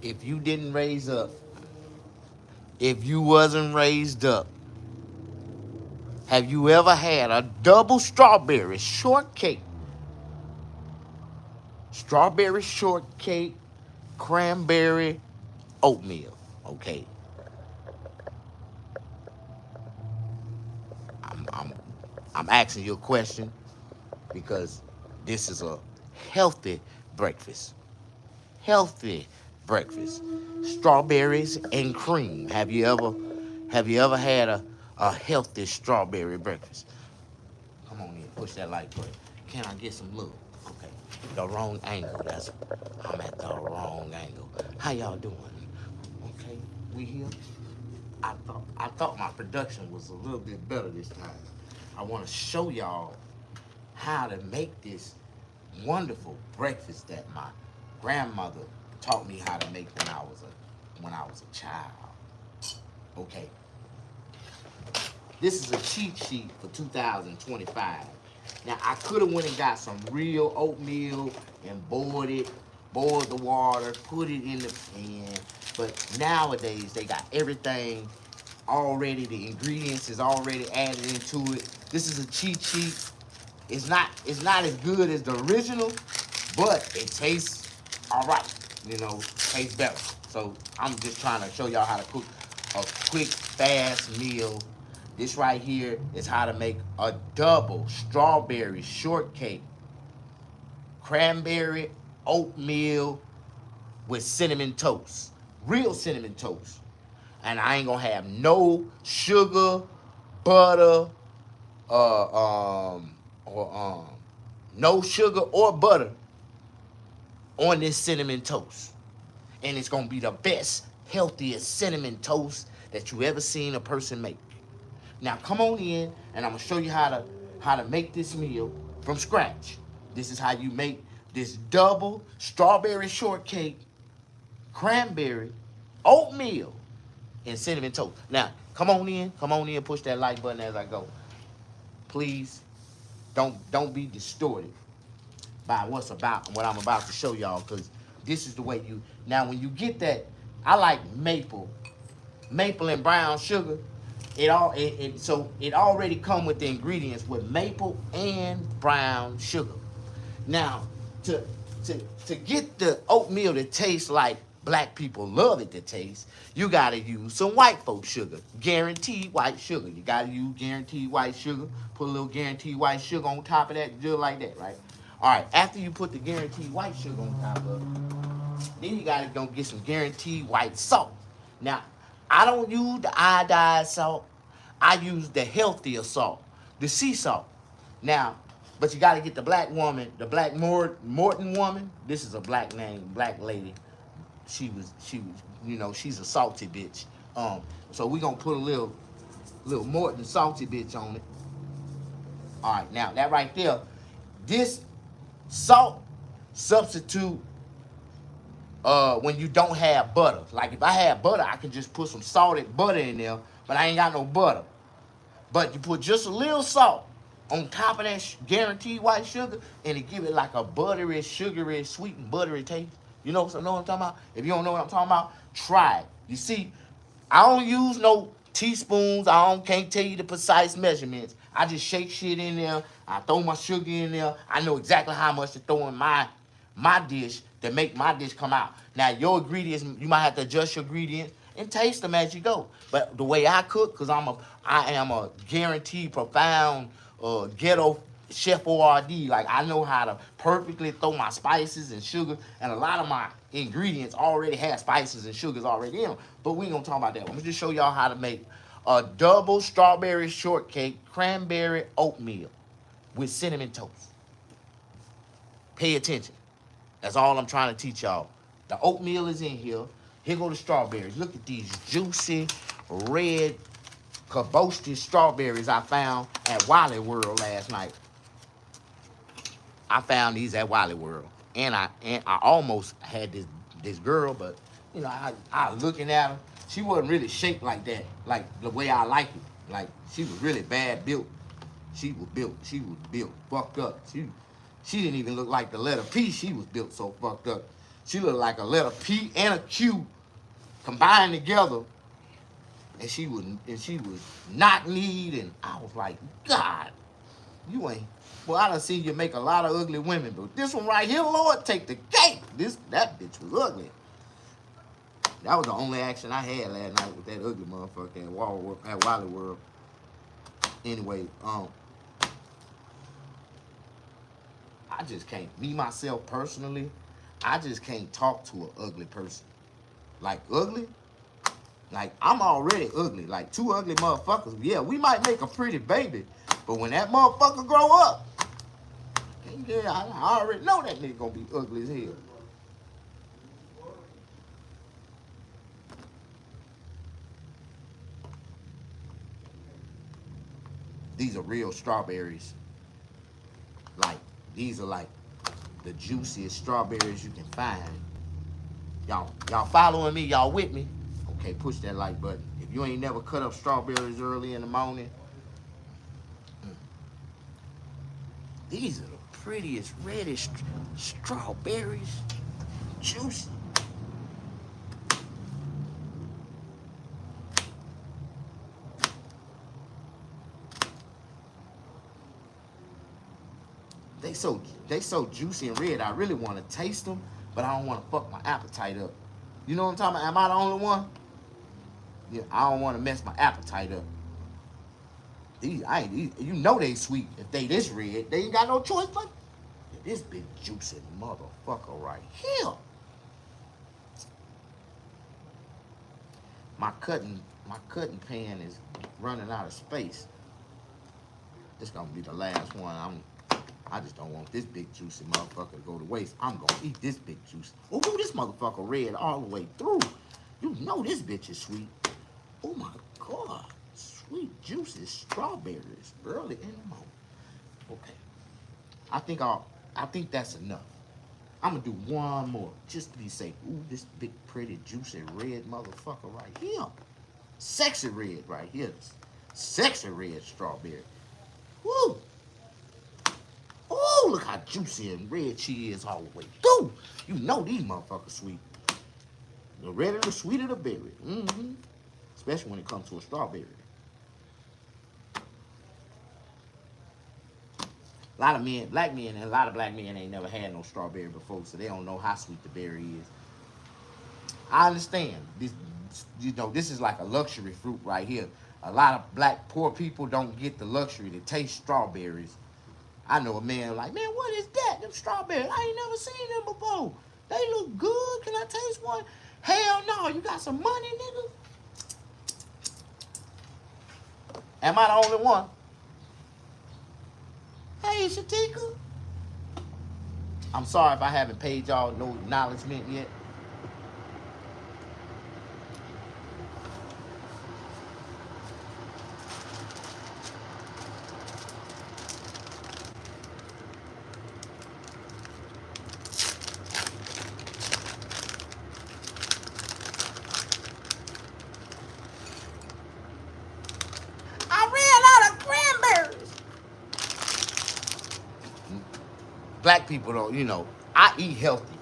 If you didn't raise up, if you wasn't raised up, have you ever had a double strawberry shortcake? Strawberry shortcake, cranberry, oatmeal. Okay, I'm I'm I'm asking you a question because this is a healthy breakfast. Healthy breakfast. Strawberries and cream. Have you ever had a healthy strawberry breakfast? Come on in, push that like button. Can I get some love? Okay. The wrong angle. I'm at the wrong angle. How y'all doing? Okay, we here. I thought my production was a little bit better this time. I want to show y'all how to make this wonderful breakfast that my grandmother taught me how to make when I was a child. Okay, this is a cheat sheet for 2025. Now I could have went and got some real oatmeal and boiled the water, put it in the pan. But nowadays they got everything already. The ingredients is already added into it. This is a cheat sheet. It's not as good as the original, but it tastes all right. Tastes better. So I'm just trying to show y'all how to cook a quick, fast meal. This right here is how to make a double strawberry shortcake, cranberry oatmeal with cinnamon toast, real cinnamon toast. And I ain't gonna have no sugar, butter, or no sugar or butter on this cinnamon toast. And it's gonna be the best, healthiest cinnamon toast that you ever seen a person make. Now come on in and I'm gonna show you how to make this meal from scratch. This is how you make this double strawberry shortcake, cranberry, oatmeal, and cinnamon toast. Now come on in, push that like button as I go. Please don't be distorted by what I'm about to show y'all, because this is the way you. Now when you get that, I like maple and brown sugar. So it already come with the ingredients with maple and brown sugar. Now to to get the oatmeal to taste like black people love it to taste, you gotta use some white folk sugar, guaranteed white sugar. You gotta use guaranteed white sugar. Put a little guaranteed white sugar on top of that, just like that, right? All right. After you put the guaranteed white sugar on top of it, then you gotta go get some guaranteed white salt. Now, I don't use the iodized salt. I use the healthier salt, the sea salt. Now, but you got to get the black woman, the black Morton woman. This is a black name, black lady. She was, she's a salty bitch. So we gonna put a little Morton salty bitch on it. All right, now that right there, this salt substitute when you don't have butter. Like if I had butter, I could just put some salted butter in there, but I ain't got no butter. But you put just a little salt on top of that guaranteed white sugar, and it give it like a buttery, sugary, sweet and buttery taste. You know what I'm talking about? If you don't know what I'm talking about, try it. You see, I don't use no teaspoons. Can't tell you the precise measurements. I just shake shit in there. I throw my sugar in there. I know exactly how much to throw in my dish to make my dish come out. Now your ingredients, you might have to adjust your ingredients and taste them as you go. But the way I cook, cause I am a guaranteed profound ghetto chef ORD. Like I know how to perfectly throw my spices and sugar, and a lot of my ingredients already have spices and sugars already in them. But we ain't gonna talk about that. I'm gonna just show y'all how to make a double strawberry shortcake, cranberry oatmeal with cinnamon toast. Pay attention. That's all I'm trying to teach y'all. The oatmeal is in here. Here go the strawberries. Look at these juicy, red, caboosted strawberries I found at Wally World last night. I found these at Wally World. And I almost had this girl, but, I looking at her. She wasn't really shaped like that, like the way I like it. Like, she was really bad built. She was built fucked up. She didn't even look like the letter P. She was built so fucked up. She looked like a letter P and a Q combined together. And she was knock-kneed, and I was like, God, you ain't. Well, I done seen you make a lot of ugly women, but this one right here, Lord, take the cake. That bitch was ugly. That was the only action I had last night with that ugly motherfucker at Wally World. Anyway, I just can't, me myself personally, I just can't talk to an ugly person. Like ugly? Like I'm already ugly. Like two ugly motherfuckers. Yeah, we might make a pretty baby, but when that motherfucker grow up, yeah, I already know that nigga gonna be ugly as hell. These are real strawberries. Like, these are like the juiciest strawberries you can find. Y'all following me? Y'all with me? Okay, push that like button. If you ain't never cut up strawberries early in the morning, these are the prettiest reddish strawberries. Juicy. They so juicy and red. I really want to taste them, but I don't want to fuck my appetite up. You know what I'm talking about? Am I the only one? Yeah, I don't want to mess my appetite up. You know they sweet. If they this red, they ain't got no choice but this big juicy motherfucker right here. My cutting pan is running out of space. This gonna be the last one. I just don't want this big juicy motherfucker to go to waste. I'm gonna eat this big juice. Oh, this motherfucker red all the way through. You know this bitch is sweet. Oh my God. Sweet juicy strawberries early in the morning. Okay. I think that's enough. I'm gonna do one more just to be safe. Ooh, this big pretty juicy red motherfucker right here. Sexy red right here. Sexy red strawberry. Woo! Oh, look how juicy and red she is all the way through. You know these motherfuckers sweet. The redder the sweeter the berry. Especially when it comes to a strawberry. A lot of men, black men, and a lot of black men ain't never had no strawberry before, so they don't know how sweet the berry is. I understand. This is like a luxury fruit right here. A lot of black poor people don't get the luxury to taste strawberries. I know a man like, man, what is that? Them strawberries. I ain't never seen them before. They look good. Can I taste one? Hell no. You got some money, nigga? Am I the only one? Hey, Shatika. I'm sorry if I haven't paid y'all no acknowledgement yet. Black people don't, I eat healthy.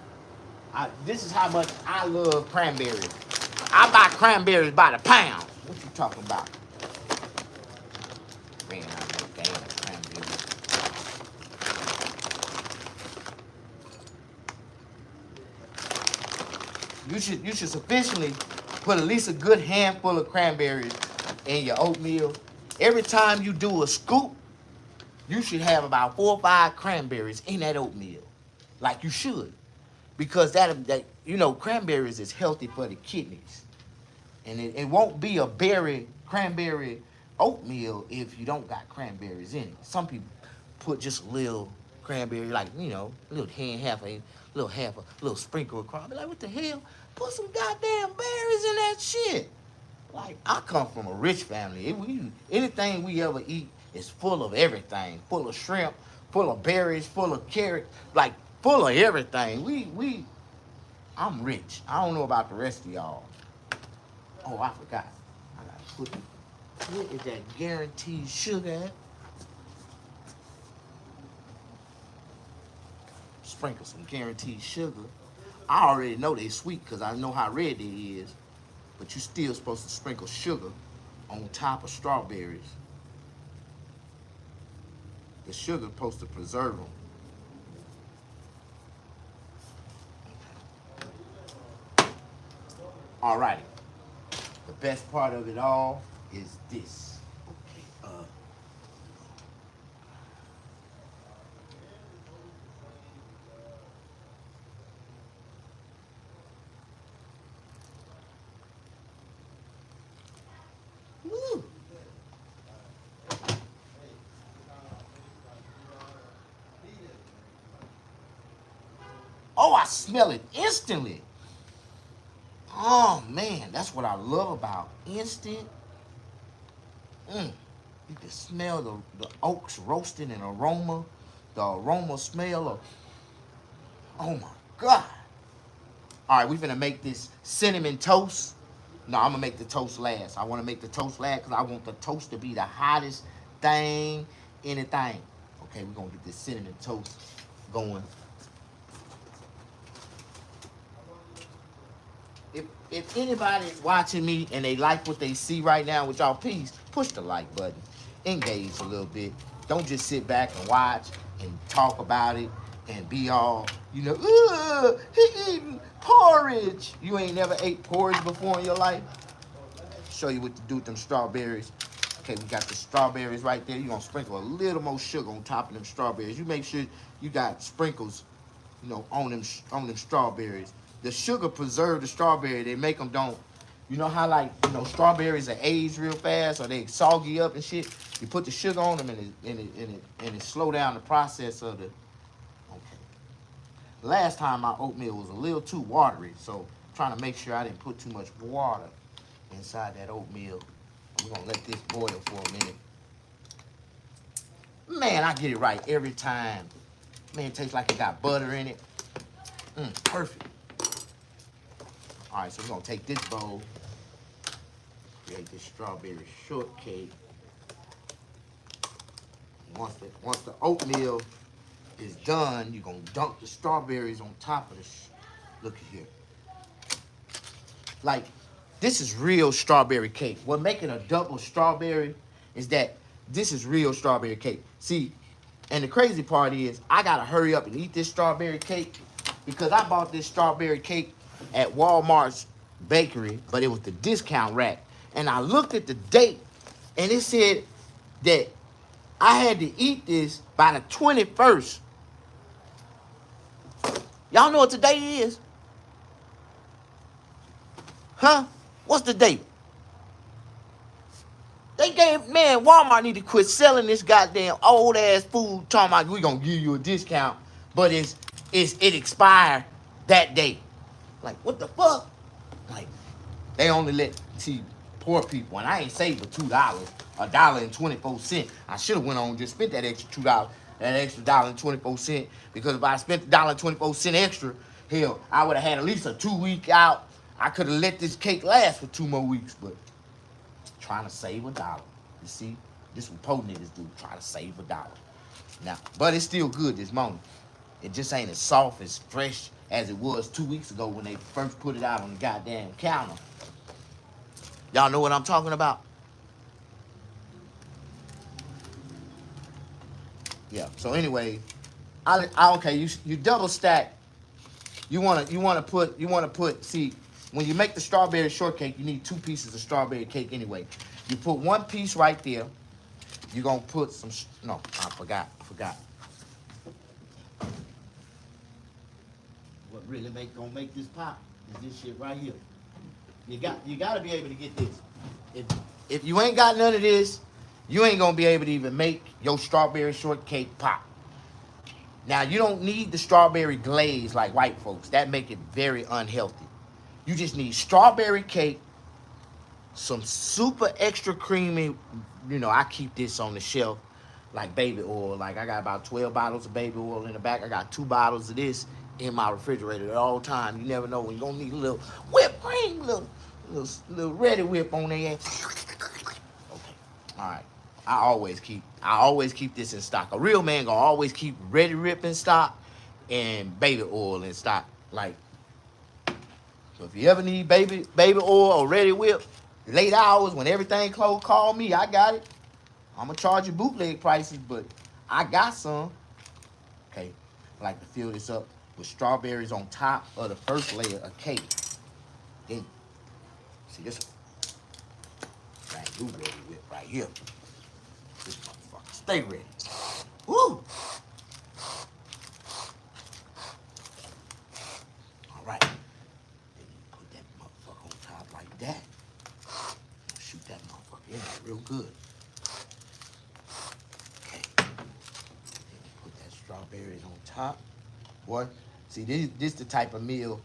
This is how much I love cranberries. I buy cranberries by the pound. What you talking about? Man, I know damn cranberries. You should sufficiently put at least a good handful of cranberries in your oatmeal. Every time you do a scoop, you should have about 4 or 5 cranberries in that oatmeal. Like you should. Because cranberries is healthy for the kidneys. And it won't be a cranberry oatmeal if you don't got cranberries in it. Some people put just a little cranberry, like, a little little sprinkle of cranberry. Like, what the hell? Put some goddamn berries in that shit. Like, I come from a rich family. Anything we ever eat is full of everything. Full of shrimp, full of berries, full of carrots, like full of everything. I'm rich. I don't know about the rest of y'all. Oh, I forgot. I gotta put it. What is that guaranteed sugar at? Sprinkle some guaranteed sugar I already know they sweet because I know how red they is. But you still supposed to sprinkle sugar on top of strawberries. The sugar supposed to preserve them. Alrighty. The best part of it all is this. Okay. Woo. Oh, I smell it instantly. Oh man, that's what I love about instant. You can smell the oats roasting and aroma, the aroma smell of, oh my God. All right, we finna make this cinnamon toast. No, I'm gonna make the toast last. I wanna make the toast last because I want the toast to be the hottest thing, anything. Okay, we're gonna get this cinnamon toast going. If anybody's watching me and they like what they see right now with y'all, please push the like button. Engage a little bit. Don't just sit back and watch and talk about it and be all, you know, ugh, he eating porridge. You ain't never ate porridge before in your life? Show you what to do with them strawberries. Okay, we got the strawberries right there. You're gonna sprinkle a little more sugar on top of them strawberries. You make sure you got sprinkles, you know, on them strawberries. The sugar preserve the strawberry. They make them don't. You know how, like, you know, strawberries are aged real fast or they soggy up and shit. You put the sugar on them and it slow down the process of the. Okay. Last time my oatmeal was a little too watery, so I'm trying to make sure I didn't put too much water inside that oatmeal. We're gonna let this boil for a minute. Man, I get it right every time. Man, it tastes like it got butter in it. Perfect. All right, so we're gonna take this bowl, create this strawberry shortcake. Once the oatmeal is done, you're gonna dunk the strawberries on top of this. Look at here. Like, this is real strawberry cake. What making a double strawberry is that this is real strawberry cake. See, and the crazy part is I gotta hurry up and eat this strawberry cake because I bought this strawberry cake at Walmart's bakery, but it was the discount rack. And I looked at the date, and it said that I had to eat this by the 21st. Y'all know what today is? Huh? What's the date? They gave, man, Walmart need to quit selling this goddamn old ass food talking about we gonna give you a discount, but it expired that day. Like, what the fuck? Like, they only let, see, poor people, and I ain't saved for $2, $1.24. I should have went on and just spent that extra $2, that extra $1.24, because if I spent the $1.24 extra, hell, I would have had at least a 2-week out. I could have let this cake last for 2 more weeks, but trying to save $1. You see, this what po niggas do, try to save $1. Now, but it's still good this morning. It just ain't as soft, as fresh as it was 2 weeks ago when they first put it out on the goddamn counter. Y'all know what I'm talking about? Yeah. So anyway, okay. You double stack. You wanna put. See, when you make the strawberry shortcake, you need 2 pieces of strawberry cake anyway. You put 1 piece right there. You're gonna put some. No, I forgot. What really gonna make this pop is this shit right here. You gotta be able to get this. If you ain't got none of this, you ain't gonna be able to even make your strawberry shortcake pop. Now, you don't need the strawberry glaze like white folks. That make it very unhealthy. You just need strawberry cake, some super extra creamy, you know, I keep this on the shelf like baby oil. Like, I got about 12 bottles of baby oil in the back. I got 2 bottles of this in my refrigerator at all times. You never know when you're gonna need a little whipped cream, little ready whip on there. Okay, all right. I always keep this in stock. A real man gonna always keep ready whip in stock and baby oil in stock. Like, So if you ever need baby oil or ready whip, late hours when everything closed, call me. I got it. I'm gonna charge you bootleg prices, but I got some. Okay, I like to fill this up with strawberries on top of the first layer of cake. Then, see this brand new ready whip right here. This motherfucker stay ready. Woo! All right. Then you put that motherfucker on top like that. Shoot that motherfucker in there real good. Okay. Then you put that strawberries on top. Boy, see this the type of meal.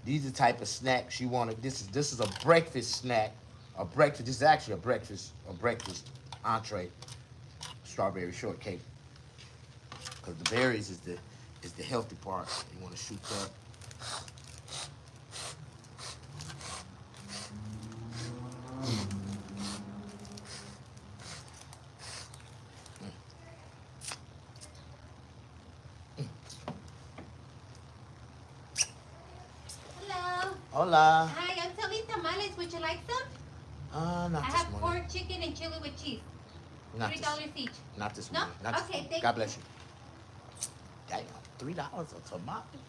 These are the type of snacks you want to. This is a breakfast snack. A breakfast. This is actually a breakfast entree. Strawberry shortcake. Because the berries is the healthy part. You want to shoot that. Hello. Hola. Hi, I'm selling tamales. Would you like some? Not I this have morning. pork, chicken, and chili with cheese. Not $3 each. Not this No? morning. Not this Okay, morning. thank God you. bless you. Damn, $3 a tomato?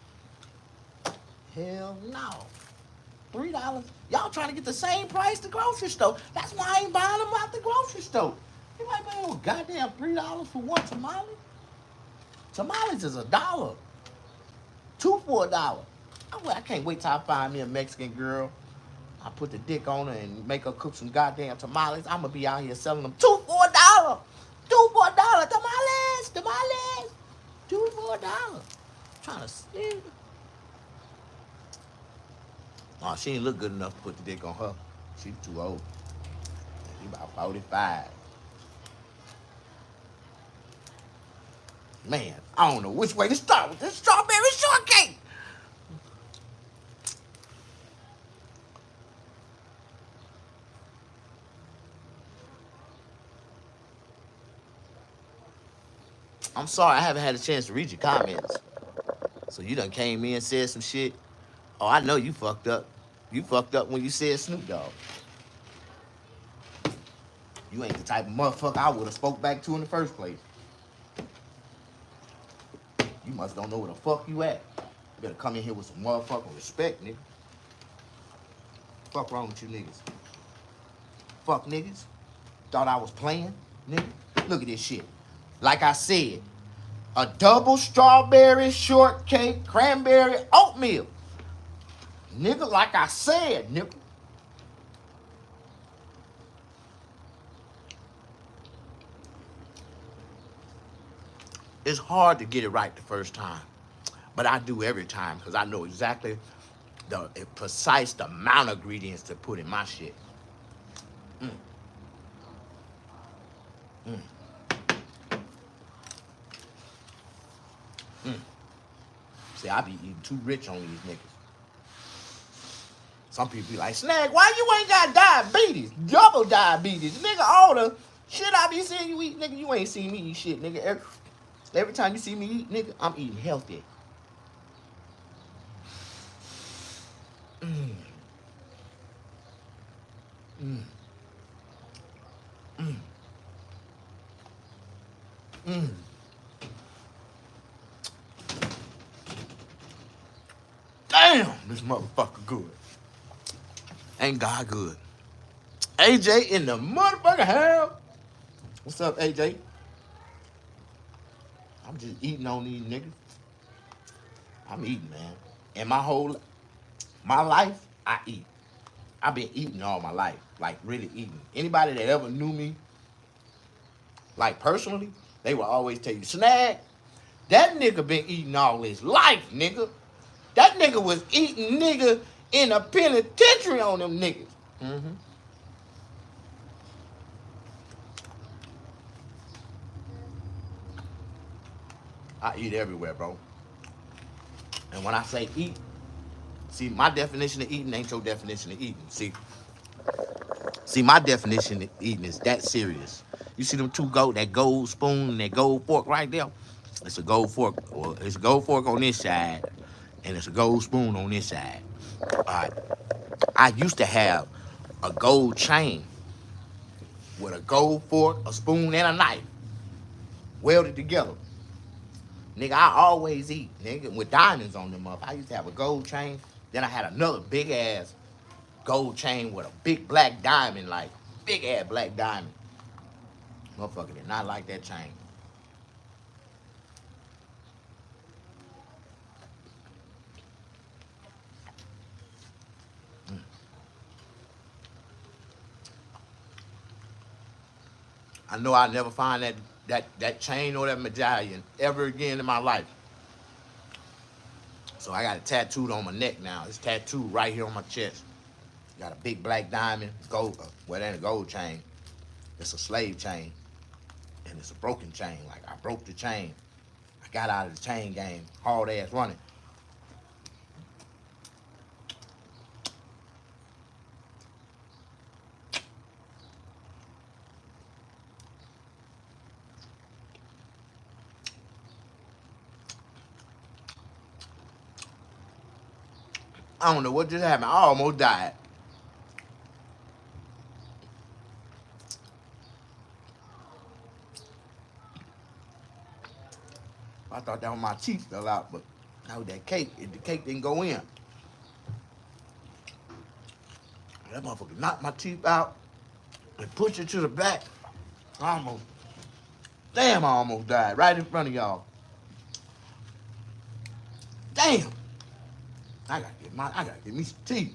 Hell no. $3. Y'all trying to get the same price the grocery store. That's why I ain't buying them out the grocery store. You might pay a goddamn $3 for one tamale. Tamales is $1. Two for $1. I can't wait till I find me a Mexican girl. I put the dick on her and make her cook some goddamn tamales. I'm gonna be out here selling them two for $1. Two for $1. Tamales. Two for $1. Trying to steal. Oh, she ain't look good enough to put the dick on her. She's too old. She about 45. Man, I don't know which way to start with this strawberry shortcake. I'm sorry I haven't had a chance to read your comments. So you done came in and said some shit. Oh, I know you fucked up. You fucked up when you said Snoop Dogg. You ain't the type of motherfucker I would have spoke back to in the first place. You must don't know where the fuck you at. You better come in here with some motherfucking respect, nigga. Fuck wrong with you niggas? Fuck niggas. Thought I was playing, nigga. Look at this shit. Like I said, a double strawberry shortcake, cranberry, oatmeal. Nigga, like I said, nigga. It's hard to get it right the first time, but I do every time because I know exactly the precise amount of ingredients to put in my shit. Mm. Mm. Mm. See, I be eating too rich on these niggas. Some people be like, Snag, why you ain't got diabetes? Double diabetes. Nigga, all the shit I be seeing you eat, nigga, you ain't seen me eat shit, nigga. Every time you see me eat, nigga, I'm eating healthy. Mm. Mm. Mm. Mm. Damn, this motherfucker good. Ain't God good? AJ in the motherfucker house. What's up, AJ? I'm just eating on these niggas. I'm eating, man. And my life, I eat. I've been eating all my life. Like, really eating. Anybody that ever knew me, like, personally, they will always tell you, Snag, that nigga been eating all his life, nigga. That nigga was eating, nigga, in a penitentiary on them niggas. Mm-hmm. I eat everywhere, bro. And when I say eat, see, my definition of eating ain't your definition of eating. See, my definition of eating is that serious. You see them that gold spoon and that gold fork right there? It's a gold fork. Well, it's a gold fork on this side, and it's a gold spoon on this side. All right. I used to have a gold chain with a gold fork, a spoon, and a knife welded together. Nigga, I always eat, nigga, with diamonds on them up. I used to have a gold chain. Then I had another big ass gold chain with a big black diamond, like big ass black diamond. Motherfucker did not like that chain. I know I'll never find that chain or that medallion ever again in my life. So I got it tattooed on my neck now. It's tattooed right here on my chest. Got a big black diamond, gold, well, that ain't a gold chain. It's a slave chain. And it's a broken chain. Like, I broke the chain. I got out of the chain game, hard ass running. I don't know what just happened. I almost died. I thought that was my teeth fell out, but that was that cake. The cake didn't go in. That motherfucker knocked my teeth out and pushed it to the back. Damn, I almost died right in front of y'all. Damn. I gotta get me some teeth.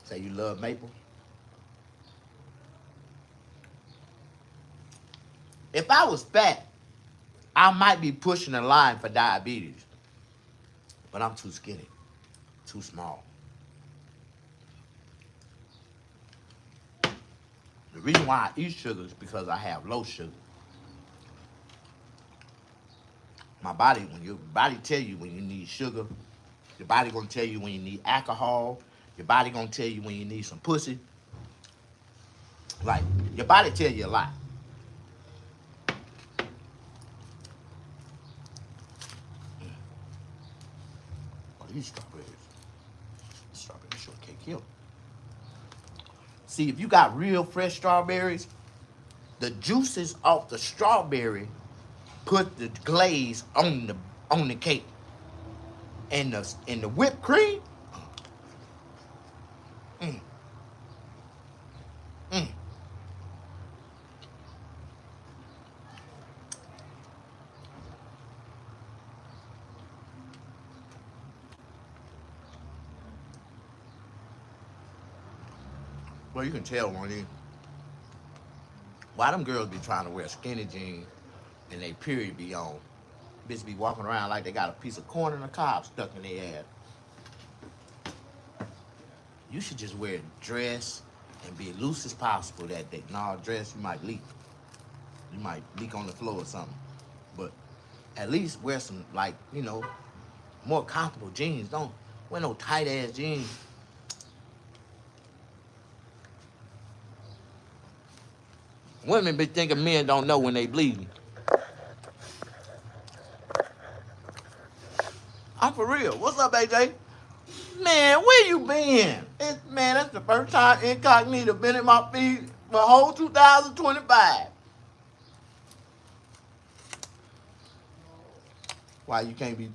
Say you love maple. If I was fat, I might be pushing the line for diabetes. But I'm too skinny, too small. The reason why I eat sugar is because I have low sugar. My body, when your body tell you when you need sugar, your body gonna tell you when you need alcohol, your body gonna tell you when you need some pussy. Like, your body tell you a lot. Oh, these strawberries. Strawberry shortcake here. See, if you got real fresh strawberries, the juices off the strawberry put the glaze on the cake. And the whipped cream. Mm, mm. Well, you can tell why them girls be trying to wear skinny jeans and they period be on. Bitch be walking around like they got a piece of corn and a cob stuck in their ass. You should just wear a dress and be as loose as possible that day. Nah, dress, you might leak. You might leak on the floor or something. But at least wear some, like, you know, more comfortable jeans. Don't wear no tight ass jeans. Women be thinking men don't know when they bleeding. I'm for real. What's up, AJ? Man, where you been? Man, that's the first time incognito been in my feed for whole 2025. Why you can't be?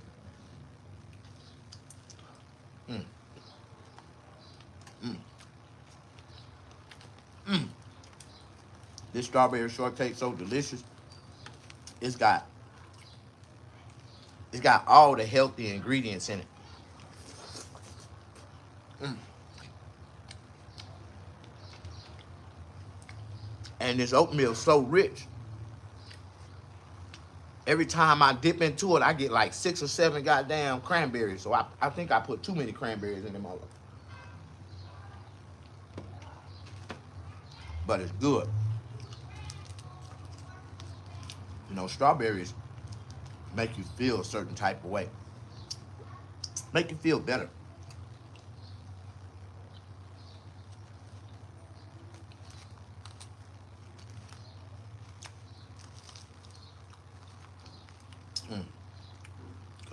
Mm. Mm. Mm. This strawberry shortcake so delicious. It's got all the healthy ingredients in it. Mm. And this oatmeal is so rich. Every time I dip into it, I get like 6 or 7 goddamn cranberries. So I think I put too many cranberries in them all. But it's good. You know, strawberries make you feel a certain type of way. Make you feel better.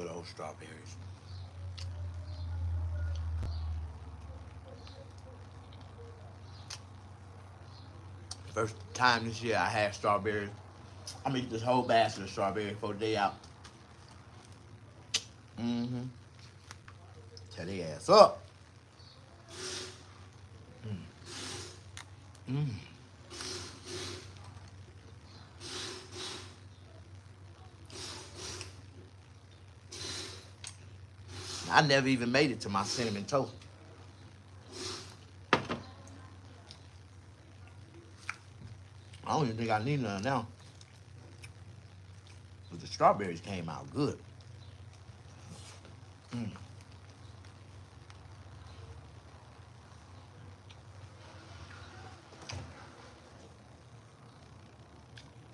those strawberries. First time this year I had strawberries. I'm gonna eat this whole basket of strawberries before the day out. Mm-hmm. Tear their ass up. Mm. I never even made it to my cinnamon toast. I don't even think I need none now. But the strawberries came out good. Mm.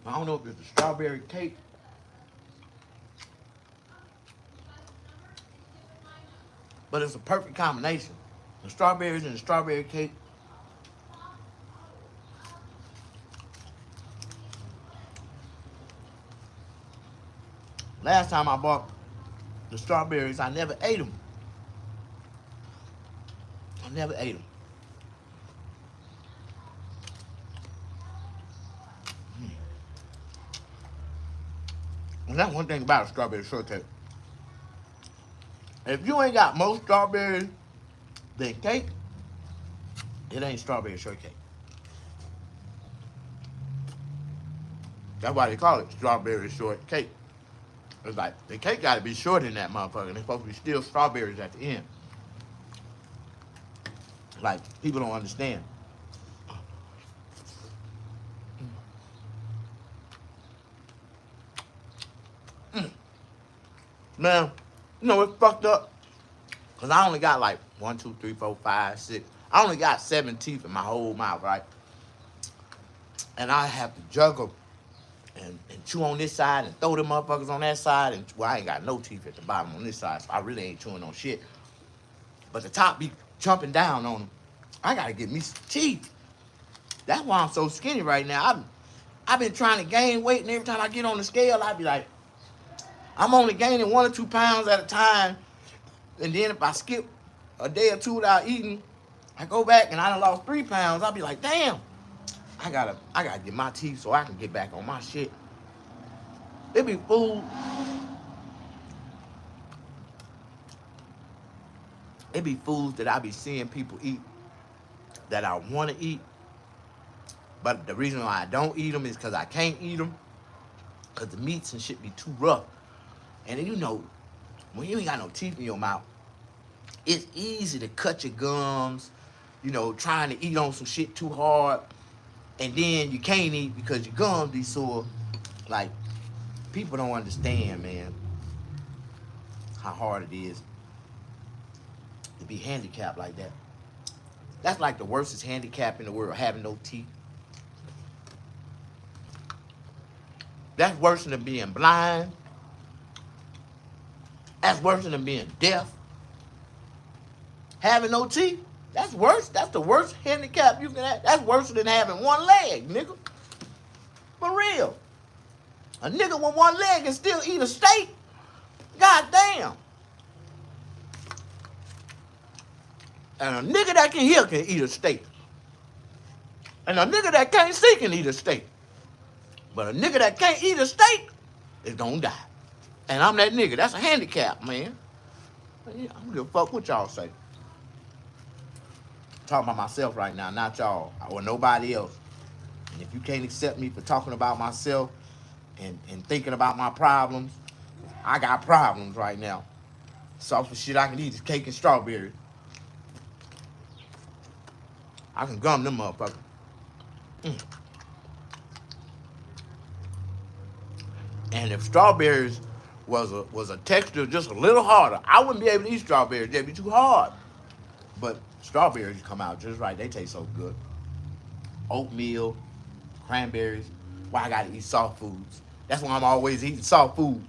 I don't know if it's a strawberry cake, but it's a perfect combination. The strawberries and the strawberry cake. Last time I bought the strawberries, I never ate them. I never ate them. And that's one thing about a strawberry shortcake. If you ain't got more strawberries than cake, it ain't strawberry shortcake. That's why they call it strawberry shortcake. It's like the cake got to be shorter than that motherfucker. There's supposed to be still strawberries at the end. Like, people don't understand. Man, you know it's fucked up? Because I only got like 1, 2, 3, 4, 5, 6. I only got 7 teeth in my whole mouth, right? And I have to juggle and chew on this side and throw them motherfuckers on that side. And well, I ain't got no teeth at the bottom on this side, so I really ain't chewing on shit. But the top be jumping down on them. I gotta get me some teeth. That's why I'm so skinny right now. I've been trying to gain weight, and every time I get on the scale, I be like, I'm only gaining 1 or 2 pounds at a time. And then if I skip a day or two without eating, I go back and I done lost 3 pounds. I'll be like, damn, I gotta get my teeth so I can get back on my shit. It be food. It be foods that I be seeing people eat that I want to eat. But the reason why I don't eat them is because I can't eat them. Because the meats and shit be too rough. And then, you know, when you ain't got no teeth in your mouth, it's easy to cut your gums, you know, trying to eat on some shit too hard. And then you can't eat because your gums be sore. Like, people don't understand, man, how hard it is to be handicapped like that. That's like the worstest handicap in the world, having no teeth. That's worse than being blind. That's worse than being deaf. Having no teeth, that's worse. That's the worst handicap you can have. That's worse than having 1 leg, nigga. For real. A nigga with 1 leg can still eat a steak. God damn. And a nigga that can hear can eat a steak. And a nigga that can't see can eat a steak. But a nigga that can't eat a steak is gonna die. And I'm that nigga. That's a handicap, man. I don't give a fuck what y'all say. I'm talking about myself right now, not y'all or nobody else. And if you can't accept me for talking about myself and thinking about my problems, I got problems right now. Softest shit I can eat is cake and strawberries. I can gum them motherfuckers. And if strawberries was a texture just a little harder, I wouldn't be able to eat strawberries. They'd be too hard. But strawberries come out just right. They taste so good. Oatmeal, cranberries. Why I gotta eat soft foods? That's why I'm always eating soft food.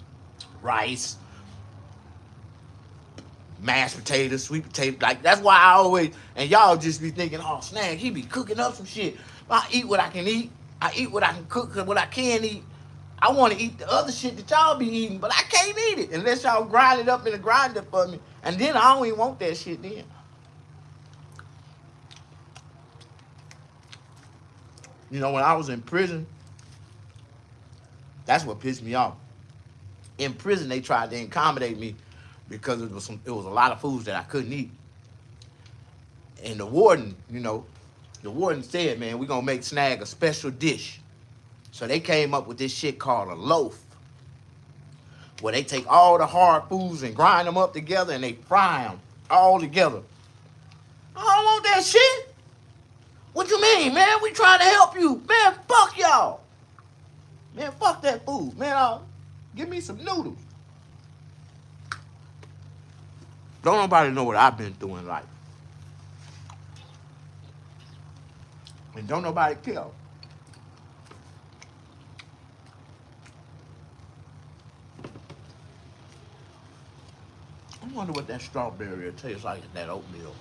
Rice, mashed potatoes, sweet potatoes. Like, that's why I always, and y'all just be thinking, oh, Snag, he be cooking up some shit. I eat what I can eat. I eat what I can cook, because what I can eat, I want to eat the other shit that y'all be eating, but I can't eat it unless y'all grind it up in the grinder for me. And then I don't even want that shit then. You know, when I was in prison, that's what pissed me off. In prison, they tried to accommodate me because it was a lot of foods that I couldn't eat. And the warden, the warden said, man, we're going to make Snag a special dish. So they came up with this shit called a loaf, where they take all the hard foods and grind them up together and they fry them all together. I don't want that shit. What you mean, man? We trying to help you. Man, fuck y'all. Man, fuck that food. Man, give me some noodles. Don't nobody know what I've been through in life. And don't nobody care. I wonder what that strawberry tastes like in that oatmeal.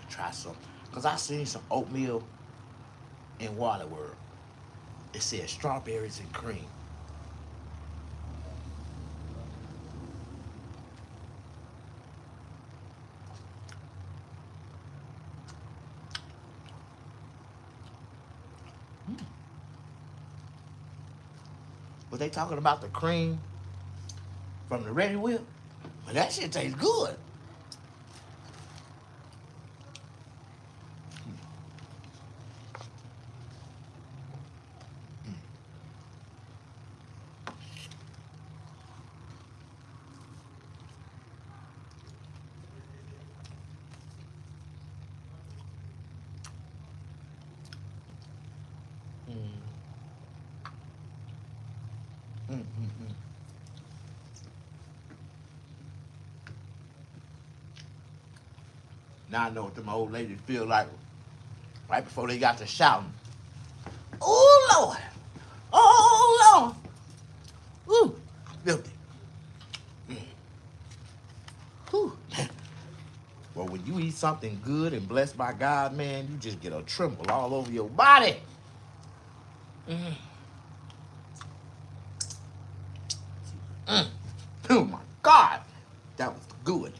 Try some. Because I seen some oatmeal in Water World. It said strawberries and cream. Was they talking about the cream from the Ready Whip? Well, that shit tastes good. Now I know what them old ladies feel like right before they got to shouting. Oh, Lord. Oh, Lord. Ooh, filthy. Whew. Well, when you eat something good and blessed by God, man, you just get a tremble all over your body. Oh, my God. That was good.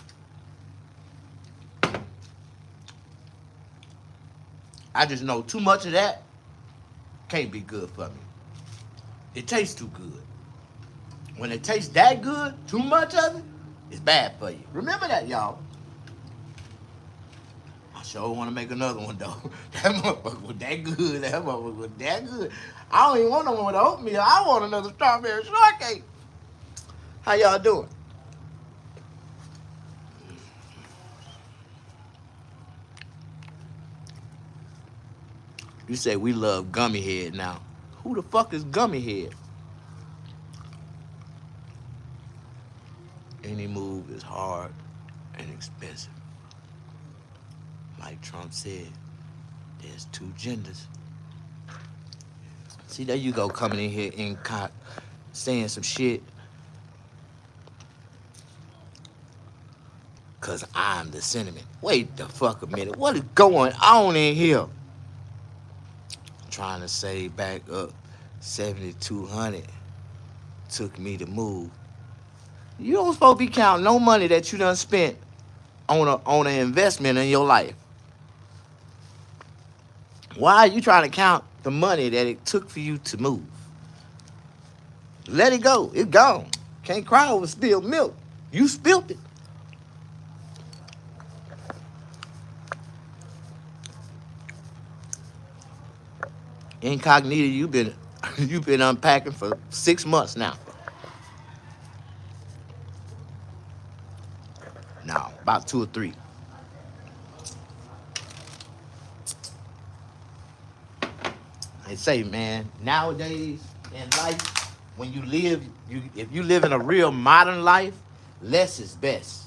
I just know too much of that can't be good for me. It tastes too good. When it tastes that good, too much of it, it's bad for you. Remember that, y'all. I sure want to make another one, though. That motherfucker was that good. That motherfucker was that good. I don't even want no more with oatmeal. I want another strawberry shortcake. How y'all doing? You say we love Gummy Head now. Who the fuck is Gummy Head? Any move is hard and expensive. Like Trump said, there's two genders. See, there you go, coming in here and saying some shit. Cause I'm the sentiment. Wait the fuck a minute. What is going on in here? Trying to save back up 7,200 took me to move. You don't supposed to be counting no money that you done spent on an investment in your life. Why are you trying to count the money that it took for you to move? Let it go. It's gone. Can't cry over spilled milk. You spilled it. Incognito, you've been unpacking for 6 months now. No, about 2 or 3. They say, man, nowadays in life, when you live, if you live in a real modern life, less is best.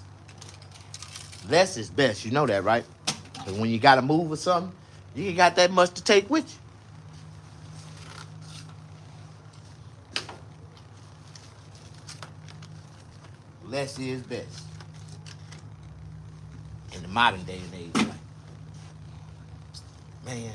Less is best. You know that, right? Because when you got to move or something, you ain't got that much to take with you. Less is best. In the modern day and age, like, man,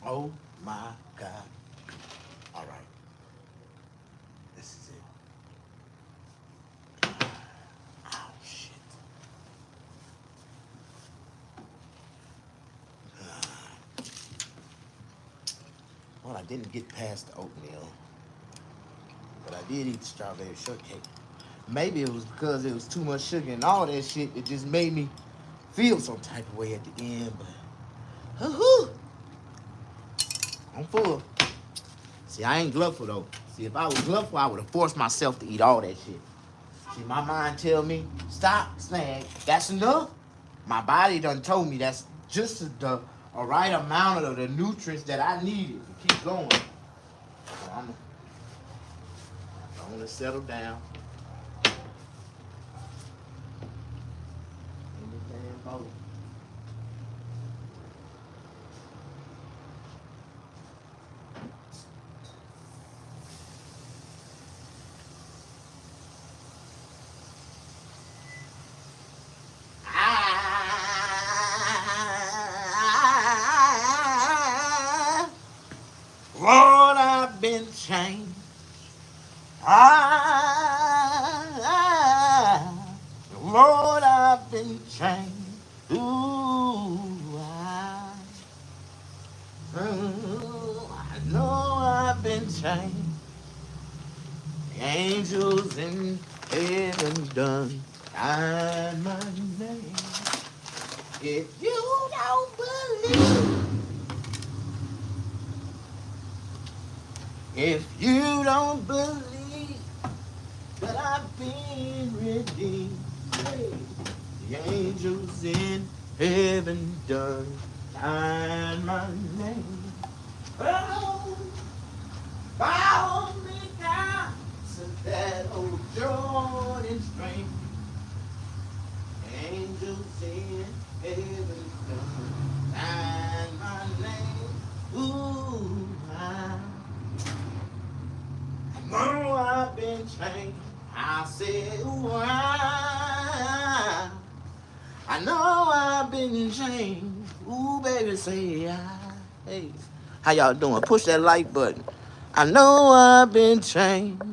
Oh my God. All right. This is it. Oh, shit. Well, I didn't get past the oatmeal, but I did eat the strawberry shortcake. Maybe it was because it was too much sugar and all that shit. It just made me feel some type of way at the end, but hoo-hoo, I'm full. See, I ain't gluttful though. See, if I was gluttful, I would have forced myself to eat all that shit. See, my mind tell me, stop, Snag. That's enough. My body done told me that's just the right amount of the nutrients that I needed to keep going. So I'm gonna settle down. In this damn bowl. Lord, I've been changed. Lord, I've been changed. Ooh, I know I've been changed. The angels in heaven done sign my name. If you don't believe, if you don't believe that I've been redeemed, hey, the angels in heaven done sign my name. Oh, follow me down to that old Jordan stream. Angels in heaven done sign my name. Ooh, I know I've been changed. I said, ooh, I know I've been changed. Ooh, baby, say hey. How y'all doing? Push that like button. I know I've been changed.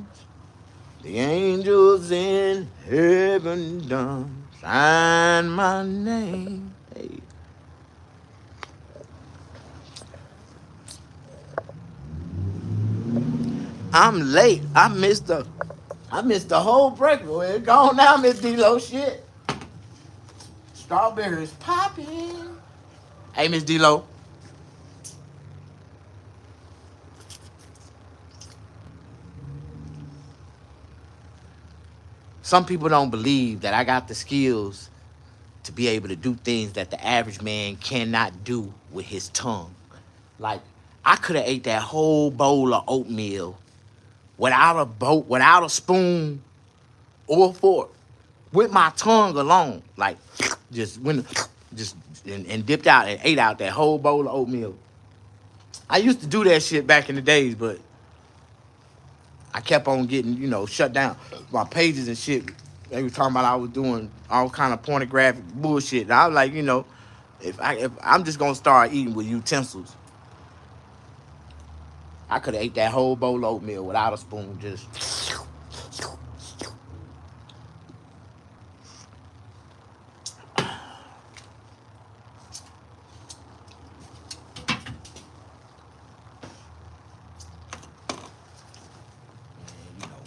The angels in heaven done sign my name. Hey. I'm late. I missed the whole breakfast. Well, it's gone now, Miss D-Lo. Shit. Strawberries popping. Hey, Miss D-Lo. Some people don't believe that I got the skills to be able to do things that the average man cannot do with his tongue. Like, I could have ate that whole bowl of oatmeal without a spoon or a fork, with my tongue alone. Like, and dipped out and ate out that whole bowl of oatmeal. I used to do that shit back in the days, but I kept on getting, shut down. My pages and shit, they were talking about I was doing all kind of pornographic bullshit. And I was like, if I'm just gonna start eating with utensils, I could have ate that whole bowl of oatmeal without a spoon. Just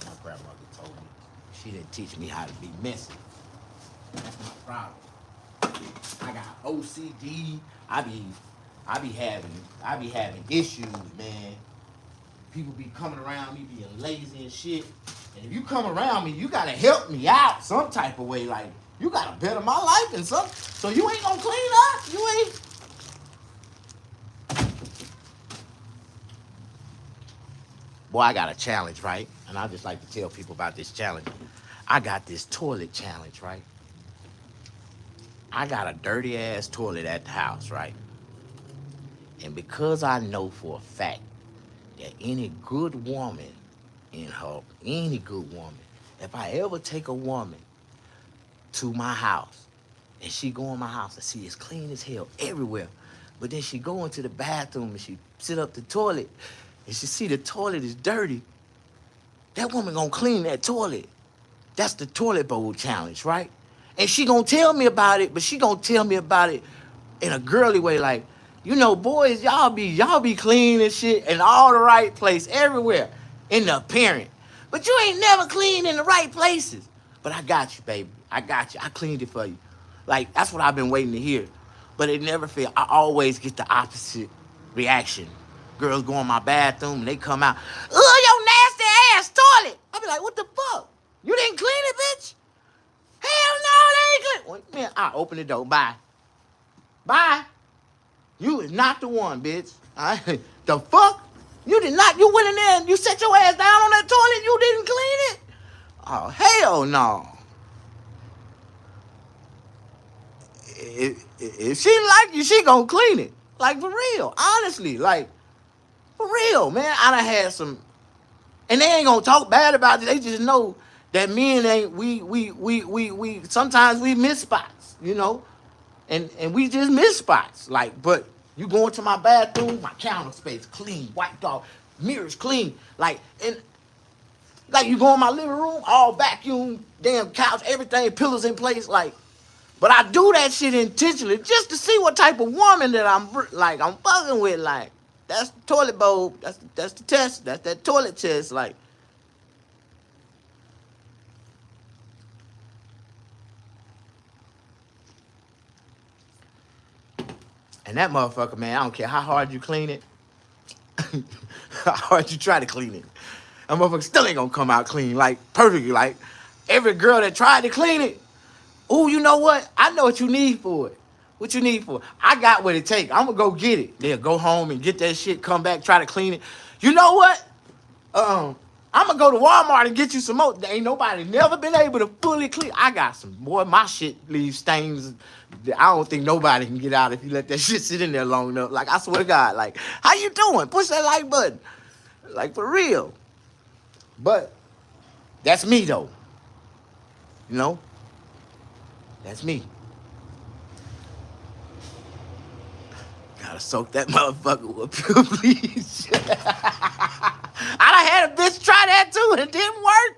my grandmother told me she didn't teach me how to be messy. That's my problem. I got OCD. I be having issues, man. People be coming around me being lazy and shit. And if you come around me, you gotta help me out some type of way. Like, you gotta better my life and some. So you ain't gonna clean up. You ain't. Boy, I got a challenge, right? And I just like to tell people about this challenge. I got this toilet challenge, right? I got a dirty ass toilet at the house, right? And because I know for a fact that any good woman if I ever take a woman to my house and she go in my house and see it's clean as hell everywhere, but then she go into the bathroom and she sit up the toilet and she see the toilet is dirty, that woman gonna clean that toilet. That's the toilet bowl challenge, right? And she gonna tell me about it, but she gonna tell me about it in a girly way, like, boys, y'all be clean and shit in all the right place, everywhere, in the appearance. But you ain't never clean in the right places. But I got you, baby. I got you. I cleaned it for you. Like, that's what I've been waiting to hear. But it never fails. I always get the opposite reaction. Girls go in my bathroom and they come out, ugh, your nasty ass toilet. I be like, what the fuck? You didn't clean it, bitch? Hell no, they ain't clean. Well, man, I open the door. Bye. Bye. You is not the one, bitch. The fuck? You did not. You went in there and you set your ass down on that toilet. You didn't clean it? Oh, hell no. If she like you, she gonna clean it. Like, for real. Honestly, like, for real, man. I done had some, and they ain't gonna talk bad about it. They just know that men ain't, we sometimes we miss spots, and we just miss spots. Like, but you go into my bathroom, my counter space clean, wiped off, mirrors clean. Like, and like you go in my living room, all vacuum, damn couch, everything, pillows in place. Like, but I do that shit intentionally just to see what type of woman that I'm fucking with. Like, that's the toilet bowl. That's the test. That's that toilet test. Like, and that motherfucker, man, I don't care how hard you clean it, how hard you try to clean it, that motherfucker still ain't gonna come out clean, like, perfectly. Like, every girl that tried to clean it, ooh, you know what? I know what you need for it. What you need for it? I got what it take. I'm gonna go get it. They'll go home and get that shit, come back, try to clean it. You know what? I'm gonna go to Walmart and get you some more. There ain't nobody never been able to fully clean. I got some, boy, my shit leaves stains. I don't think nobody can get out if you let that shit sit in there long enough. Like, I swear to God, like, how you doing? Push that like button. Like, for real. But that's me, though. That's me. Gotta soak that motherfucker with pure bleach. I done had a bitch try that too and it didn't work.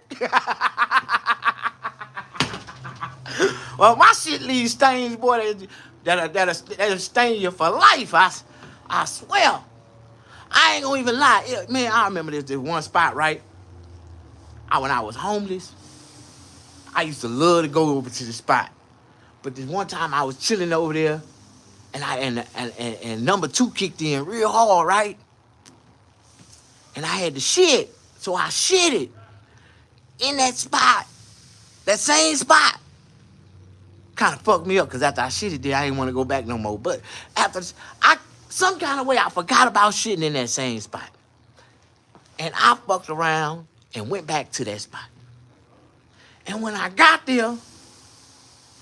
Well, my shit leaves stains, boy, that'll stain you for life. I swear. I ain't gonna even lie. Man, I remember this one spot, right? When I was homeless, I used to love to go over to the spot. But this one time I was chilling over there, and number 2 kicked in real hard, right? And I had to shit, so I shitted in that spot, that same spot. Kind of fucked me up, because after I shitted there, I didn't want to go back no more. But after, some kind of way, I forgot about shitting in that same spot. And I fucked around and went back to that spot. And when I got there,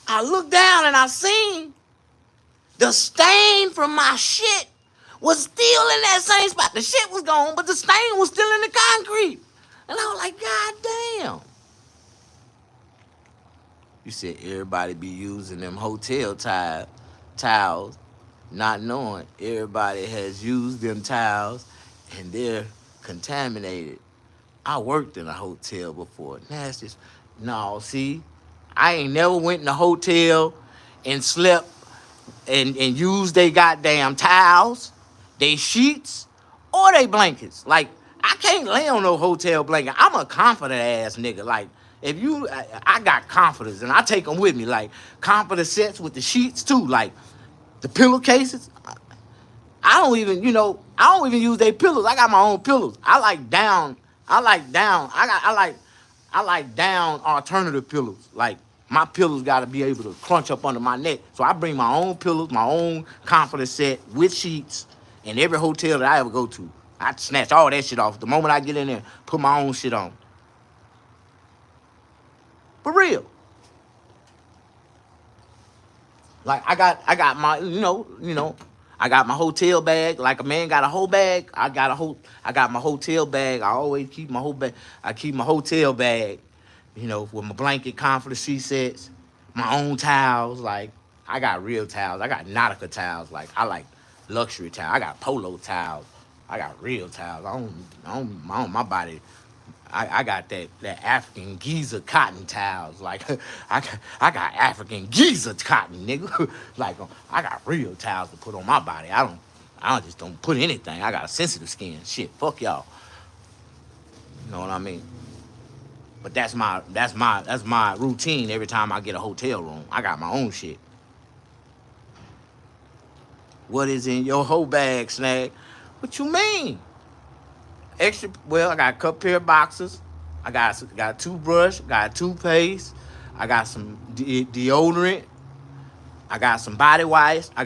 I looked down and I seen the stain from my shit was still in that same spot. The shit was gone, but the stain was still in the concrete. And I was like, God damn. You said everybody be using them hotel towels, not knowing everybody has used them towels and they're contaminated. I worked in a hotel before. Nasty. No, see, I ain't never went in a hotel and slept and used they goddamn towels, they sheets, or they blankets. Like, I can't lay on no hotel blanket. I'm a comforter ass nigga. Like, if you, I got comforters and I take them with me. Like, comforter sets with the sheets too. Like, the pillowcases. I don't even use their pillows. I got my own pillows. I like down alternative pillows. Like, my pillows got to be able to crunch up under my neck. So I bring my own pillows, my own comforter set with sheets, in every hotel that I ever go to. I snatch all that shit off the moment I get in there, put my own shit on. For real. Like, I got my, I got my hotel bag. Like a man got a whole bag. I got my hotel bag. I always keep my whole bag. I keep my hotel bag, with my blanket, comforter, sheet sets, my own towels. Like, I got real towels. I got Nautica towels. Like, I like luxury towels. I got polo towels. I got real towels. My body. I got that African geezer cotton towels. Like I got African geezer cotton, nigga. Like I got real towels to put on my body. I just don't put anything. I got a sensitive skin. Shit, fuck y'all. You know what I mean? But that's my routine every time I get a hotel room. I got my own shit. What is in your whole bag, Snag? What you mean? Extra. Well, I got a couple pair of boxers. I got a toothbrush. Got a toothpaste. I got some deodorant. I got some body wash. Yeah, I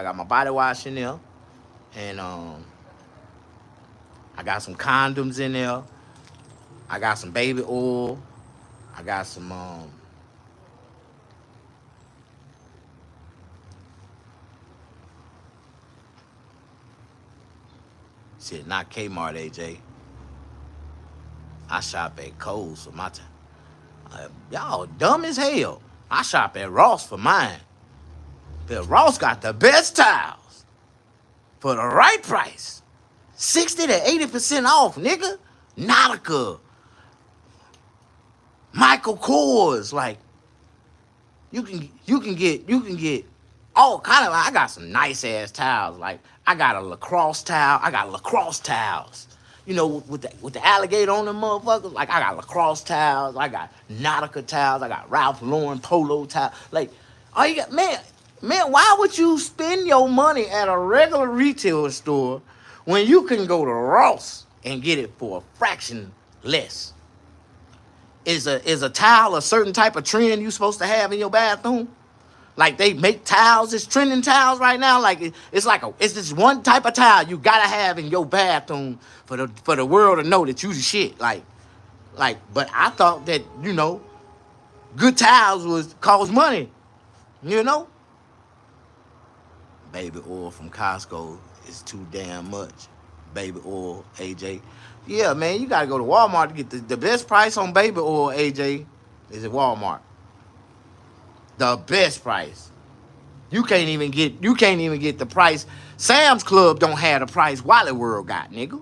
got my body wash in there, and I got some condoms in there. I got some baby oil. I got some shit, not Kmart, AJ. I shop at Kohl's for my time. Y'all dumb as hell. I shop at Ross for mine. But Ross got the best towels for the right price. 60 to 80% off, nigga. Nautica, Michael Kors, like you can get all kind of. I got some nice ass towels. Like I got a lacrosse towel. I got lacrosse towels. You know, with the alligator on them motherfuckers. Like I got lacrosse towels. I got Nautica towels. I got Ralph Lauren polo towel. Like, all you got, man. Why would you spend your money at a regular retail store when you can go to Ross and get it for a fraction less? Is a towel a certain type of trend you supposed to have in your bathroom? Like they make towels, it's trending towels right now. Like it's this one type of towel you gotta have in your bathroom for the world to know that you the shit. Like, but I thought that, you know, good towels was cost money, you know? Baby oil from Costco is too damn much. Baby oil, AJ. Yeah, man, you gotta go to Walmart to get the best price on baby oil, AJ, is at Walmart. The best price. You can't even get the price. Sam's Club don't have the price Wally World got, nigga.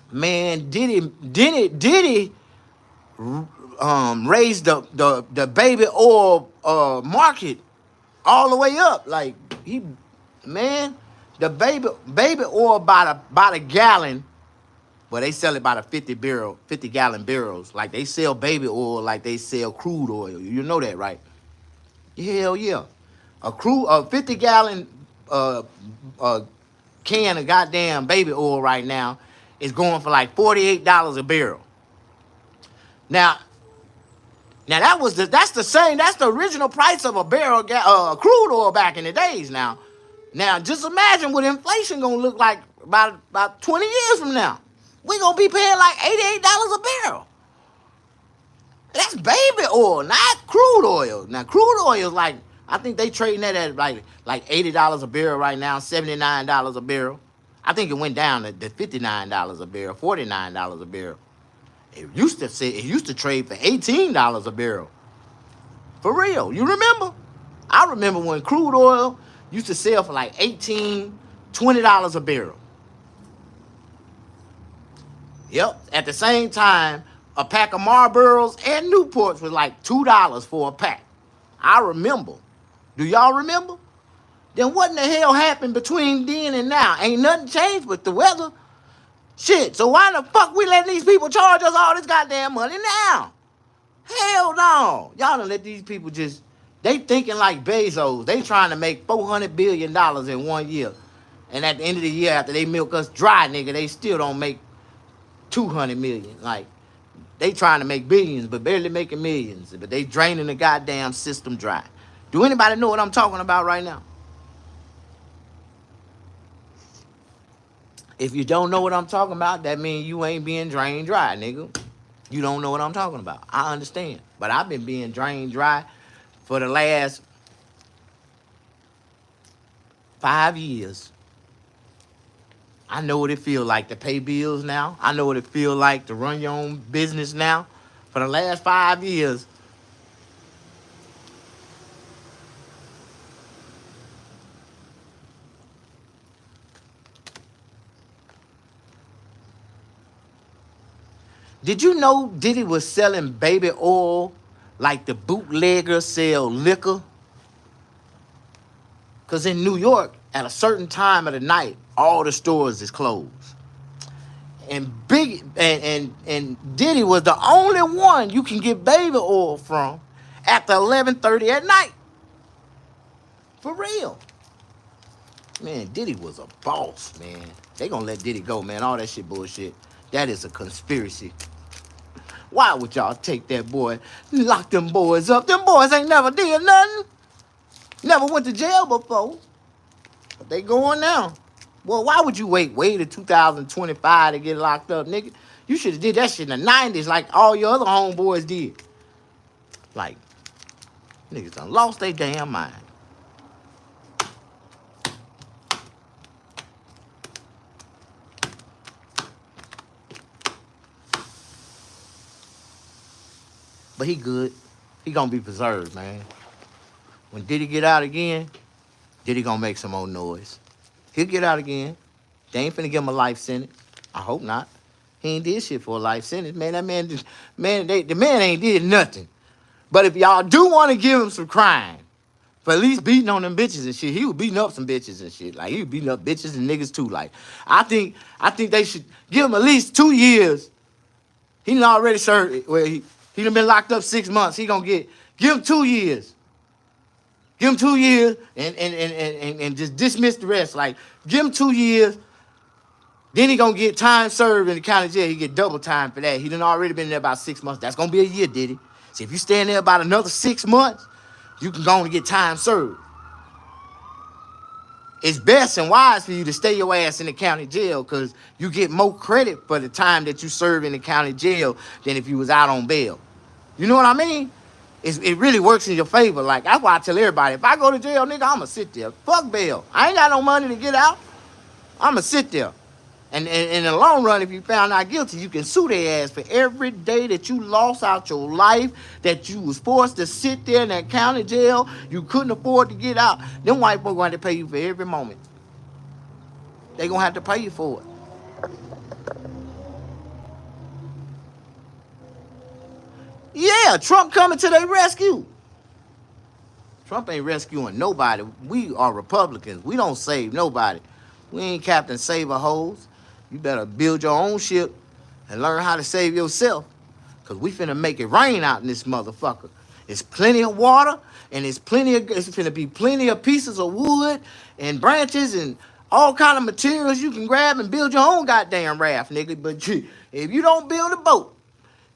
Man, Diddy raised the baby oil market all the way up. Like the baby oil by the gallon. But they sell it by the 50 gallon barrels. Like they sell baby oil like they sell crude oil. You know that, right? Hell yeah. A 50 gallon can of goddamn baby oil right now is going for like $48 a barrel. Now that's the original price of a barrel crude oil back in the days. Now just imagine what inflation gonna look like about 20 years from now. We gonna be paying like $88 a barrel. That's baby oil, not crude oil. Now crude oil is like, I think they trading that at like $80 a barrel right now, $79 a barrel. I think it went down to $59 a barrel, $49 a barrel. It used to trade for $18 a barrel. For real, you remember? I remember when crude oil used to sell for like $18, $20 a barrel. Yep. At the same time, a pack of Marlboros and Newports was like $2 for a pack. I remember. Do y'all remember? Then what in the hell happened between then and now? Ain't nothing changed but the weather. Shit, so why the fuck we letting these people charge us all this goddamn money now? Hell no. Y'all done let these people they thinking like Bezos. They trying to make $400 billion in 1 year. And at the end of the year, after they milk us dry, nigga, they still don't make 200 million. Like, they trying to make billions, but barely making millions. But they draining the goddamn system dry. Do anybody know what I'm talking about right now? If you don't know what I'm talking about, that means you ain't being drained dry, nigga. You don't know what I'm talking about. I understand. But I've been being drained dry for the last 5 years. I know what it feels like to pay bills now. I know what it feels like to run your own business now. For the last 5 years, Did you know Diddy was selling baby oil like the bootleggers sell liquor? Because in New York, at a certain time of the night, all the stores is closed. And Diddy was the only one you can get baby oil from after 11:30 at night. For real. Man, Diddy was a boss, man. They gonna let Diddy go, man. All that shit bullshit. That is a conspiracy. Why would y'all take that boy, lock them boys up? Them boys ain't never did nothing. Never went to jail before. But they going now. Well, why would you wait to 2025 to get locked up, nigga? You should have did that shit in the 90s like all your other homeboys did. Like, niggas done lost their damn mind. But he good. He gonna be preserved, man. When Diddy get out again, Diddy gonna make some more noise. He'll get out again. They ain't finna give him a life sentence. I hope not. He ain't did shit for a life sentence. Man, the man ain't did nothing. But if y'all do want to give him some crime, for at least beating on them bitches and shit, he was beating up some bitches and shit. Like, he was beating up bitches and niggas too. Like, I think they should give him at least 2 years. He done already served, well, he done been locked up 6 months. He gonna give him 2 years. Give him 2 years and just dismiss the rest. Like, give him 2 years. Then he gonna get time served in the county jail. He get double time for that. He done already been there about 6 months. That's gonna be a year, Diddy. So if you stay in there about another 6 months, you can go and get time served. It's best and wise for you to stay your ass in the county jail because you get more credit for the time that you serve in the county jail than if you was out on bail. You know what I mean? It really works in your favor. Like, that's why I tell everybody, if I go to jail, nigga, I'ma sit there. Fuck bail. I ain't got no money to get out. I'ma sit there. And in the long run, if you found not guilty, you can sue their ass for every day that you lost out your life, that you was forced to sit there in that county jail, you couldn't afford to get out. Them white folks going to pay you for every moment. They going to have to pay you for it. Yeah, Trump coming to their rescue. Trump ain't rescuing nobody. We are Republicans. We don't save nobody. We ain't Captain Save-A-Hoes. You better build your own ship and learn how to save yourself. Because we finna make it rain out in this motherfucker. It's plenty of water, and it's finna be plenty of pieces of wood and branches and all kind of materials you can grab and build your own goddamn raft, nigga. But if you don't build a boat,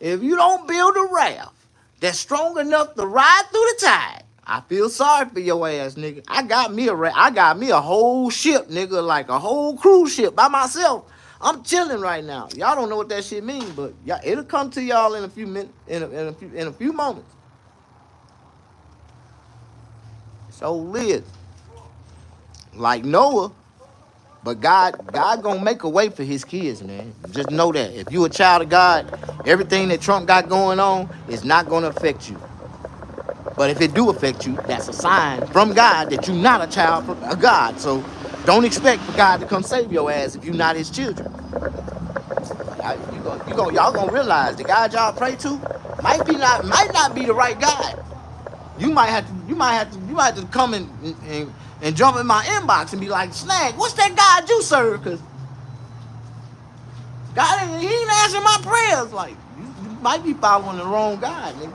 if you don't build a raft that's strong enough to ride through the tide, I feel sorry for your ass, nigga. I got me a whole ship, nigga, like a whole cruise ship by myself. I'm chilling right now. Y'all don't know what that shit means, but it'll come to y'all in a few minutes, in a few moments. So live like Noah, but God gonna make a way for his kids, man. Just know that if you a child of God, everything that Trump got going on is not gonna affect you. But if it do affect you, that's a sign from God that you're not a child of God. So don't expect for God to come save your ass if you're not his children. Y'all gonna realize the God y'all pray to might not be the right God. You might have to come and jump in my inbox and be like, Snag, what's that God you serve? Because God he ain't answering my prayers. Like, you might be following the wrong God, nigga.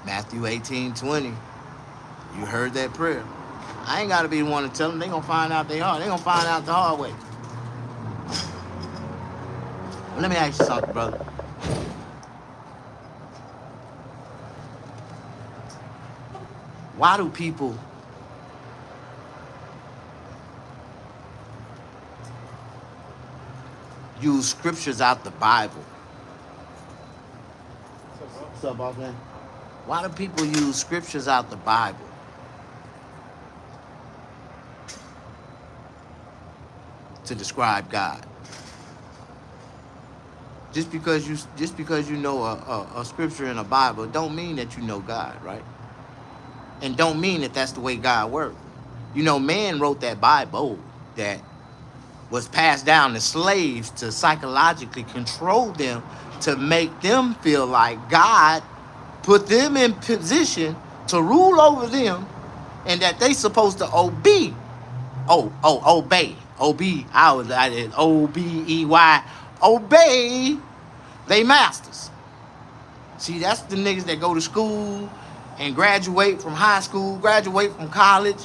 Matthew 18:20. You heard that prayer. I ain't got to be the one to tell them. They going to find out they are. They going to find out the hard way. Well, let me ask you something, brother. Why do people use scriptures out the Bible? What's up, boss man? Why do people use scriptures out the Bible to describe God? just because you know a scripture in a Bible don't mean that you know God, right? And don't mean that that's the way God works. You know, man wrote that Bible that was passed down to slaves to psychologically control them, to make them feel like God put them in position to rule over them, and that they supposed to obey. Obey. I did OBEY. Obey they masters. See, that's the niggas that go to school and graduate from high school, graduate from college,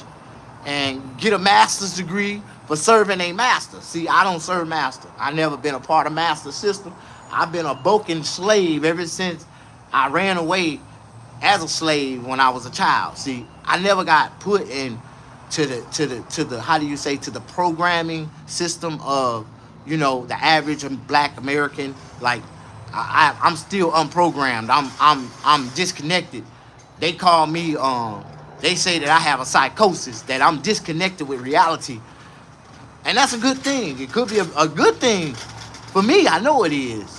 and get a master's degree for serving a master. See, I don't serve master. I never been a part of master system. I've been a broken slave ever since I ran away as a slave when I was a child. See, I never got put in to the how do you say, to the programming system of, you know, the average black American. Like, I'm still unprogrammed. I'm disconnected. They call me they say that I have a psychosis, that I'm disconnected with reality. And that's a good thing. It could be a good thing for me. I know it is.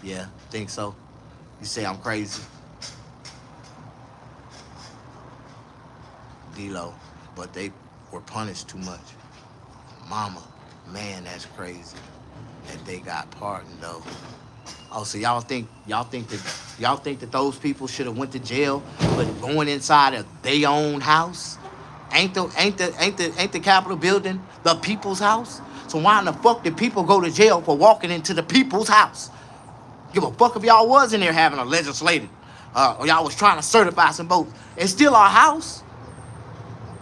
Yeah, think so. You say I'm crazy. D-Lo, but they were punished too much. Mama, man, that's crazy that they got pardoned though. Oh, so y'all think that those people should have went to jail for going inside of their own house? Ain't the Capitol building the people's house? So why in the fuck did people go to jail for walking into the people's house? Give a fuck if y'all was in there having a legislative, or y'all was trying to certify some votes. It's still our house.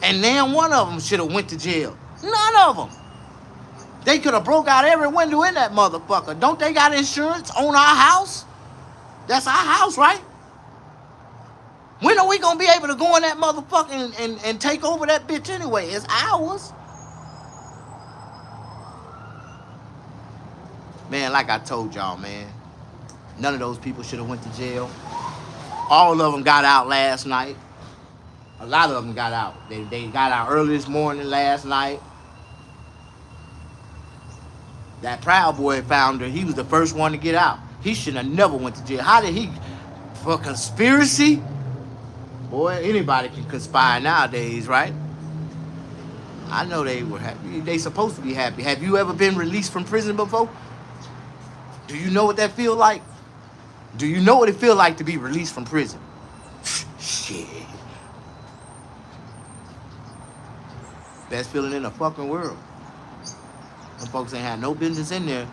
And then one of them should have went to jail. None of them. They could have broke out every window in that motherfucker. Don't they got insurance on our house? That's our house, right? When are we gonna be able to go in that motherfucker and take over that bitch anyway? It's ours. Man, like I told y'all, man, none of those people should have went to jail. All of them got out last night. A lot of them got out. They got out early this morning last night. That Proud Boy founder, he was the first one to get out. He should have never went to jail. How did he? For conspiracy? Boy, anybody can conspire nowadays, right? I know they were happy. They supposed to be happy. Have you ever been released from prison before? Do you know what that feel like? Do you know what it feel like to be released from prison? Shit. Best feeling in the fucking world. Them folks ain't had no business in there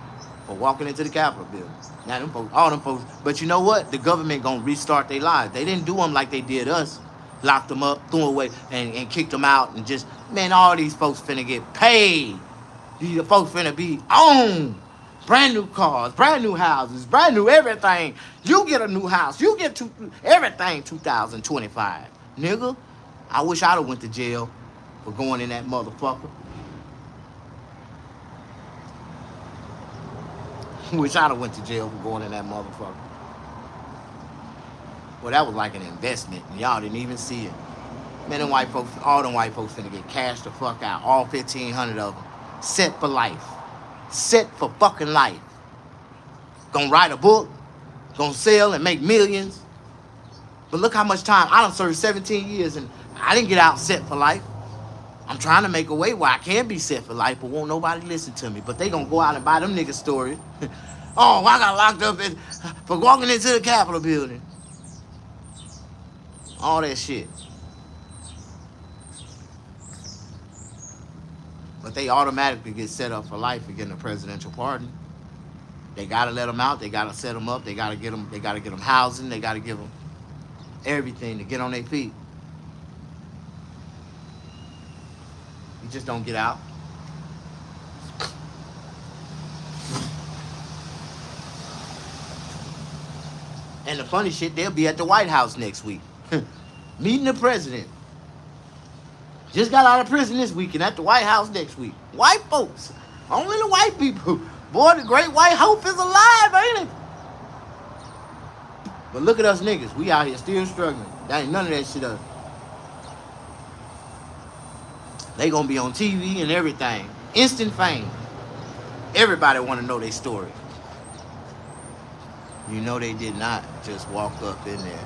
for walking into the Capitol building. Now them folks, all them folks, but you know what? The government gonna restart their lives. They didn't do them like they did us. Locked them up, threw them away, and kicked them out, and just, man, all these folks finna get paid. These folks finna be owned. Brand new cars, brand new houses, brand new everything. You get a new house. You get everything 2025. Nigga, I wish I'd have went to jail for going in that motherfucker. Wish I'd have went to jail for going in that motherfucker. Well, that was like an investment, and y'all didn't even see it. Man, them white folks, all them white folks finna get cashed the fuck out. All 1,500 of them. Set for life. Set for fucking life. Gonna write a book. Gonna sell and make millions. But look how much time. I done served 17 years, and I didn't get out set for life. I'm trying to make a way where I can be set for life, but won't nobody listen to me. But they gonna go out and buy them niggas stories. Oh, I got locked up for walking into the Capitol building. All that shit. But they automatically get set up for life for getting a presidential pardon. They gotta let them out. They gotta set them up. They gotta get them. They gotta get them housing. They gotta give them everything to get on their feet. You just don't get out. And the funny shit, they'll be at the White House next week, meeting the president. Just got out of prison this week and at the White House next week. White folks, only the white people. Boy, the great white hope is alive, ain't it? But look at us niggas. We out here still struggling. That ain't none of that shit up. They gonna be on TV and everything. Instant fame. Everybody want to know their story. You know they did not just walk up in there.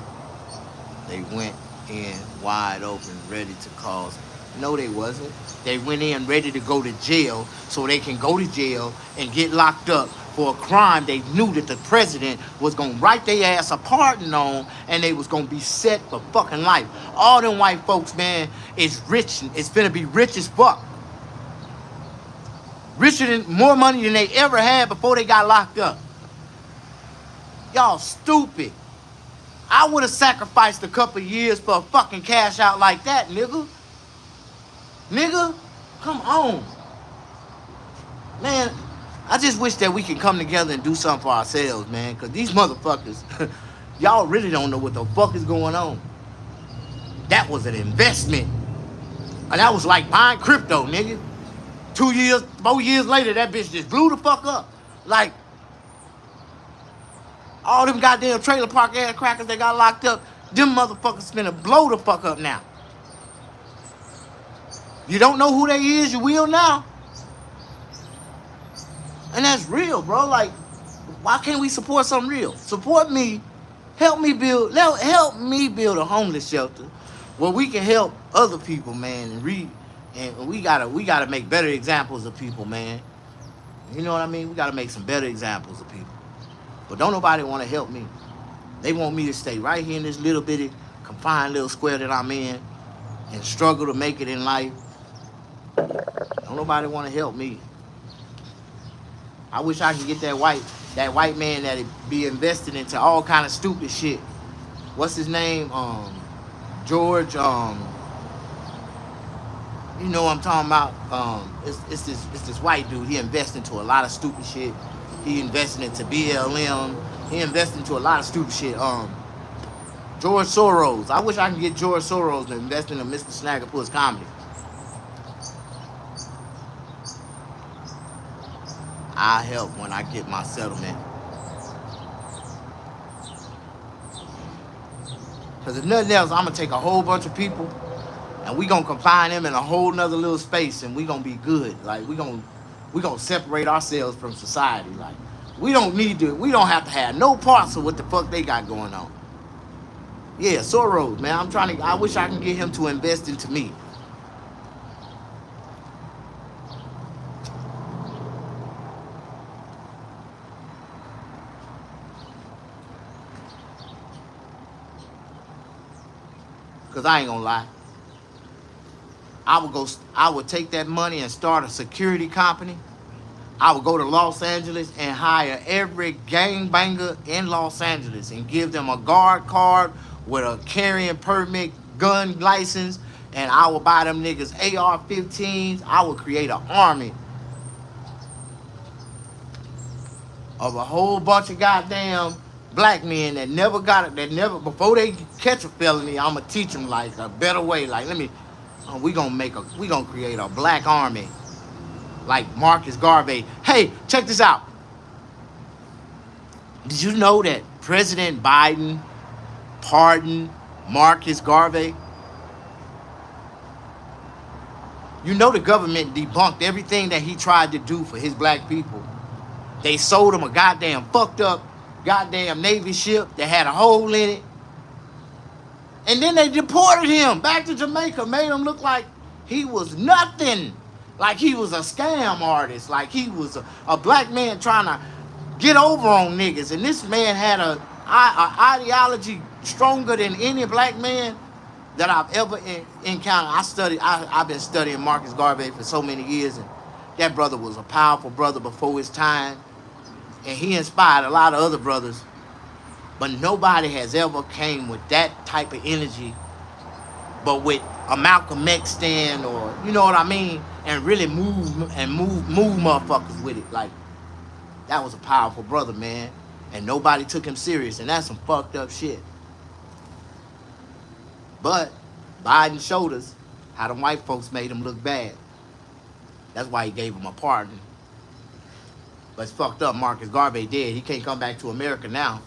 They went in wide open, ready to cause. No, they wasn't. They went in ready to go to jail so they can go to jail and get locked up for a crime they knew that the president was going to write their ass a pardon on, and they was going to be set for fucking life. All them white folks, man, is rich. It's finna be rich as fuck. Richer than, more money than they ever had before they got locked up. Y'all stupid. I would have sacrificed a couple years for a fucking cash out like that, nigga. Nigga, come on. Man, I just wish that we could come together and do something for ourselves, man. Because these motherfuckers, y'all really don't know what the fuck is going on. That was an investment. And that was like buying crypto, nigga. 2 years, 4 years later, that bitch just blew the fuck up. Like, all them goddamn trailer park ass crackers that got locked up, them motherfuckers finna blow the fuck up now. You don't know who they is, you will now. And that's real, bro. Like, why can't we support something real? Support me. Help me build a homeless shelter where we can help other people, man, and we gotta make better examples of people, man. You know what I mean? We gotta make some better examples of people. But don't nobody want to help me. They want me to stay right here in this little bitty confined little square that I'm in and struggle to make it in life. Don't nobody want to help me. I wish I could get that white man that be invested into all kind of stupid shit. What's his name? George. You know what I'm talking about? It's this white dude. He invests into a lot of stupid shit. He invested into BLM. He invested into a lot of stupid shit. George Soros. I wish I could get George Soros to invest in a MrSnaggapuss comedy. I help when I get my settlement. Because if nothing else, I'm going to take a whole bunch of people and we going to confine them in a whole nother little space and we going to be good. Like, we going to separate ourselves from society. Like, we don't have to have no parts of what the fuck they got going on. Yeah, Soros, man. I wish I can get him to invest into me. Because I ain't gonna lie. I would take that money and start a security company. I would go to Los Angeles and hire every gangbanger in Los Angeles and give them a guard card with a carrying permit, gun license, and I would buy them niggas AR-15s. I would create an army of a whole bunch of goddamn black men that never before they catch a felony, I'ma teach them like a better way. Like, we gonna create a black army, like Marcus Garvey. Hey, check this out. Did you know that President Biden pardoned Marcus Garvey? You know the government debunked everything that he tried to do for his black people. They sold him a goddamn fucked up goddamn Navy ship that had a hole in it. And then they deported him back to Jamaica, made him look like he was nothing. Like he was a scam artist. Like he was a black man trying to get over on niggas. And this man had a ideology stronger than any black man that I've ever encountered. I've been studying Marcus Garvey for so many years. And that brother was a powerful brother before his time. And he inspired a lot of other brothers. But nobody has ever came with that type of energy, but with a Malcolm X stand, or you know what I mean, and really move motherfuckers with it. Like, that was a powerful brother, man. And nobody took him serious, and that's some fucked up shit. But Biden showed us how the white folks made him look bad. That's why he gave him a pardon. But it's fucked up. Marcus Garvey dead. He can't come back to America now.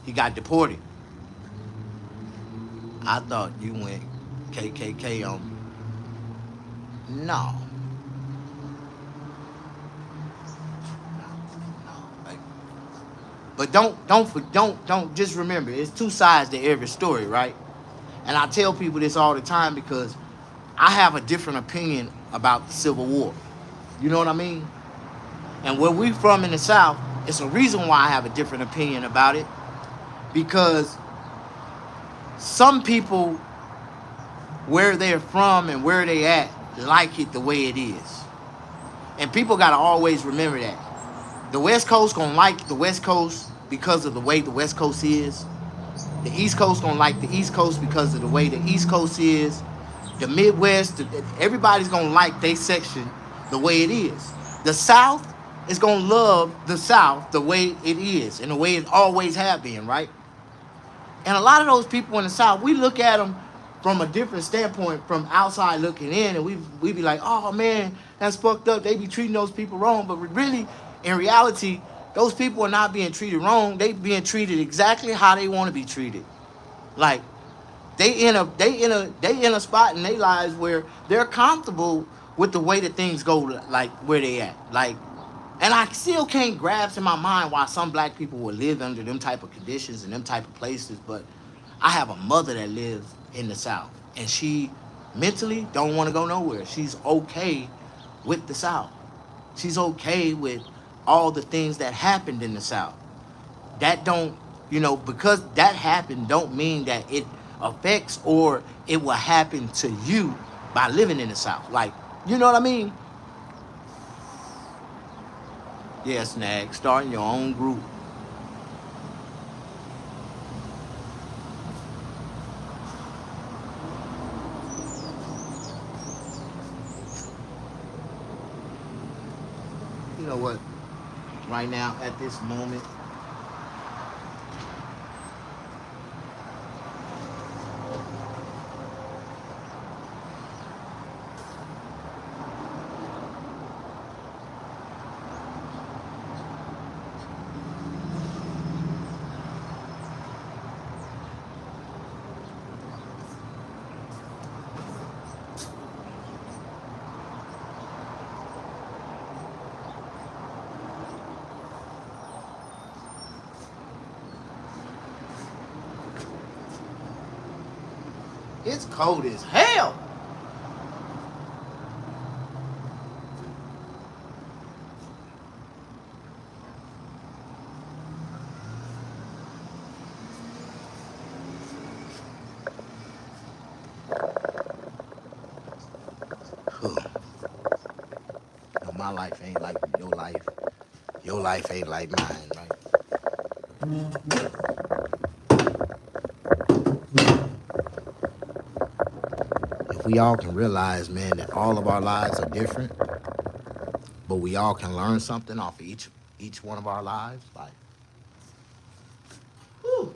He got deported. I thought you went KKK on. No. But don't just remember, it's two sides to every story, right? And I tell people this all the time because I have a different opinion about the Civil War. You know what I mean? And where we from in the South, it's a reason why I have a different opinion about it. Because some people, where they're from and where they at, like it the way it is. And people got to always remember that. The West Coast gonna like the West Coast because of the way the West Coast is. The East Coast gonna like the East Coast because of the way the East Coast is. The Midwest, everybody's gonna like their section the way it is. The South is gonna love the South the way it is and the way it always have been, right? And a lot of those people in the South, we look at them from a different standpoint from outside looking in, and we be like, oh man, that's fucked up. They be treating those people wrong, but really, in reality, those people are not being treated wrong. They being treated exactly how they want to be treated. Like they in a spot in their lives where they're comfortable with the way that things go, like where they at. Like, and I still can't grasp in my mind why some black people would live under them type of conditions and them type of places. But I have a mother that lives in the South, and she mentally don't want to go nowhere. She's okay with the South. She's okay with all the things that happened in the South. That don't, because that happened don't mean that it affects or it will happen to you by living in the South. Like, you know what I mean? Yeah, Snag, starting your own group. You know what? Right now, at this moment, it's cold as hell. My life ain't like your life. Your life ain't like mine, right? If we all can realize, man, that all of our lives are different, but we all can learn something off of each one of our lives, like, whew.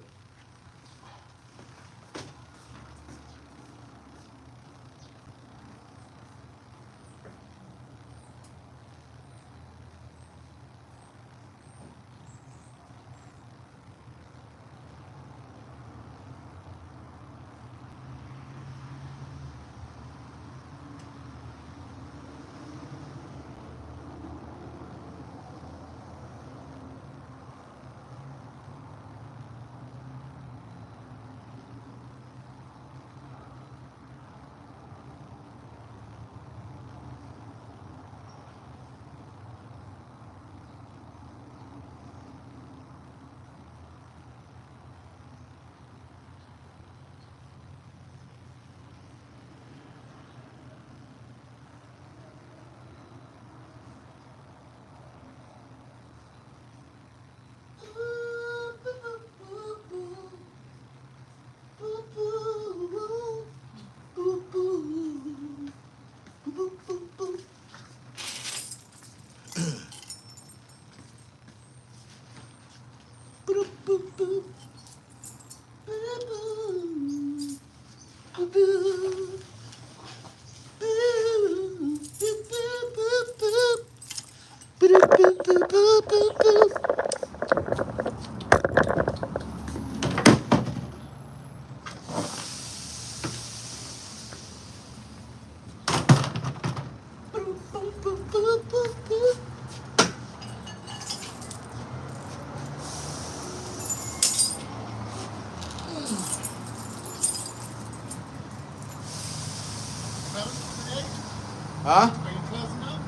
Huh? Are you closing up?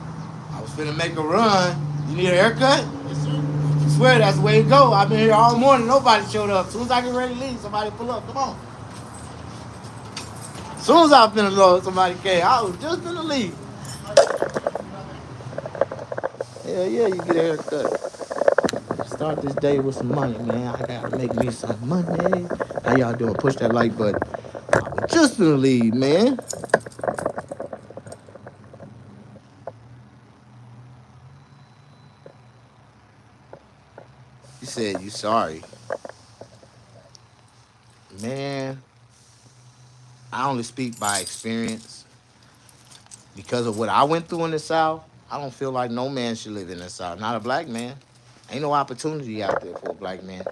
I was finna make a run. You need a haircut? Yes, sir. I swear that's the way it go. I've been here all morning. Nobody showed up. As soon as I get ready to leave, somebody pull up. Come on. As soon as I was finna go, somebody came. I was just finna leave. I got you. You got that? Hell yeah, you get a haircut. Start this day with some money, man. I gotta make me some money. How y'all doing? Push that like button. I was just finna leave, man. You said you sorry. Man, I only speak by experience. Because of what I went through in the South, I don't feel like no man should live in the South. Not a black man. Ain't no opportunity out there for a black man.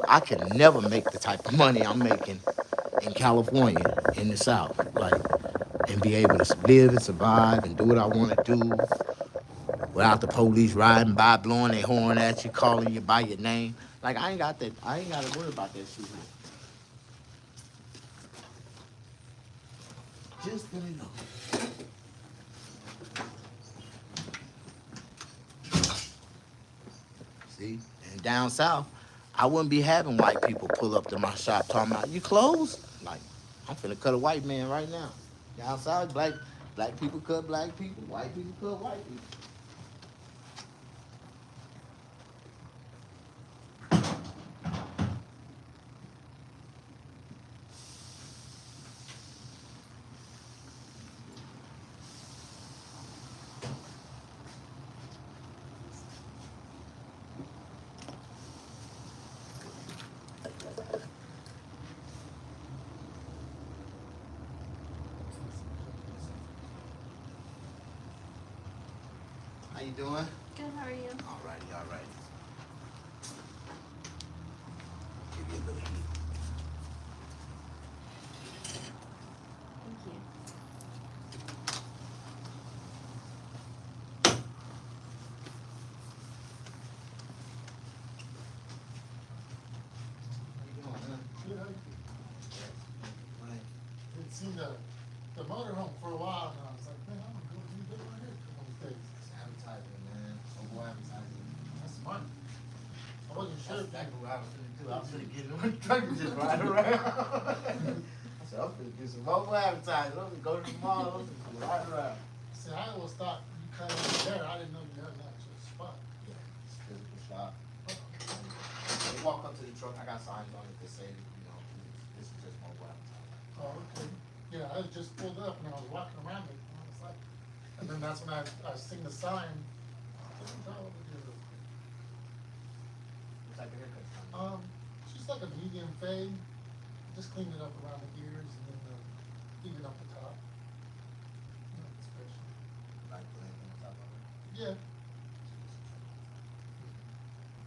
I can never make the type of money I'm making in California, in the South. Like, and be able to live and survive and do what I want to do without the police riding by, blowing their horn at you, calling you by your name. Like, I ain't got that. I ain't got to worry about that shit. Just let it know. See? And down south, I wouldn't be having white people pull up to my shop talking about, you closed? Like, I'm finna cut a white man right now. Down south, black people cut black people, white people cut white people. How you doing? Good, how are you? Alrighty, alrighty. Give you a little heat. Thank you. How you doing, man? Good. How you Right. didn't see the motorhome for a while, and I was like, man, I'm gonna go do that right here one of these days. It's advertising, man. Oh, boy, advertising. That's money. I wasn't sure. That's exactly what I was finna do. I was finna get in my truck and just ride around. I said, I'm finna do some mobile advertising. I'm gonna go to the mall. I'm finna ride around. See, I always thought you kind of was there. I didn't know you had an actual spot. Yeah, it's a physical shop. When you walk up to the truck, I got signs on it that say, you know, this is just mobile advertising. Oh, okay. Yeah, I had just pulled up and I was walking around it, and I was like, and then that's when I seen the sign. What What type of haircut you want? Just like a medium fade. Just cleaned it up around the ears and then even up the top. Nothing special. Like put anything on top of it? Yeah.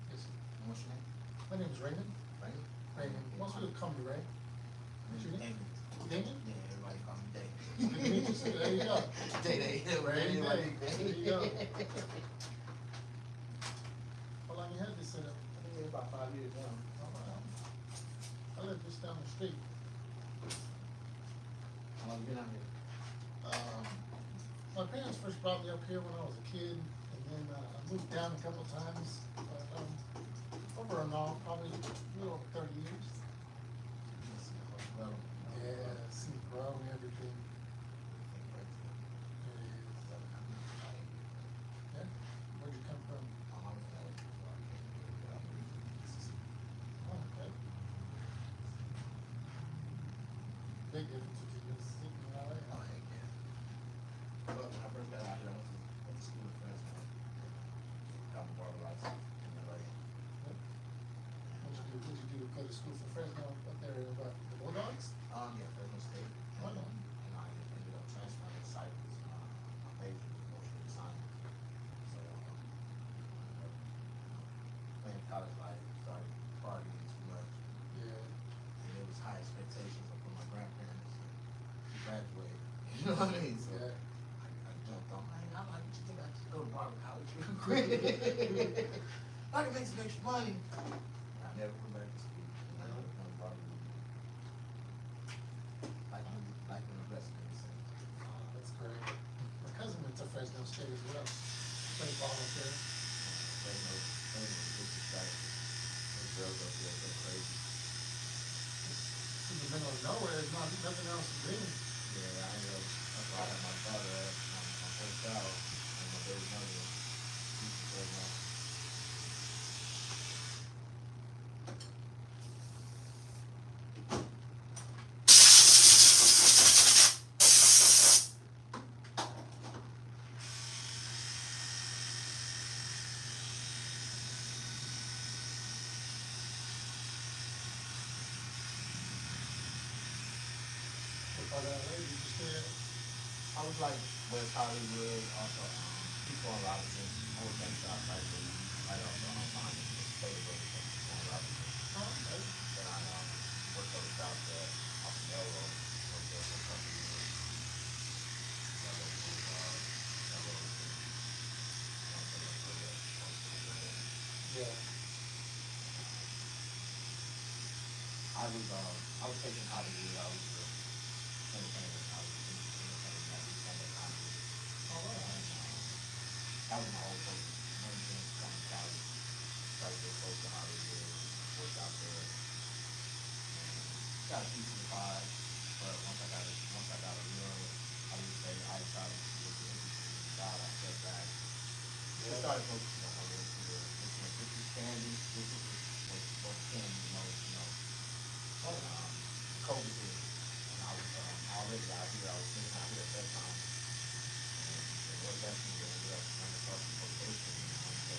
Yes, sir. And what's your name? My name's Raymond. Right? Raymond. Most people call me Ray. What's your name? Damon? Yeah, everybody call me Day. Good to meet you, sir. There you go. Day. Ray Everybody. Day. There you go. How long you had this set up? I think it's about 5 years now. Oh, wow. I live just down the street. How long you been out here? My parents first brought me up here when I was a kid, and then I moved down a couple times. But over and all, probably a little over 30 years. Well, Yeah, see it grow and everything. Yeah. Where'd you come from? Oh, okay. Big difference between Mississippi and LA. Oh, heck yeah. Well, when I first got out here, I went to school in Fresno. Got my barber license in LA. What'd you do? Go to school for Fresno up there in the Bulldogs? Yeah, Fresno State. Why not? And I ended up transferring to Cypress. My major was motion design. So, playing college life, started partying too much. Yeah. And there was high expectations of my grandparents to graduate. You know what I mean? So, Yeah. I jumped on. I'm like, what you think I should go to Barber College real quick? I can make some extra money. I never went back to school. I never went to Barber. Like when the rest of me said. That's great. My cousin nowhere. There's nothing else to do. Yeah, I know. That's why I had my daughter at my first child and my baby mother. I was like West Hollywood, also people on Robinson, whole thing shop right there, right off on State Road on Robinson. Oh, okay. Then I worked on the south off the railroad, worked there for a couple of years. Yeah. I was taking Hollywood, I was entertainment, I was entertaining that stand-up comedy. All right. That was my whole focus. One thing from college, started to go to Hollywood, worked out there, and got a piece of the pie. But once I got a real, I would say I started to get interested in God, I stepped back. I started focusing on my little career. This is candy. This is what candy, COVID hit, and I was already out here. I was living out here at that time, and what left me ended up running across the location. So,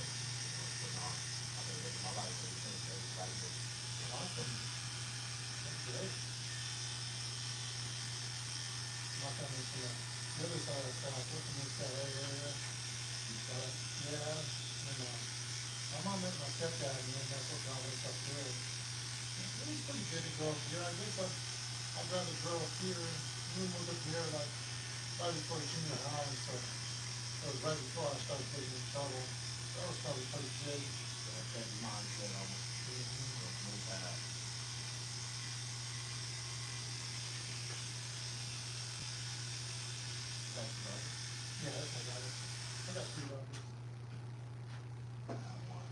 I've been living my life ever since. Everybody was Awesome. That's great. My family's from the other side of town, from the East LA area. Yeah. And my mom met my stepdad, and then that's what brought us up here. It was pretty good to grow up here. I guess I'd rather grow up here. We moved up here like right before junior high, so it was right before I started getting in trouble. That was probably pretty good. that mindset almost. Move past. That's right. Yeah, that's my daughter. I got 3 daughters. I have one.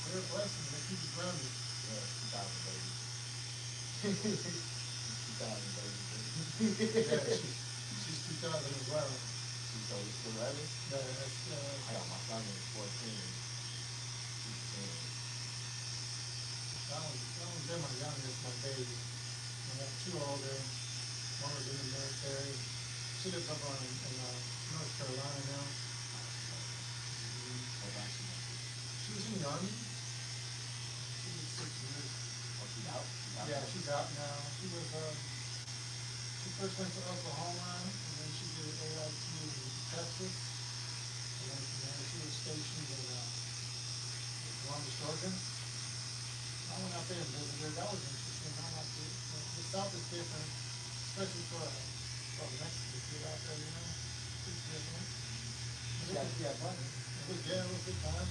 They're a blessing. They keep you grounded. Yeah, 2,000 babies. 2,000 babies. Yeah, she's 2000 as well. She's still 11? Yeah, that's, I got my son is 14. She's 10. that was them, my youngest, my baby. I got 2 older. One was in the military. She lives up in North Carolina now. What about she? She was in the Army. She was 6 years. Oh, she's out? Yeah, she's out now. She was, she first went to Oklahoma, and then she did AIT in Texas. And then from there, she was stationed in Columbus, Georgia. I went out there and visited her. That was interesting. I liked it. The South is different, especially for a Mexican kid out there, you know. It's different. Yeah, money. It was a good time.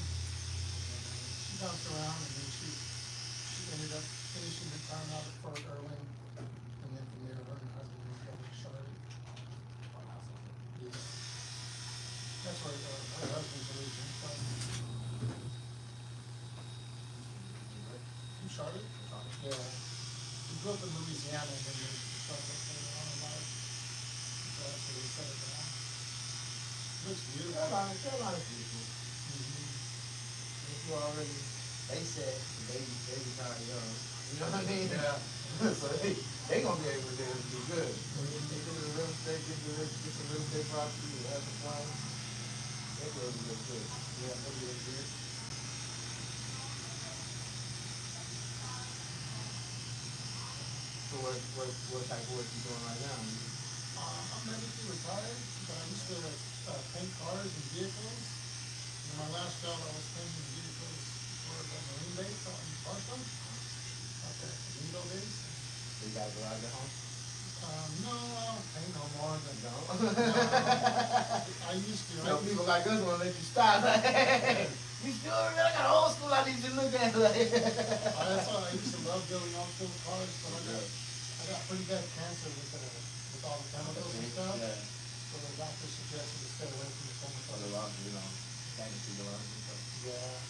She bounced around, and then she ended up finishing her time out at Fort Irwin, and then from there, her and her husband moved over to Charlotte. Yeah. That's where her husband's originally from. From Charlotte? Yeah. He grew up in Louisiana, and then moved to Charlotte later on in life. So that's where he settled down. Looks beautiful. Carolina's beautiful. If you already, they said they retire young. You know what I mean? Yeah. So they gonna be able to do good. When you get into the real estate, get some real estate property, and have some fun, they will be good. Yeah, they'll be good. So what type of work you doing right now? I'm medically retired, but I used to paint cars and vehicles. In my last job, I was painting vehicles for the Marine base out in Barber. Okay, Lido base. So you got a garage at home? No, I don't paint no more than No. I used to. You know, people like us wanna let you stop. Hey, you sure? I got old school I need you to look at. That's why I used to love building old school cars, but I got pretty bad cancer with all the chemicals and stuff. Yeah. So the doctor suggested to stay away from the chemicals. For the lungs, you know, can't see the lungs and stuff. Yeah.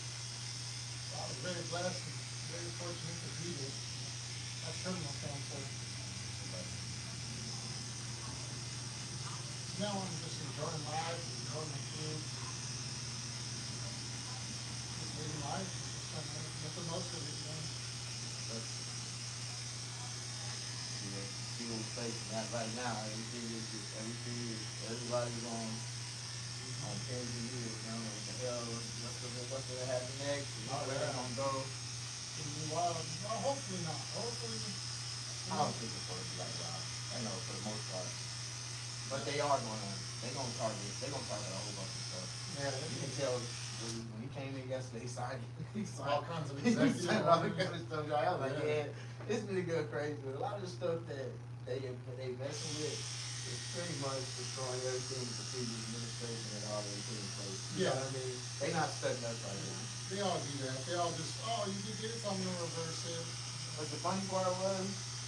I was very blessed and very fortunate to be here. I terminal cancer. But now I'm just enjoying life, enjoying my kids, just living life, just trying to make the most of it, man. See what's facing that right now. Everybody's on pins and needles, man. What the hell? What's gonna happen next? Where they gonna go? Well, hopefully not. Hopefully. I don't think it's gonna be like that. I know for the most part. But they gonna target a whole bunch of stuff. Yeah. You can tell when he came in yesterday, he signed all kinds of he executive signed all the orders. kind of stuff. I was like, yeah, it's really good crazy. But a lot of the stuff that they messing with is pretty much destroying everything the previous administration had already put in place. You know what I mean? They not studying us right now. They all do that. They all just, you did get it, so I'm gonna reverse it. But the funny part was,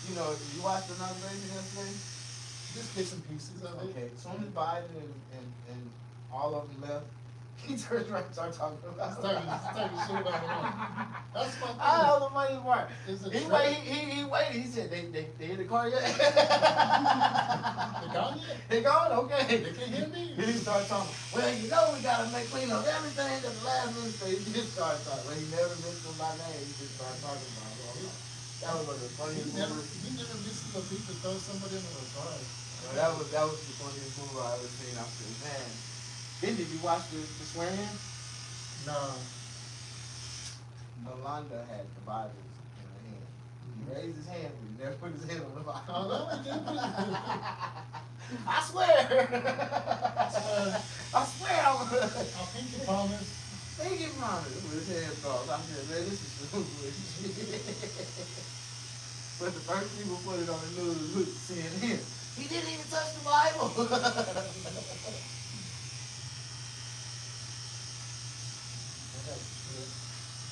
you know, you watched the inauguration yesterday? Just bits and pieces of it. Okay, as soon as Biden and all of them left, he turns right and starts talking about He's talking shit about it. That's my thing. I know the funny part. It's a He trick. waited. He said, they hit the car yet? They gone yet? They gone? Okay. They can't hear me? Then he started talking, well, you know we gotta clean up everything that the last minister, he just started talking. Well, he never mentioned my name, he just started talking about it. That was like the funniest He never misses a beat to throw somebody under the bus. Well, that was the funniest move I ever seen. I said, man. Then did you watch the swearing? No. Yolanda had the Bibles in her hand. He raised his hand, but he never put his hand on the Bible. Oh, no, he didn't. I swear. I swear. I'll pinky promise. Thank you, Mama. With his hand crossed. I said, man, this is stupid. But the first people put it on the news was CNN. He didn't even touch the Bible.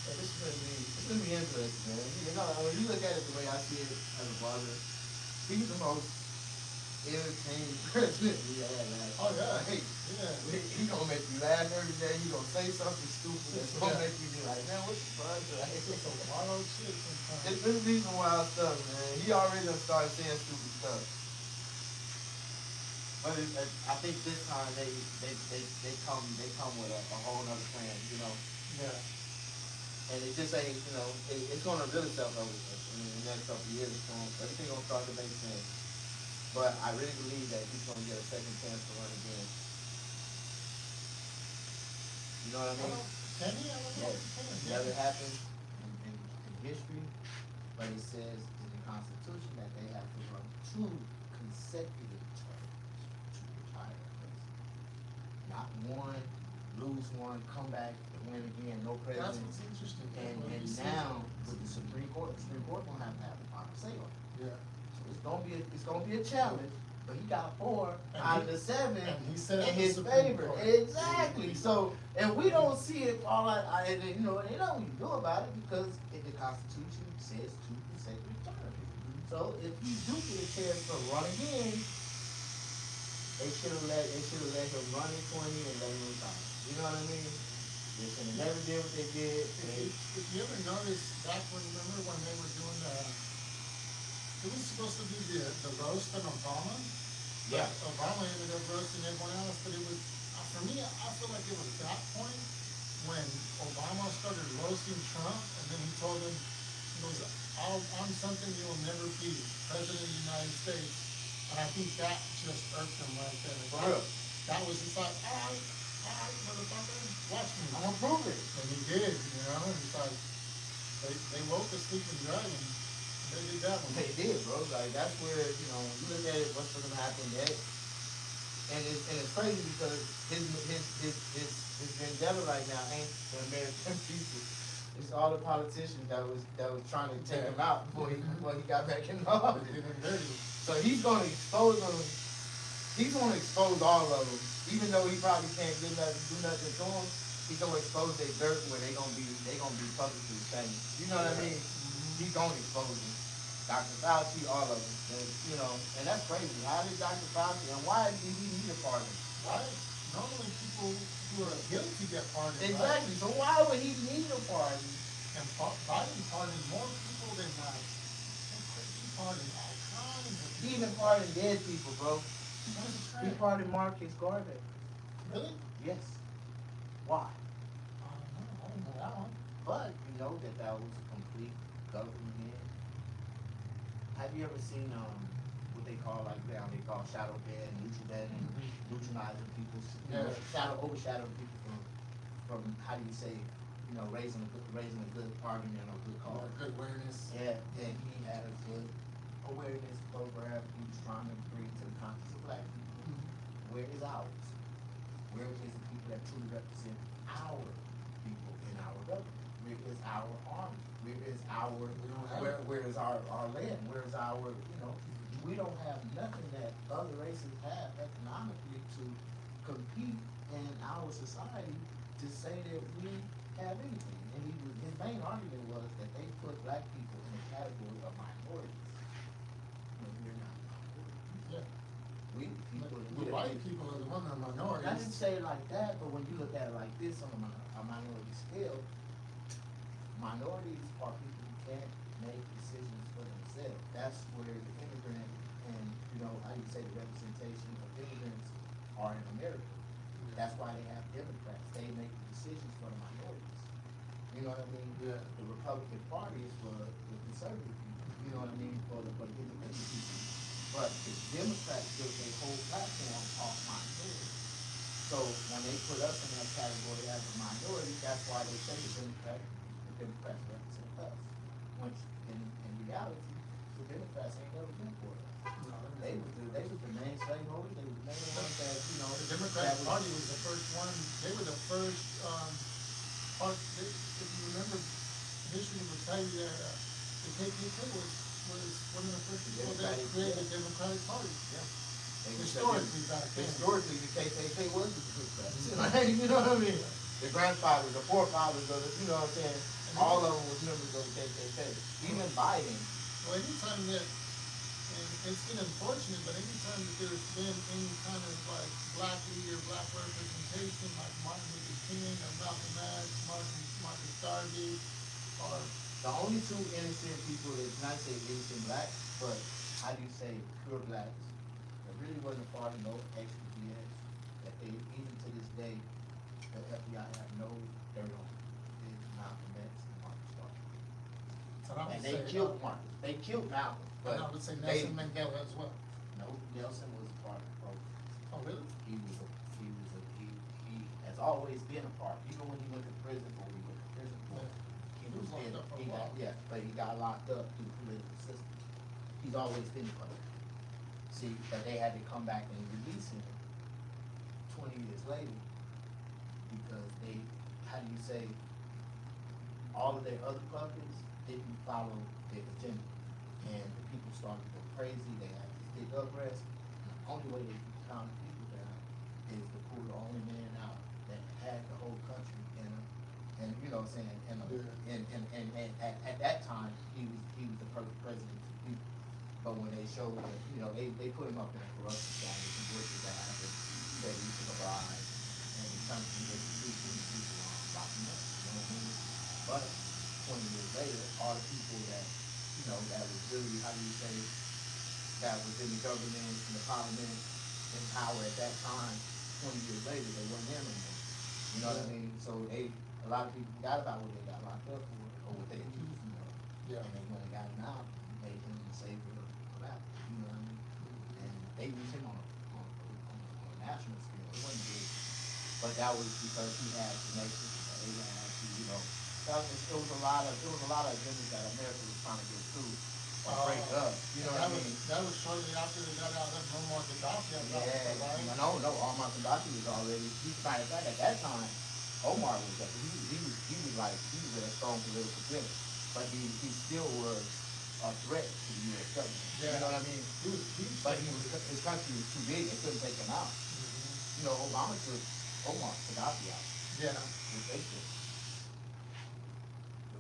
It's gonna be interesting, man. You know, when you look at it the way I see it as a barber, he's the most entertaining president we had last Oh, yeah. Hey, Yeah. he gonna make you laugh every day. He gonna say something stupid that's gonna make you be like, man, what's the fun? It's some wild shit sometimes. It's gonna be some wild stuff, man. He already done started saying stupid stuff. But I think this time they come with a whole nother plan, you know. Yeah. And it just ain't, you know, it's gonna really self-reliance in the next couple of years. Everything gonna start to make sense. But I really believe that he's gonna get a second chance to run again. You know what I mean? Can he? I don't know. It never happened in history, but it says in the Constitution that they have to run 2 consecutive terms to retire. Not one, lose one, come back, win again, no That's president. what's interesting. And now with the Supreme Court gonna have the final say on it. Yeah. So it's gonna be a challenge, but he got 4 out of the 7 and he said in the his Supreme favor. Court. Exactly. So and we don't see it all and you know, they don't do about it because the Constitution says 2 consecutive terms. So if you do get a chance to run again, they should have let him run in 20 and let him retire. You know what I mean? They should have never did what they did. If you ever notice back remember when they were doing it was supposed to be the roast on Obama? Yeah. Obama ended up roasting everyone else, but it was, for me, I feel like it was that point when Obama started roasting Trump, and then he told him, he goes, I'm something you will never be, President of the United States. And I think that just irked him right there. For real. That was just like, all right, motherfucker, watch me. I'm gonna prove it. And he did, you know, and it's like, they woke the sleeping dragon. They did that one. They did, bro. Like that's where, you know, when you look at it, what's gonna happen next. And it's crazy because his vendetta right now ain't the American people. It's all the politicians that was trying to take him out before he got back in office. So he's gonna expose them. He's gonna expose all of them, even though he probably can't do nothing to them. He's gonna expose their dirt where they gonna be publicly famous. You know what I mean? He's gonna expose them. Dr. Fauci, all of them. And, you know, and that's crazy. How did Dr. Fauci and why did he need a pardon? Right? Normally people who are guilty get pardoned. Exactly. Right? So why would he need a pardon And Biden pardoned more people than like, he pardoned all kinds of He people. even pardoned dead people, bro. That's He crazy. pardoned Marcus Garvey. Really? Yes. Why? I don't know that one. But you know that was a complete government. Have you ever seen what they call like now they call shadow ban, neutral banning, neutralizing people, Yeah. overshadowing people from how do you say, raising a good argument or good cause. Good awareness. Yeah, and he had a good awareness program he was trying to bring to the conscience of black people. Where is ours? Where is the people that truly represent our people in our government? Where is our army? Where is our where is our land? Where is our we don't have nothing that other races have economically to compete in our society to say that we have anything. And his main argument was that they put black people in the category of minorities. When we're not minorities. Yeah. We people The white people are the one that are minorities. I didn't say it like that, but when you look at it like this on a minority scale, minorities are people who can't make decisions for themselves. That's where the immigrant and how you say the representation of immigrants are in America. That's why they have Democrats. They make the decisions for the minorities. You know what I mean? Yeah. The Republican Party is for the conservative people. You know what I mean? For the independent people. But the Democrats built their whole platform off minorities. So when they put us in that category as a minority, that's why they say the Democrats represent us. Which in reality, the Democrats ain't never been for us. They was the main slaveholders. They was the main ones that The Democratic Party was the first one. They were the first part. If you remember, history would tell you that the KKK was one of the first people that created the Democratic Party. Yeah. Historically back then. Historically, the KKK was the Democrats. You know what I mean? The grandfathers, the forefathers of the, you know what I'm saying? All of them was members of the KKK. Even Biden. Well, anytime that, and it's been unfortunate, but anytime that there's been any kind of like black leader, black representation, like Martin Luther King or Malcolm X, Marcus Garvey, or the only two innocent people that not say innocent black, but how do you say pure blacks, that really wasn't a part of no extra BS, that they even to this day, the FBI have no dirt on, is Malcolm X and Marcus Garvey. And they killed Marcus. They killed Malcolm. But I would say Nelson Mandela as well. No, Nelson was a part of the program. Oh, really? He has always been a part. Even when he went to prison for he was locked up for a while. but he got locked up through the political system. He's always been part of it. See, but they had to come back and release him 20 years later because they, how do you say, all of their other puppets didn't follow their agenda. And the people started to go crazy. They had this big unrest. And the only way they could calm the people down is to pull the only man out that had the whole country in him. And you know what I'm saying? And at that time, he was the perfect president for the people. But when they showed that, they put him up in a corruption scandal, some bullshit that happened, that he took a bribe, and he turned to the people locked him up. You know what I mean? But 20 years later, all the people that that was really, how do you say, that was in the government, in the parliament, in power at that time, 20 years later, they weren't there anymore. You know what I mean? So a lot of people forgot about what they got locked up for, or what they accused him of. Yeah. And they went and got him out, and made him the savior of Africa. You know what I mean? And they used him on a national scale. It wasn't big. But that was because he had connections, they had to, it was a lot of agendas that America was trying to get through or break up. You know what I mean? That was shortly after they got out of Muammar Gaddafi. Yeah, no, Muammar Gaddafi was already. Matter of fact, at that time, Omar was up. He was a strong political figure, but he still was a threat to the U.S. government. Yeah. You know what I mean? But his country was too big; they couldn't take him out. Obama took Omar Gaddafi out. Yeah. With Facebook.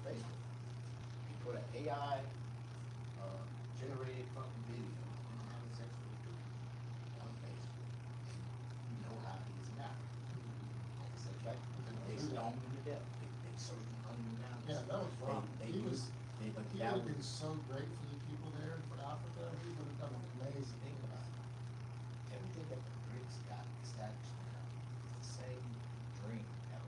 He put an AI generated fucking video and having sex with a dude on Facebook. You know how he is now. They stoned him to death. They searched him, hunted him down, Yeah, that was wrong. They He used, was, they, but he that would have was, been so great for the people there, for Africa, he would have done an amazing think thing. about it. Everything that the Brits got established now, it's the same dream that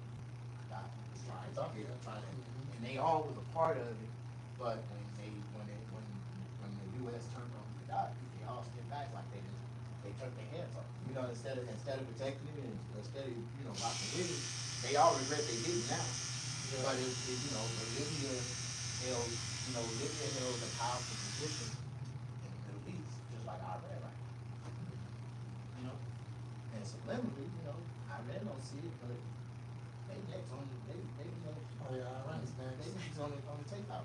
Gaddafi was trying to Gaddafi, get, yeah. Mhm. and they all was a part of it, but when the US turned on Gaddafi, they all stepped back like they took their hands off. You know, instead of protecting him and instead of, rocking with him, they all regret they did now. Yeah. But Libya held a powerful position in the Middle East, just like Iran right now. You know? And subliminally, Iran don't see it, but they next on Oh yeah, Iran's they next. next on the takeout.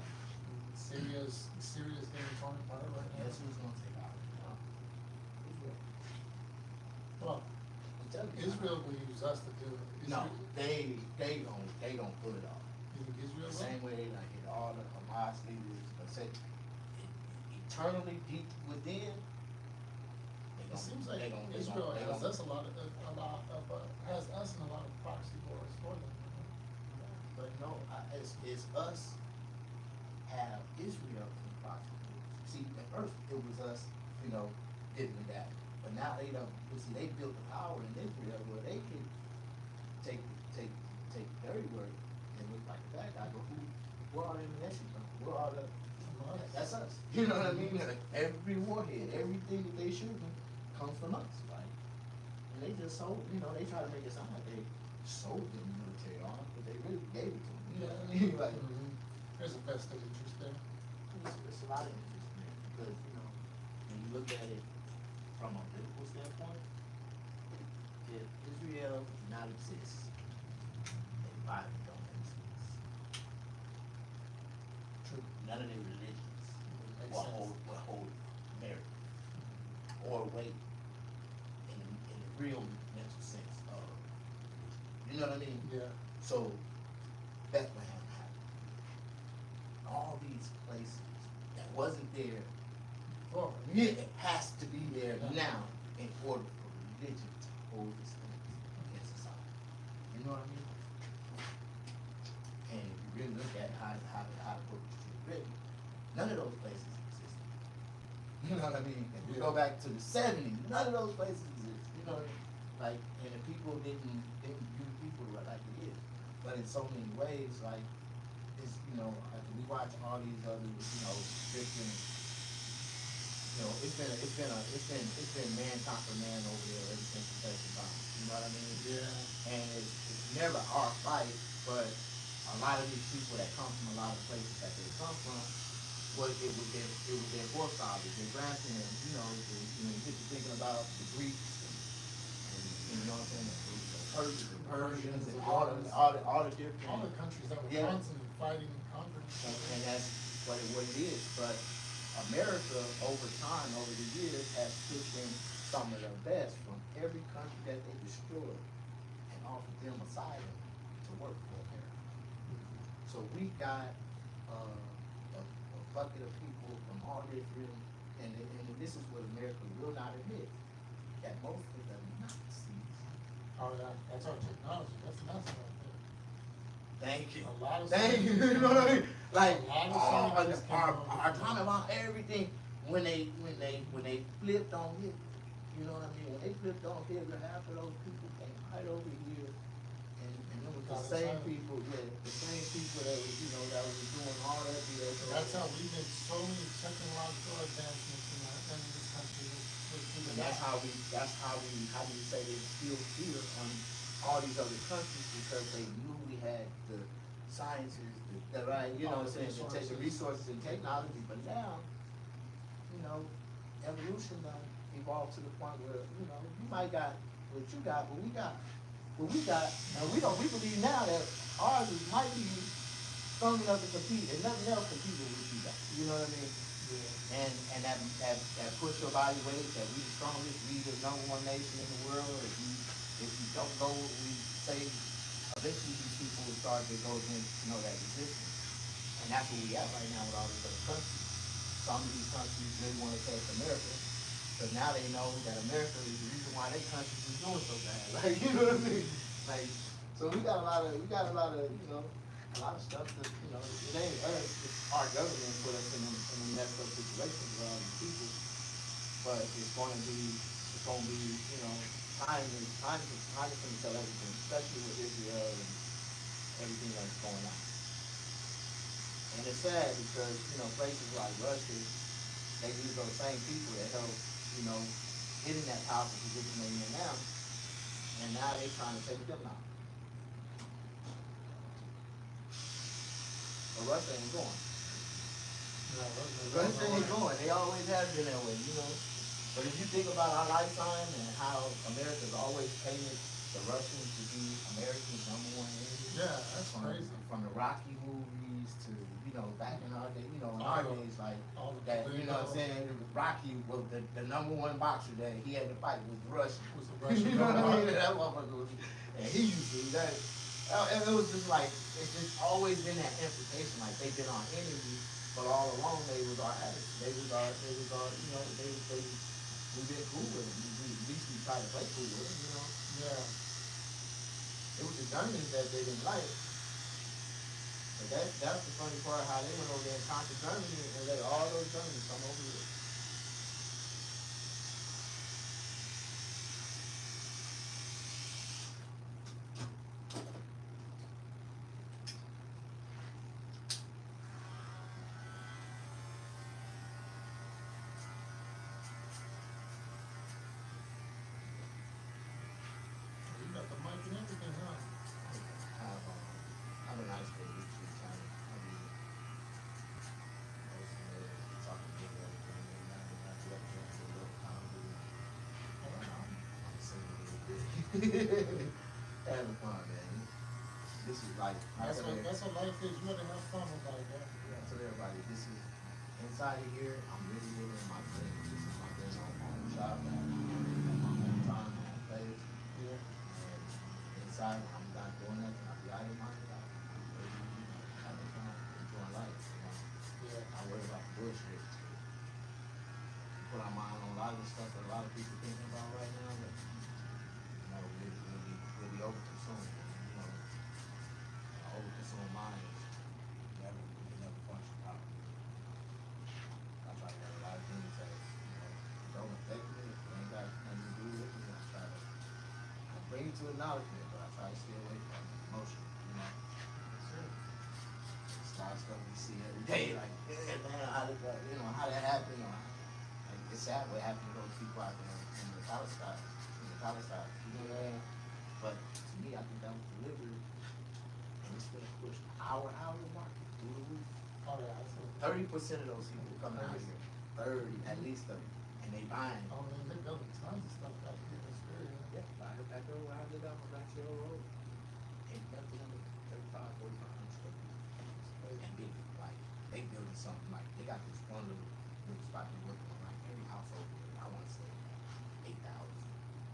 Syria's getting torn apart right now. Guess who's gonna take out? Israel. Well, I'm telling you. Israel will use us to do it. No, Israel, they gonna pull it off. you think Israel The will? same way they done hit all the Hamas leaders, but said eternally deep within. It seems like Israel has us a lot of has us in a lot of proxy wars for them. But no, it's us have Israel in the proxy wars. See, at first it was us, getting it that. But now they don't. See, they built the power in Israel where they can take dirty work and look like the bad guy. But where all the ammunition from? Where all the that's us. You know what I mean? Like every warhead, everything that they shooting comes from us, right? And they just sold, they try to make it sound like they sold them military arms, but they really gave it to them. You know what I mean? Like, There's a vested interest there. it's a lot of interest there because, when you look at it from a biblical standpoint, if Israel did not exist, then the Bible don't exist. True. None of their religions Makes will sense. hold merit or weight in the real mental sense of, you know what I mean? Yeah. So Bethlehem happened. All these places that wasn't there, Oh, it has to be there now in order for religion to hold its things in society. You know what I mean? And if you really look at how the book was written, none of those places existed. You know what I mean? If we go back to the 70s, none of those places exist. You know what I mean? Like, and the people didn't view people like it is. But in so many ways, like, it's, like we watch all these other, different, it's been man conquer man over there ever since the best of time. You know what I mean? yeah. And it's never our fight, but a lot of these people that come from a lot of places that they come from, it was their forefathers, their grandparents. You get to thinking about the Greeks and you know what I'm saying, the Persians and all the different All the countries that were Yeah. constantly fighting and conquering. and that's what it is. But America, over time, over the years, has put in some of their best from every country that they destroyed and offered them asylum to work for America. So we got a bucket of people from all different, and this is what America will not admit, that most of the Nazis. Oh yeah, that's our technology. That's nothing right there. Thank you. A lot of Thank you. scientists- You know what I mean? Like A lot of scientists came up with our that. time about everything when they flipped on Hitler. You know what I mean? When they flipped on Hitler, half of those people came right over here, and it was the Got same asylum. people, the same people that was that was doing all that BS. That's how we made so many technological advancements in this country. And that's how do you say they still fear on all these other countries because they knew we had the sciences, the right, All what I'm the saying, the resources and technology, but now, evolution done evolved to the point where, you might got what you got, but we got, and we believe now that ours might be strong enough to compete, and nothing else compete with what you got. You know what I mean? Yeah. And that push your body weight, that we the strongest, we the #1 nation in the world. If you don't go, we say eventually these people will start to go against, that resistance. And that's what we have right now with all these other countries. Some of these countries really want to take America, because now they know that America is the reason why their countries is doing so bad. Like, you know what I mean? Like, so we got a lot of, a lot of stuff that, it ain't us, it's our government put us in messed up situations with all these people. But it's gonna be, time is gonna tell everything, especially with Israel and everything that's going on. And it's sad because, places like Russia, they use those same people that help, you know, get in that powerful position they're in now. And now they're trying to take them out. But Russia ain't going. No, Russia ain't going. They always have been that way, But if you think about our lifetime and how America's always painted the Russians to be America's #1 enemy. Yeah, that's crazy. From the Rocky movies to, back in our day, in our days, like all that, the you know what I'm saying? Rocky was the #1 boxer that he had to fight was the Russian. Was the Russian. You know what I mean? That motherfucker was, and he used to, and it was just like, it's just always been that implication, like they've been our enemy, but all along they was our addict. They was our, we've been cool with them. At least we tried to play cool with them, Yeah. It was the Germans that they didn't like. But that's the funny part, how they went over there and conquered Germany and let all those Germans come over here. You got the mic and everything, huh? Have a nice day, YouTube channel. Talking to everything, having fun, man. This is like, That's what life is. You gotta have fun with life, man. yeah, tell everybody, this is inside of here. I'm really living in my thing. This is my thing. I'm on the shop. I'm on my own time, my own place. Yeah. And inside, I'm not doing nothing. I'll be out of my job. I'm really, having fun, enjoying life. Yeah. I worry about the bullshit. Put our mind on a lot of the stuff that a lot of people thinking about right now. That, we'll be overconsumed. Overconsumed minds never function properly. I try to have a lot of things that don't affect me. It ain't got nothing to do with me. I try to bring it to acknowledgement, but I try to stay away from emotion. It's a lot of stuff we see every day, like, yeah, man, how that happened, like, it's sad what happened to those people out there in the Palestine, you know what I mean? But to me, I think that was deliberate, and it's gonna push our market through the roof. Oh, yeah, I see. 30% of those people coming out here, 30, at least 30, and they buying. Oh, man, they building tons of stuff back here in this area. Yeah, back there where I live out on Black Shell Road, ain't nothing under 35, 45 square feet. And big, like, they building something, like, they got this one little spot they working on, like, every household, I wanna say, 8,000,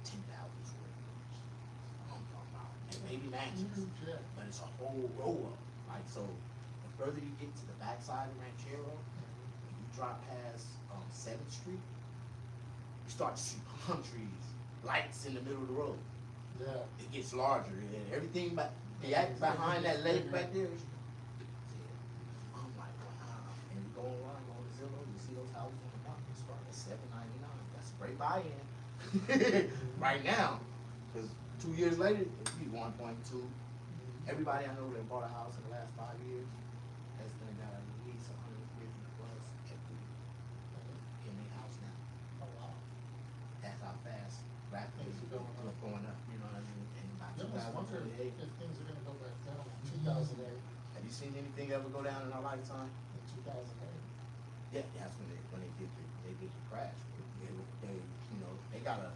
10,000 square feet. I'm talking about, and maybe mansions, Huge, yeah. but it's a whole row up. Like, so, the further you get to the backside of Ranchero, when you drop past 7th Street, you start to see palm trees, lights in the middle of the road. Yeah. It gets larger, and everything behind that lake back there is. I'm like, wow. And you go online, go to Zillow, you see those houses on the market start at $799. That's a great buy-in right now. Because 2 years later, it'll be 1.2. Everybody I know that bought a house in the last 5 years has been got at least 150 plus equity in their house now. Oh, wow. That's how fast rapidly Things are going up. going up. You know what I mean? And by You almost wonder 2028, if things are gonna go back down in 2008. have you seen anything ever go down in our lifetime? In 2008. Yeah, that's when they did the crash. They got a,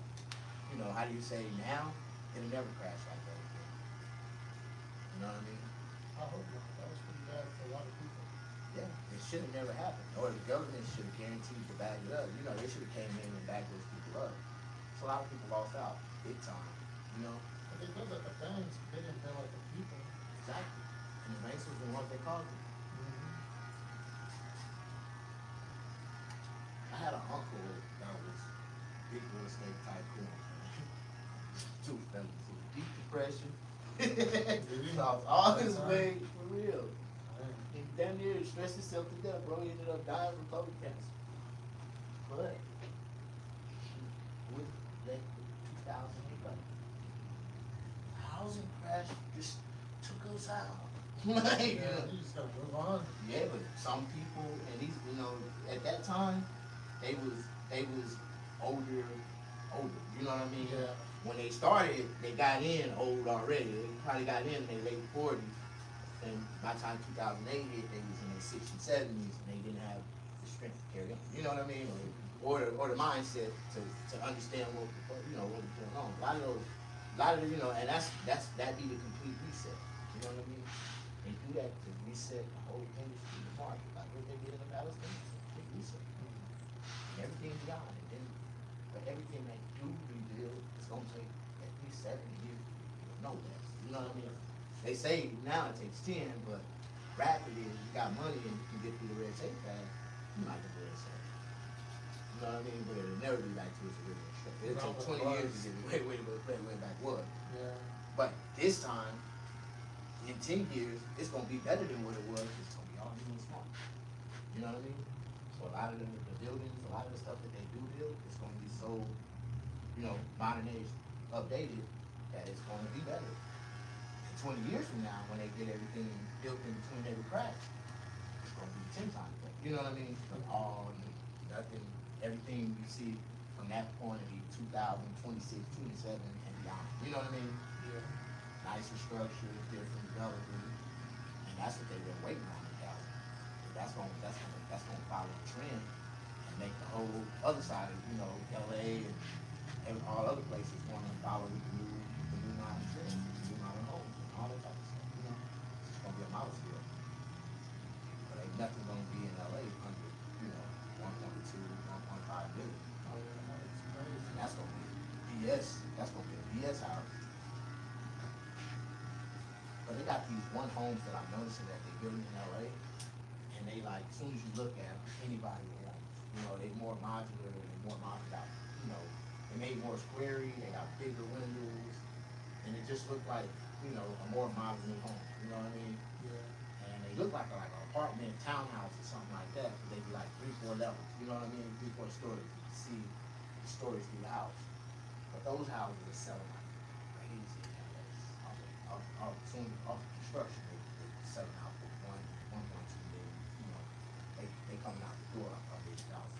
how do you say now? It'll never crash like that again. You know what I mean? I hope not. That was pretty bad for a lot of people. Yeah, it should have never happened. Or the government should have guaranteed to back it up. They should have came in and backed those people up. So a lot of people lost out big time. But they know that the banks, they didn't bail out the people. Exactly. And the banks was the ones that caused it. I had an uncle that was big real estate tycoon. Two fellas. Deep depression, Lost all his weight for real. He damn near stressed himself to death, bro. He ended up dying from throat cancer. But with that 2008 housing crash just took us out. Like, Yeah, you just gotta move on. yeah, but some people, and these, you know, at that time, they was older. You know what I mean? Yeah. When they started, they got in old already. They probably got in their late 40s. And by the time 2008 hit, they was in their 60s, 70s, and they didn't have the strength to carry on. You know what I mean? Or the mindset to understand what what was going on. A lot of you know, and that'd be the complete reset. You know what I mean? They do that to reset the whole industry, the market, like what they did in the Palestine. They reset. And everything's gone. And then, but everything they do rebuild is gonna take at least 7 years. No less. You know what I mean? They say now it takes 10, but rapidly, if you got money and you can get through the red tape fast, you might get the red tape. You know what I mean? But it'll never be back to its original structure. It'll take 20 years to get way back what. Yeah. But this time, in 10 years, it's gonna be better than what it was. It's gonna be all new and smart. You know what I mean? So a lot of the buildings, a lot of the stuff that they do build, it's gonna be so, modern age, updated, that it's gonna be better. 20 years from now, when they get everything built in between every crack, it's going to be 10 times better. You know what I mean? All nothing, everything you see from that point will be 2026, 27, and beyond. You know what I mean? Yeah. Nicer structure, different development, and that's what they've been waiting on in Cali. That's going to follow the trend and make the whole other side of LA and all other places want to follow the new modern trend, the new modern homes. All that type of stuff, it's gonna be a mouse deal. But ain't nothing gonna be in LA under, 1.2, 1.5 billion. Oh, yeah, that's crazy. And that's gonna be BS. That's gonna be a BS house. But they got these one homes that I'm noticing that they building in LA, and they like, as soon as you look at them, anybody they like, they more modular, they more modeled out. They made more squarey, they got bigger windows, and it just looked like a more modern home. You know what I mean? Yeah. And they look like an apartment, townhouse, or something like that. But they'd be like 3, 4 levels. You know what I mean? 3, 4 stories. You can see the stories through the house. But those houses are selling like crazy nowadays. Soon off construction, they selling out for 1.2 million. They coming out the door of these houses.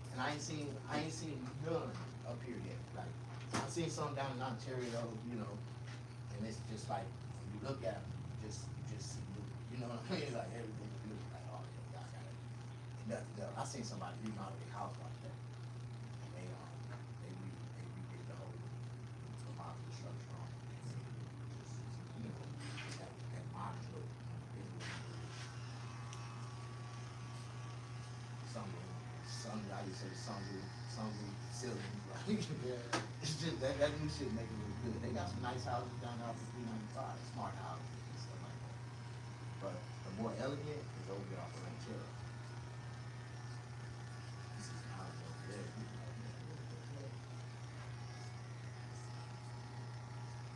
And I ain't seen none up here yet. Like, I've seen some down in Ontario, and it's just like, when you look at them, you just see, you know what I mean? Like, everything is beautiful, like, oh, yeah, y'all got it. And nothing else. I seen somebody remodel their house like that. And they redid the whole model structure on it. Just, that modern look. I used to say sunroof ceilings. Yeah. It's just that new shit make it look good. They got some nice houses down there for $395, smart houses and stuff like that. But the more elegant is over there off of Ranchero. This is a house over there.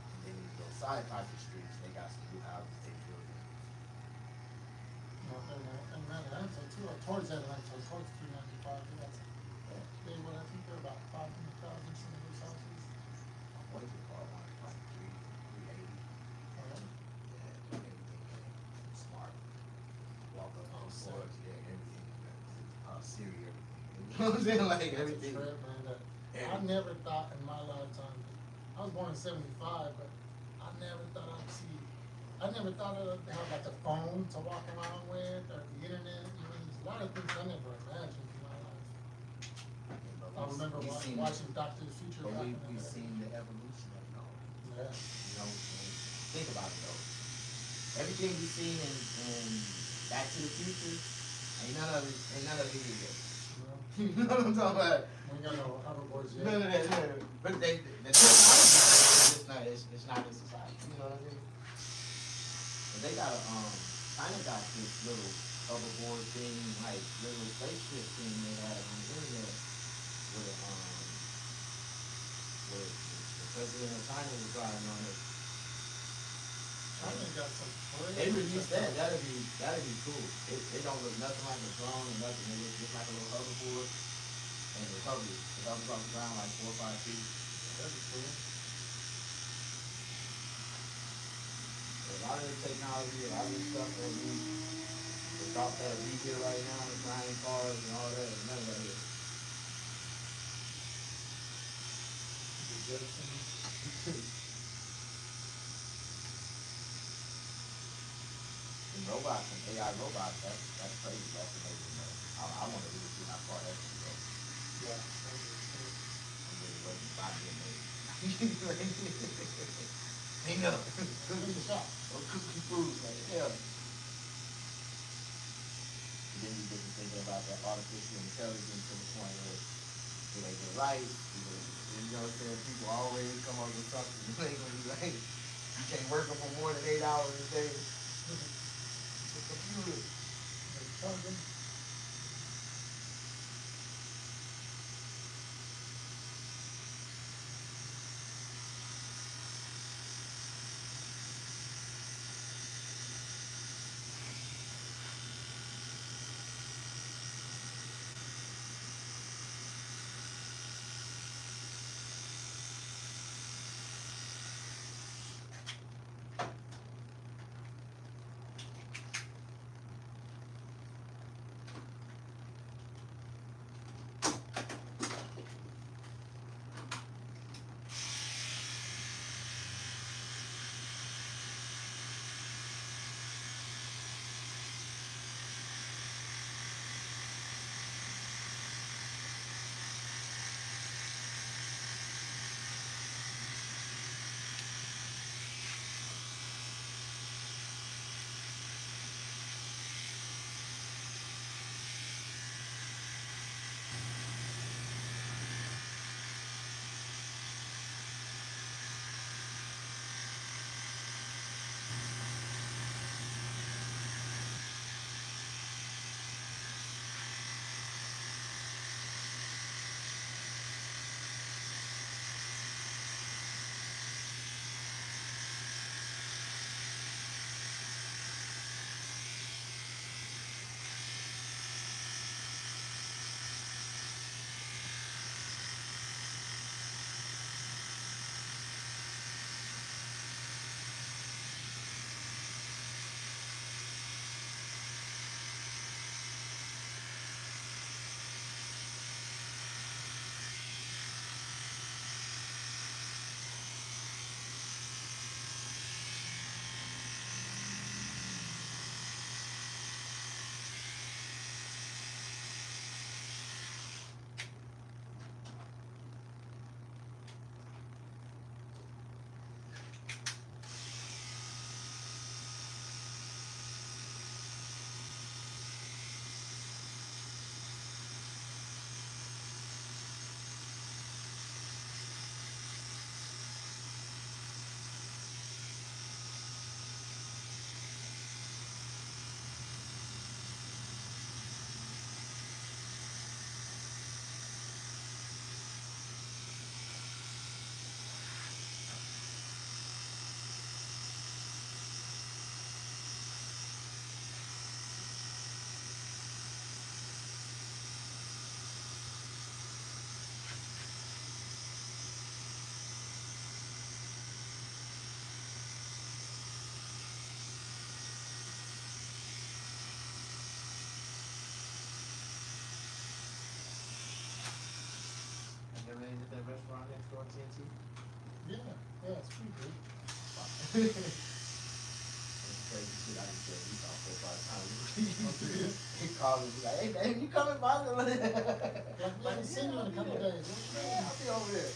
And then these little side pocket streets, they got some new houses they built. And Atlanta too, towards Atlanta, towards 395, that's, I think they're about 500,000 some of those houses. What is it called? Like 380. Yeah, everything smart. Walk up on boards, yeah, everything. Siri, everything. You know what I'm saying? Like That's everything. a trip, man. I never thought in my lifetime, I was born in 75, but I never thought I'd have like a phone to walk around with, or the internet. There's a lot of things I never imagined in my life. I remember watching Doctor the Future. But we've seen the evolution of it all. Yeah. Think about it though. Everything we've seen in Back to the Future, ain't none of it here yet. You know what I'm talking about? We ain't got no hoverboards yet. None of that. But the technology it's not in society. You know what I mean? But they got China got this little hoverboard thing, like little spaceship thing they had on the internet with the Especially in China was driving on it. China got some They crazy released that. technology. That'd be cool. It don't look nothing like a drone or nothing. It looks just like a little hoverboard and it hovers off the ground like 4 or 5 feet. That'd be cool. A lot of the technology, a lot of the stuff that we thought that'd be here right now, the flying cars and all that, is none of that here. The Jetsons. And robots and AI robots, that's crazy. That's amazing, man. I want to really see how far that can go. Yeah, that'd be cool. I'm really waiting for Bobby and me. Hang up. Or cookie food, like, hell. And then you get to thinking about that artificial intelligence to the point where do they get right? You know what I'm saying? People always come up with something. You ain't gonna be like, you can't work them for more than 8 hours a day. The computer. They're talking. You ever ate at that restaurant next door, TNT? Yeah, yeah, it's pretty good. That's crazy shit. I just said he's on 4 or 5 times. He called me, he's like, hey man, you coming by? Like, I haven't seen you in a couple of days. Yeah, I'll be over there.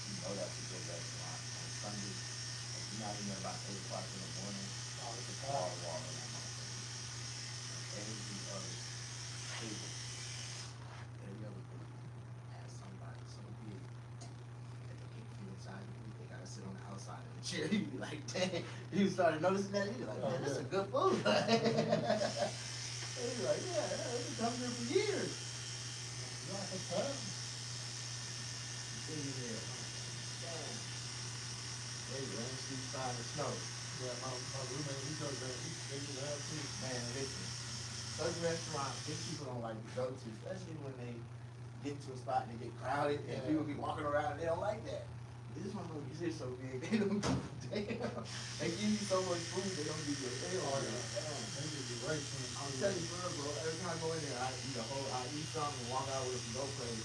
You know that's a good restaurant on Sunday. If you're not in there about 8 o'clock in the morning, it's a car wall in that motherfucker. Every other table, every other group has somebody so big that they can't fit inside the booth. They gotta sit on the outside of the chair. You be like, dang. You started noticing that? You be like, man, this is good food. You be like, yeah, you come here for in the snow. Yeah, my roommate, he goes there. They do that too. Man, listen, certain restaurants, these people don't like to go to, especially when they get to a spot and they get crowded and Yeah. people be walking around and they don't like that. This motherfucker is so big, they don't give a damn. They give you so much food, they don't give you a damn. Oh, yeah. They give you way too much I'm food. telling you, bro, every time I go in there, I eat something and walk out with some go crazy.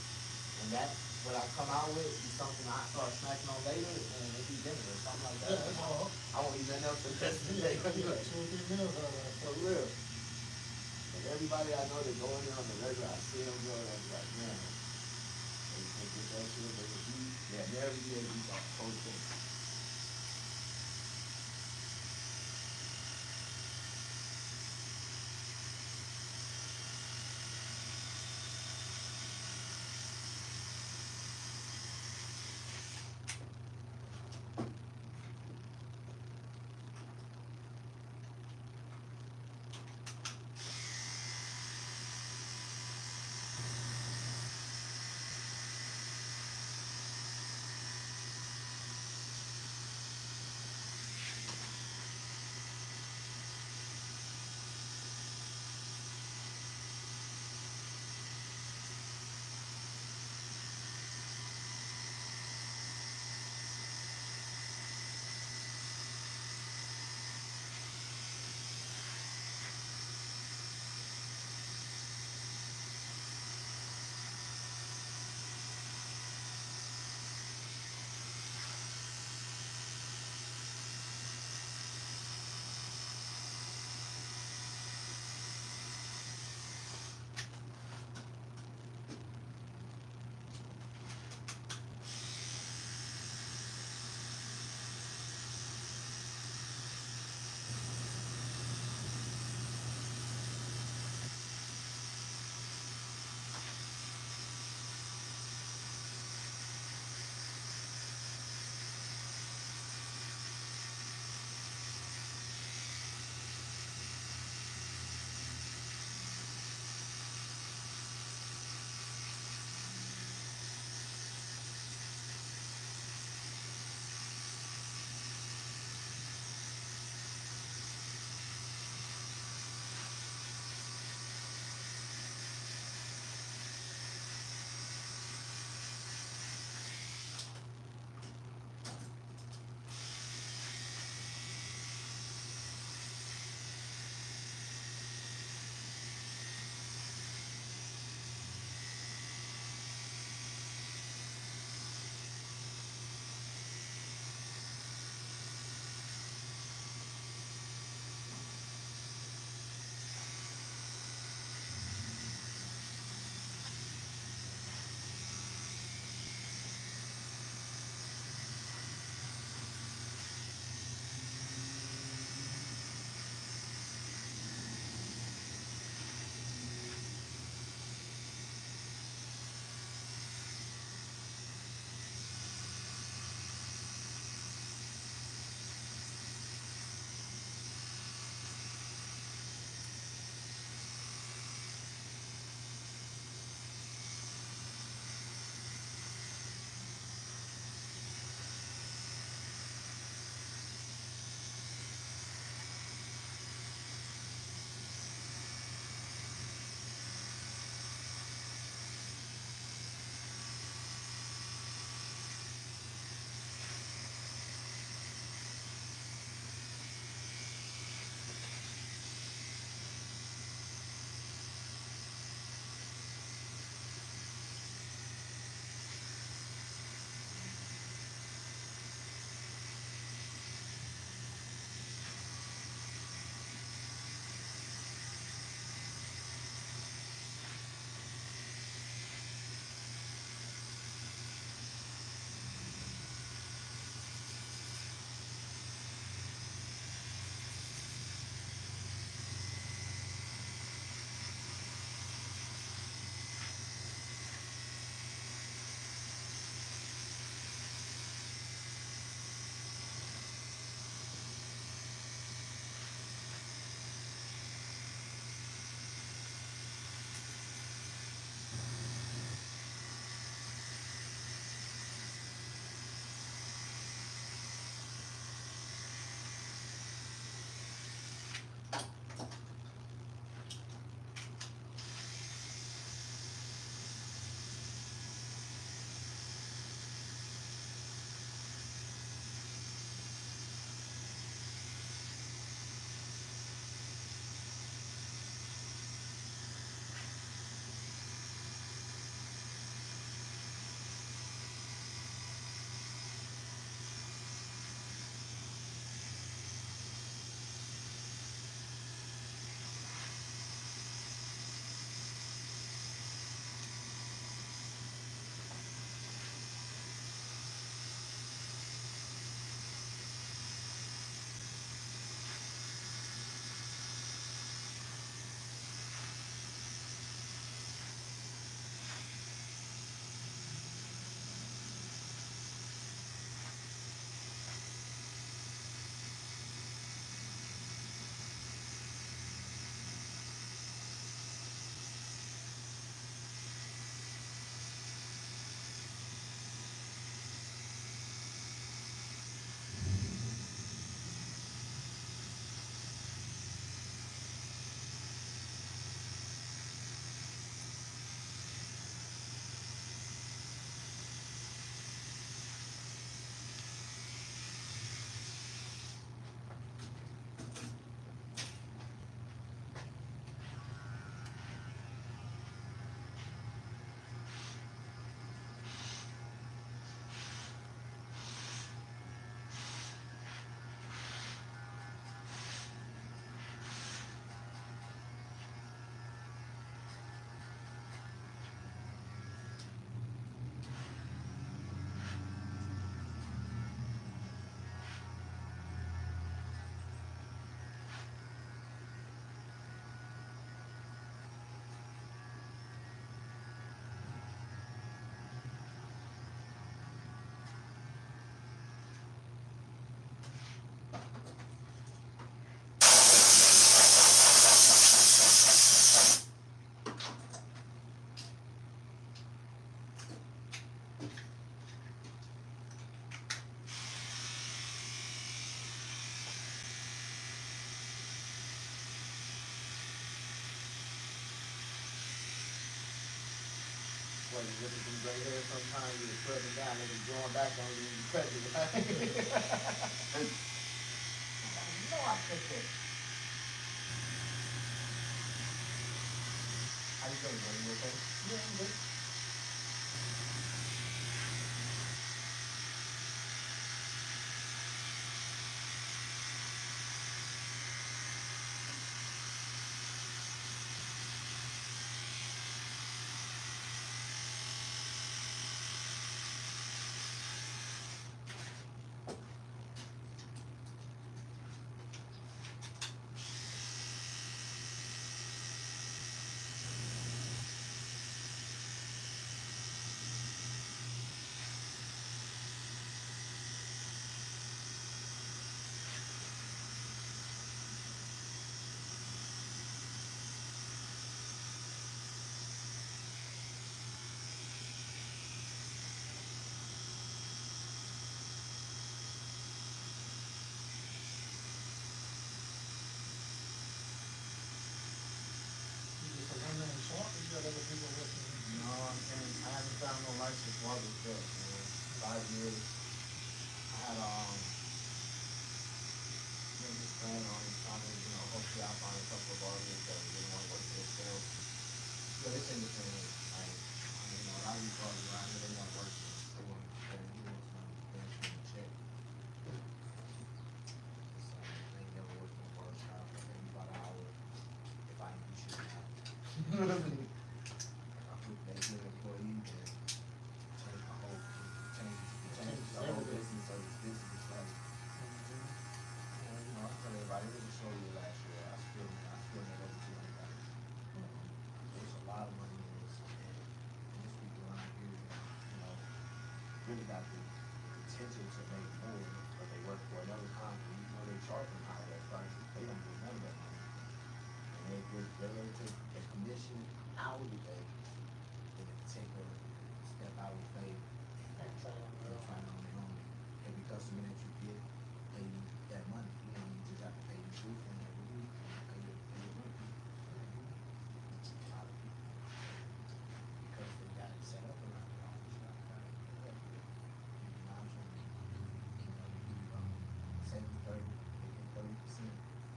And that, what I come out with is something I start snacking on later and it be dinner or something like that. Yeah, that's all. I won't eat nothing else for the rest of the Yeah, day. you got 2 or 3 meals out of that. For real. Like everybody I know that go in there on the regular, I see them go, that's like, man, they get that shit, they can eat. Yeah, never be able to eat off the whole thing. when you look at some gray hair sometimes you just rub it down and it's growing back on you and you cut it. No, I cut that. How you doing, buddy? You okay? Yeah, I'm good. Other people listening. No, I'm saying I haven't found no licensed barber shop, man. 5 years. I had just plan on trying to, hopefully I'll find a couple of barbers that really want to work for themselves. But it's independent. Like, a lot of these barbers around here, they want to work for them. They want some check. So they never worked in a barber shop. Maybe about an hour if I ain't do shit now. You know what I mean? They get employees and change the whole business of this business. Like, I tell everybody, it was a show you last year. I still made over $200. There's a lot of money in this, and these people around here, really got the potential to make more, but they work for another company. They charge them higher prices. They don't get none of that money, and they're ready to take a commission hourly pay. Take a step out of faith and try on their own. Every customer that you get, pay you that money. You just have to pay your truth and every week. Pay your money. A lot of people, because they got it set up around their own stuff. I'm trying to give 70-30, they get 30%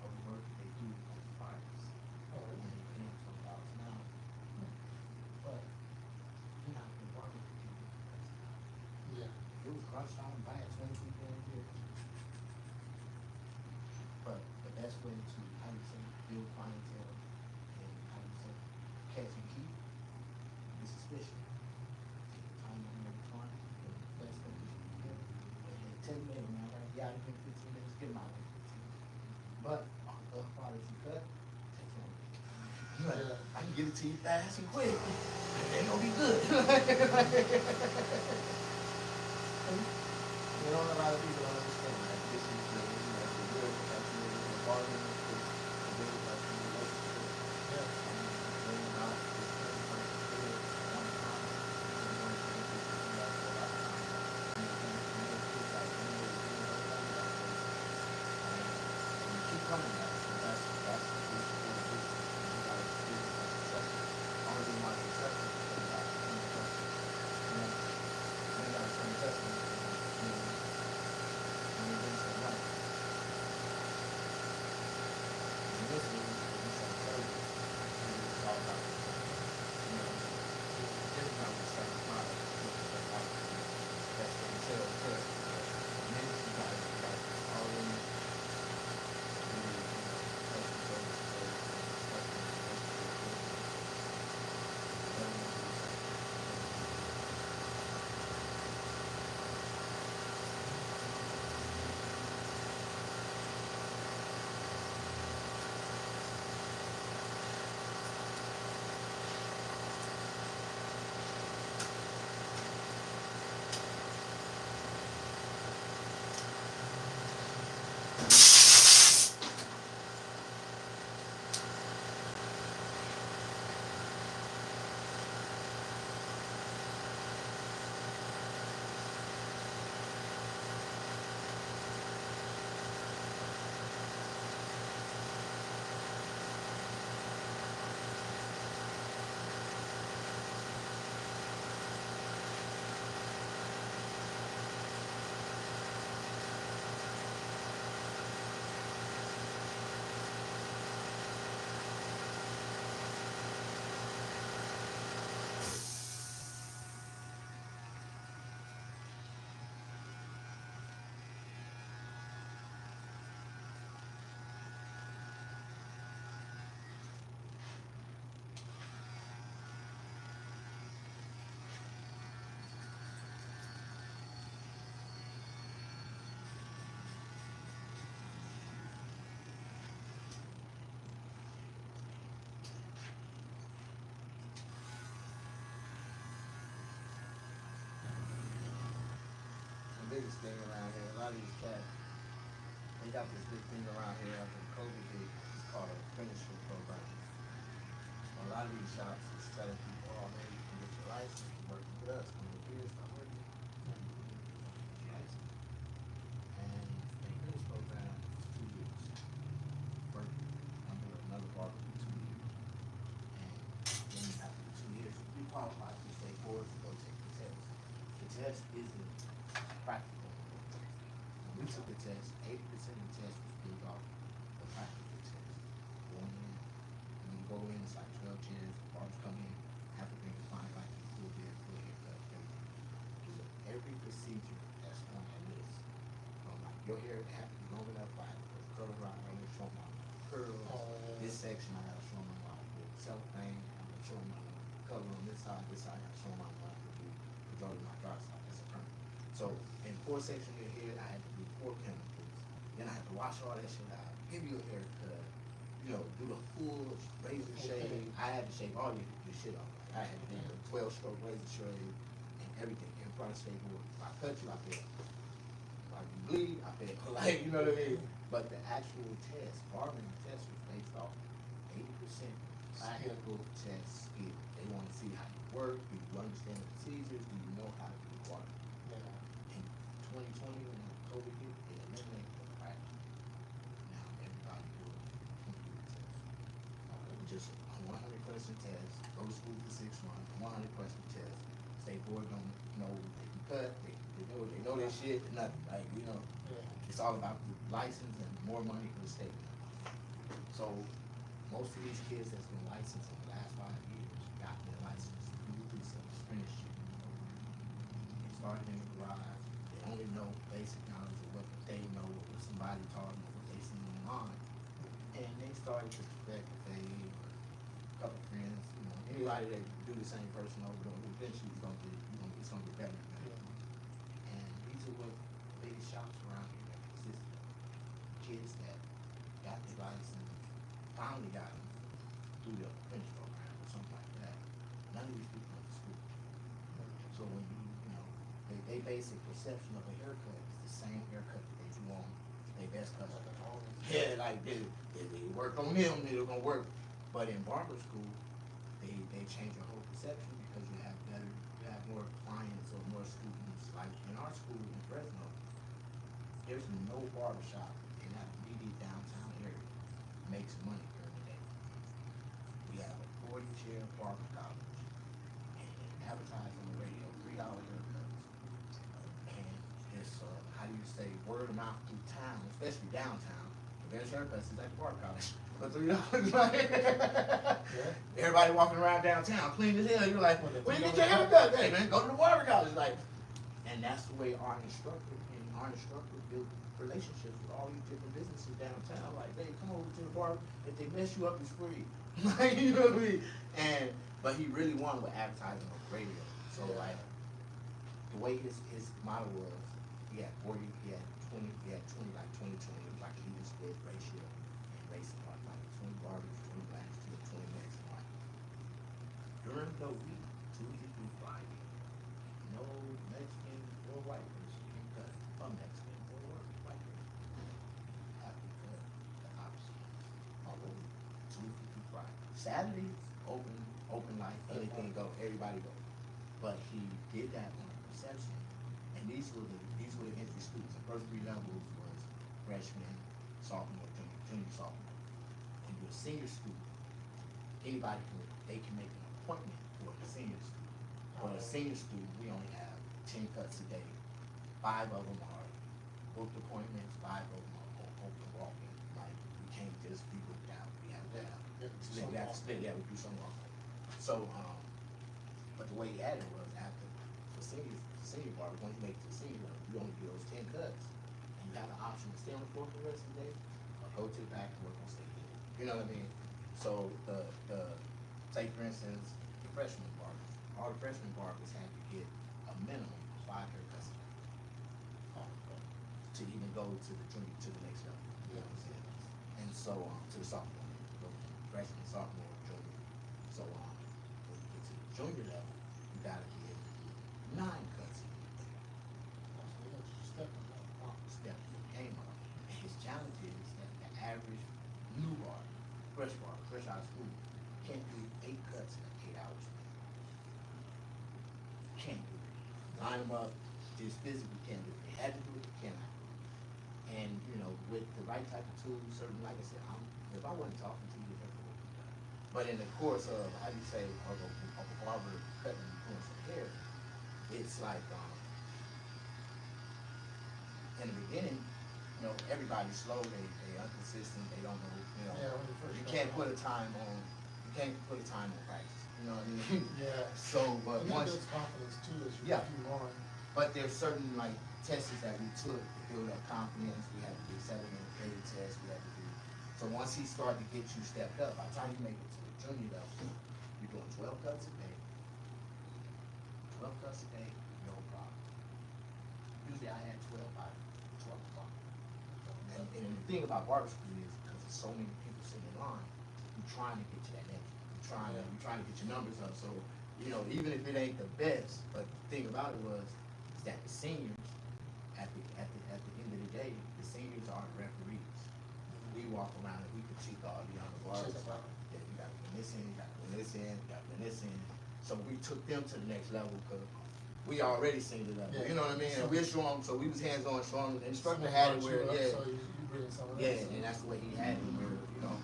of the work they do on the fires. And they pay them $20 an hour. But Yeah. it was crunch time and buying 20 people in here. But the best way to, build clientele and catch and keep is suspicion. Take the time on every client, the best thing you can do. And then 10 minutes, man, right? Yeah, I can 15 minutes, get them out in 15. But the part that you cut, takes longer. I can get it to you fast and quick. They gonna be good. A lot of people don't understand that this is the real professional, the barber is the real professional relationship. Yeah. Bring about this person here one time, and one thing is to do that for a lot of time. And you keep coming back. So that's the key for the business. You gotta do business successful. Only reason why it's successful is because you got to turn the customer. You got to turn the customer. this thing around here. A lot of these cats, they got this big thing around here after COVID hit. It's called a apprenticeship program. A lot of these shops is telling people, oh man, you can get your license to work with us. Come over here, start working. Your license. And the apprentice program is 2 years. Working under another barber for 2 years. And then after the 2 years, you qualify for state boards to go take the test. The test isn't practical. When we took the test, 80% of the test was built off the practical test. Going in, when you go in, it's like 12 chairs, barbers come in, have to bring a fine like a full beard, full haircut, everything. Do every procedure that's on that list. From like your hair have to be long enough, like the color right, I'm gonna show my curls. This section I gotta show my like the self thing, I'm gonna show my color on this side I gotta show my like the majority of my dark side, that's a permanent. So in 4 sections of your hair, I had to do 4 chemicals. Then I had to wash all that shit out, give you a haircut, you know, do the full razor shave. I had to shave all your shit off. I had to do a 12-stroke razor shave and everything in front of skateboard. If I cut you, I feel like you bleed, I feel like, you know what I mean? But the actual test, barbering test was based off 80% practical test skill. They want to see how you work, do you understand the procedures, do you know how to do barber? In 2020, when COVID hit, they eliminated the practice. Now everybody do a computer test. Just a 100 question test, go to school for 6 months, 100 question test. State board don't know they can cut, they know their shit, nothing. Like, you know, it's all about the license and more money for the state. So most of these kids that's been licensed in the last 5 years got their license through this apprenticeship. They started in the garage, they only know basic knowledge of what they know, what somebody taught them, what they seen online. And they started to perfect the fade, or a couple friends, you know, anybody that do the same person over there, eventually it's gonna get, it's gonna get better and better. And these are what the biggest shops around here that exist. Kids that got their license, finally got them through the apprentice program or something like that. None of these people went to school. So when you know, they basic perception of a haircut is the same haircut that they do on their best customer. Yeah, like they work on them, they're gonna work. But in barber school, they change your whole perception because you have more clients or more students. Like in our school in Fresno, there's no barber shop in that immediate downtown area makes money during the day. We have a 40-chair barber college and advertise on the radio, $3 haircuts. And it's how do you say, word of mouth through town, especially downtown. The best haircuts is at the barber college. But $3, like, everybody walking around downtown clean as hell. You're like, where you get your haircut? Hey man, go to the barber college. Like, and that's the way our instructor built relationships with all these different businesses downtown. Like, hey, come over to the barber. If they mess you up, it's free. Like, you know what I mean? But he really wanted with advertising on the radio. So like, the way his model was, he had 20, like 20, like he just split ratio and racing part, like 20 barbers, 20 blacks, 20 Mexicans. During the week, Tuesday through Friday, no Mexican or white person can cut a Mexican or white person. Have to cut the opposite. Tuesday through Friday. Saturday, open life, anything go, everybody go. But he did that on a perception. And these were the entry schools. The first 3 levels was freshman, sophomore, junior, sophomore. And you're a senior school, anybody can make an appointment for the senior school. For the senior school, we only have 10 cuts a day. 5 of them are booked appointments, 5 of them are open walk-in. Like, we can't just be booked out. We have to split. We have to split. Yeah, we do some walk-in. So, but the way he had it was after for senior barbers, once you make it to senior level, you only do those 10 cuts. And you have the option to stay on the floor for the rest of the day or go to the back and work on stage. You know what I mean? So the say for instance, the freshman barbers, all the freshman barbers had to get a minimum of 5 haircuts a day to even go to the next level. You know what I'm saying? And so to the sophomore, freshman, sophomore, junior. So when you get to the junior level, you gotta get 9 cuts a day. can't do it. Line them up, just physically can't do it. They had to do it, they cannot. And you know, with the right type of tools, certain, like I said, if I wasn't talking to you, that would be done. But in the course of, how do you say, of a barber cutting and doing some hair, it's like, in the beginning, you know, everybody's slow, they inconsistent, they don't know, you know. Yeah, when you first You start can't out. put a time on, you can't put a time on practice, you know what I mean? Yeah. So, but And it once, builds confidence too as you Yeah. keep on. but there's certain like tests that we took to build up confidence. We had to do 7-minute daily tests. We had to do. So once he started to get you stepped up, by the time you make it to the junior level, you're doing 12 cuts a day. 12 cuts a day, no problem. Usually I had 12 by 12 o'clock. And the thing about barber school is because there's so many people sitting in line, you're trying to get to that next. You're trying to get your numbers up. So you know, even if it ain't the best, but the thing about it is that the seniors, at the end of the day, the seniors aren't referees. We walk around and we critique all the younger barbers. Check it out. Yeah, you gotta put this in, you gotta put this in, you gotta put this in. So we took them to the next level because we already seen the level. Yeah. You know what I mean? And we're showing, so we was hands on showing. The instructor Someone had it brought where, you up, yeah. So you bring someone Yeah, else. and that's the way he had it, where, you know,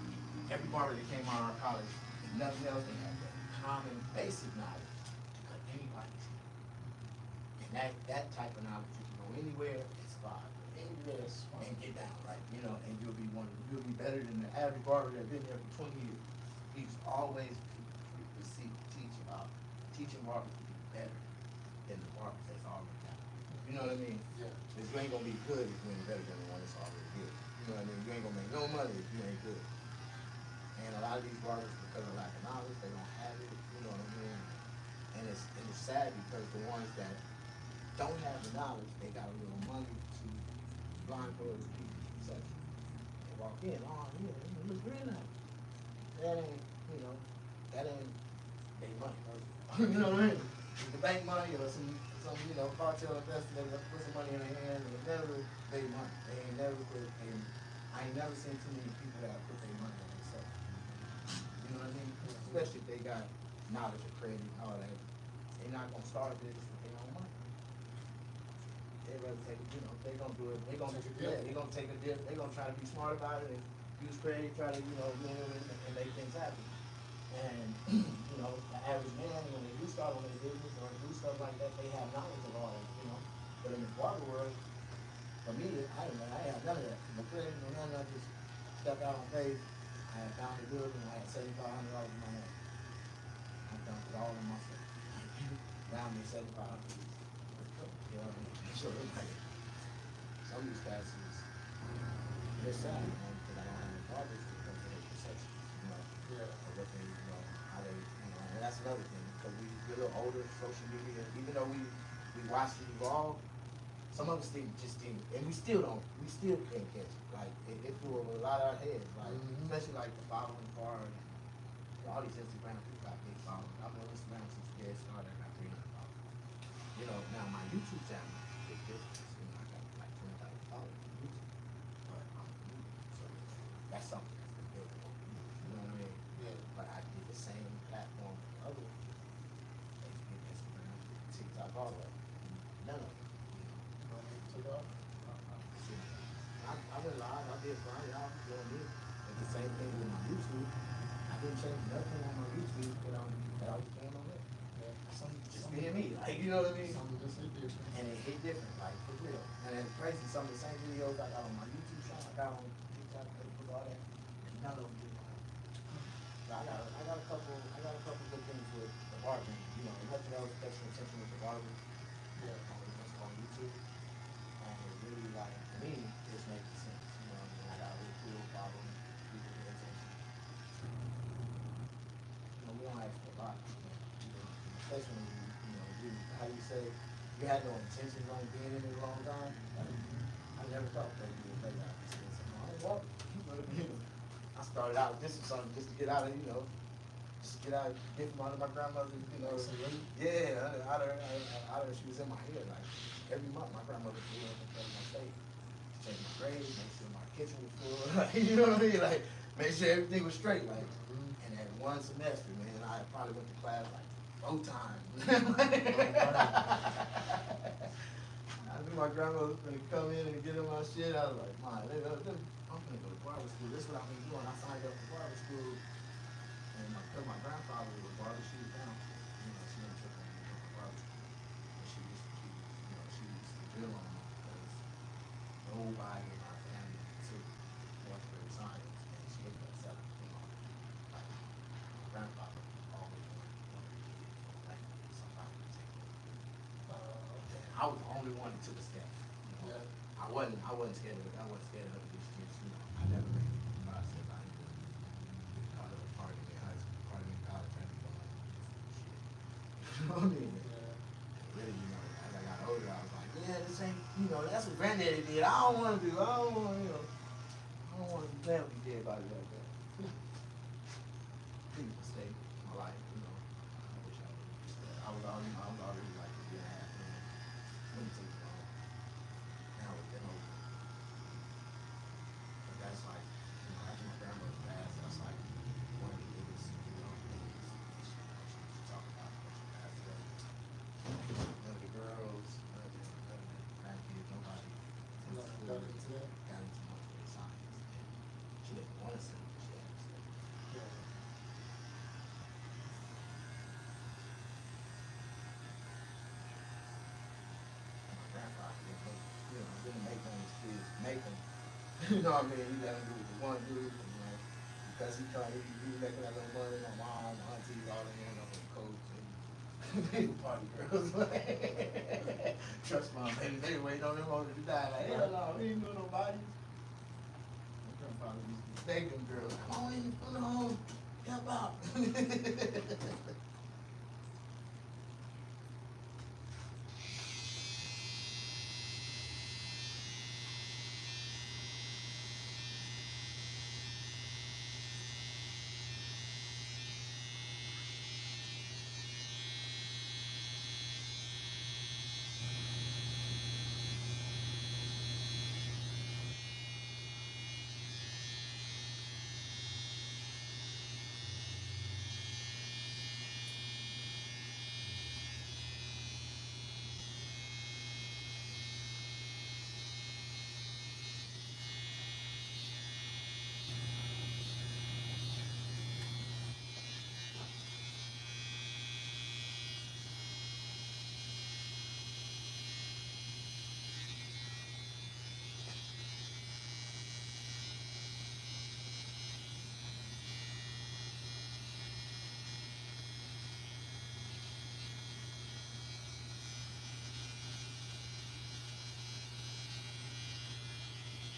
every barber that came out of our college, if nothing else, they had that common basic knowledge to cut anybody's hair. And that type of knowledge, you can go anywhere and survive. Anywhere and get down, right? You know, and you'll be better than the average barber that's been there for 20 years. He's always teaching barbers to be better than the barbers that's already got. You know what I mean? Yeah. Because you ain't gonna be good if you ain't better than the one that's already good. You know what I mean? You ain't gonna make no money if you ain't good. And a lot of these barbers, because of lack of knowledge, they don't have it. You know what I mean? And it's sad because the ones that don't have the knowledge, they got a little money to blindfold the people. So they walk in, oh yeah, it looks real nice. That ain't, you know, that ain't their money. You know what I mean? It's the bank money or some you know, cartel investor that put some money in their hand and it never their money. They ain't never put and I ain't never seen too many people that put their money on themselves. You know what I mean? Especially if they got knowledge of credit and all that. They're not gonna start a business with their own money. They rather take it, you know, they gonna do it, they gonna take a dip, they gonna try to be smart about it and use credit, try to, you know, win and make things happen. And, you know, the average man, when they do start on their business or do stuff like that, they have knowledge of all that, you know. But in the barber world, for me, I had none of that. No credit, no none of that, just stepped out on faith. I had found the good and I had $7,500 in my hand. I dumped it all in myself. Now I'm $7,500. You know what I mean? So, like, some of these guys is, they're sad, you know, because I don't have any barbers because of their perceptions, you know. Yeah. Or what they, you know, how they, you know, and that's another thing, because we're a little older, social media, even though we watched it evolve, some of us just didn't, and we still can't catch it. Like, it flew over a lot of our heads, like, especially like the following part, and all these Instagram people got big following. I've been on Instagram since the day it started, I got 300 followers. You know, now my YouTube channel is a big difference, you know, I got like 20,000 followers on YouTube, but I'm new, so that's something that's been built over the years, you know what I mean? Yeah. But I did the same platform for other Facebook, Instagram, TikTok, all that. None of it. I went live, I did Friday, I was doing this. It's the same thing with my YouTube. I didn't change nothing on my YouTube that I was doing on it. Just being me, like, you know what I mean? Something just hit different. And it hit different, like, for real. And it's crazy, some of the same videos I got on my YouTube channel, I got on TikTok, Facebook, all that, and none of them did mine. I got a couple good things with the barber, you know, nothing else catching attention with the barber. Yeah. On YouTube. And it really, like, to me, just makes sense, you know, and I got a really cool problem, people pay attention. You know, we don't ask for a lot, you know, especially when you know, how you say, you had no intentions on being in it a long time. Like, I never thought that you would play out. Well, I started out just something just to get out of, you know, just to get out from under my grandmother, you know. Yeah, out of she was in my head, like, every month my grandmother would go up and play my state. Change my grades, make sure my kitchen was full, like, you know what I mean? Like, make sure everything was straight, like. And that one semester, man, I probably went to class like 4 times. I knew my grandma was gonna come in and get in my shit. I was like, "Ma, I'm gonna go to barber school. This is what I've been doing. I signed up for barber school, and because my grandfather was a barber, she was down. You know, she didn't took me to barber school, but she used to keep, she used to drill on me because nobody in my family took orthopedic science, and she ended up selling. Like my grandfather always wanted to be like somebody to take care of me. And I was the only one that took a step. Yeah. I wasn't scared of it. I wasn't scared of the experience. I never made it through the process. I ended up part of me in high school, part of me in college, trying to be going like shit. You know what I mean? Yeah. And really, as I got older, I was like, yeah, this ain't, that's what granddaddy did. I don't want to do. I don't want, I don't want to be playing with these dead bodies like that. Big mistake in my life, I wish I would. I was already like a year and a half in. Wouldn't take long. Now it's been over. But that's like, after my grandmother passed, that's like one of the biggest, things she talk about when she passed away. None of the girls, none of the grandkids, nobody Got into that? got into much of the science. And she didn't want to study, but she had to study. Yeah. And my grandfather didn't make them his kids make them. You know what I mean? He let them do what they want to do. And, because he was making that little money, my mom, my aunties, all them went up on the coast and they were party girls. Trust my baby, they waiting on them older to die. Like, hell no, we ain't doing no bodies. My grandfather used to beg them girls, come on in, come on, help out.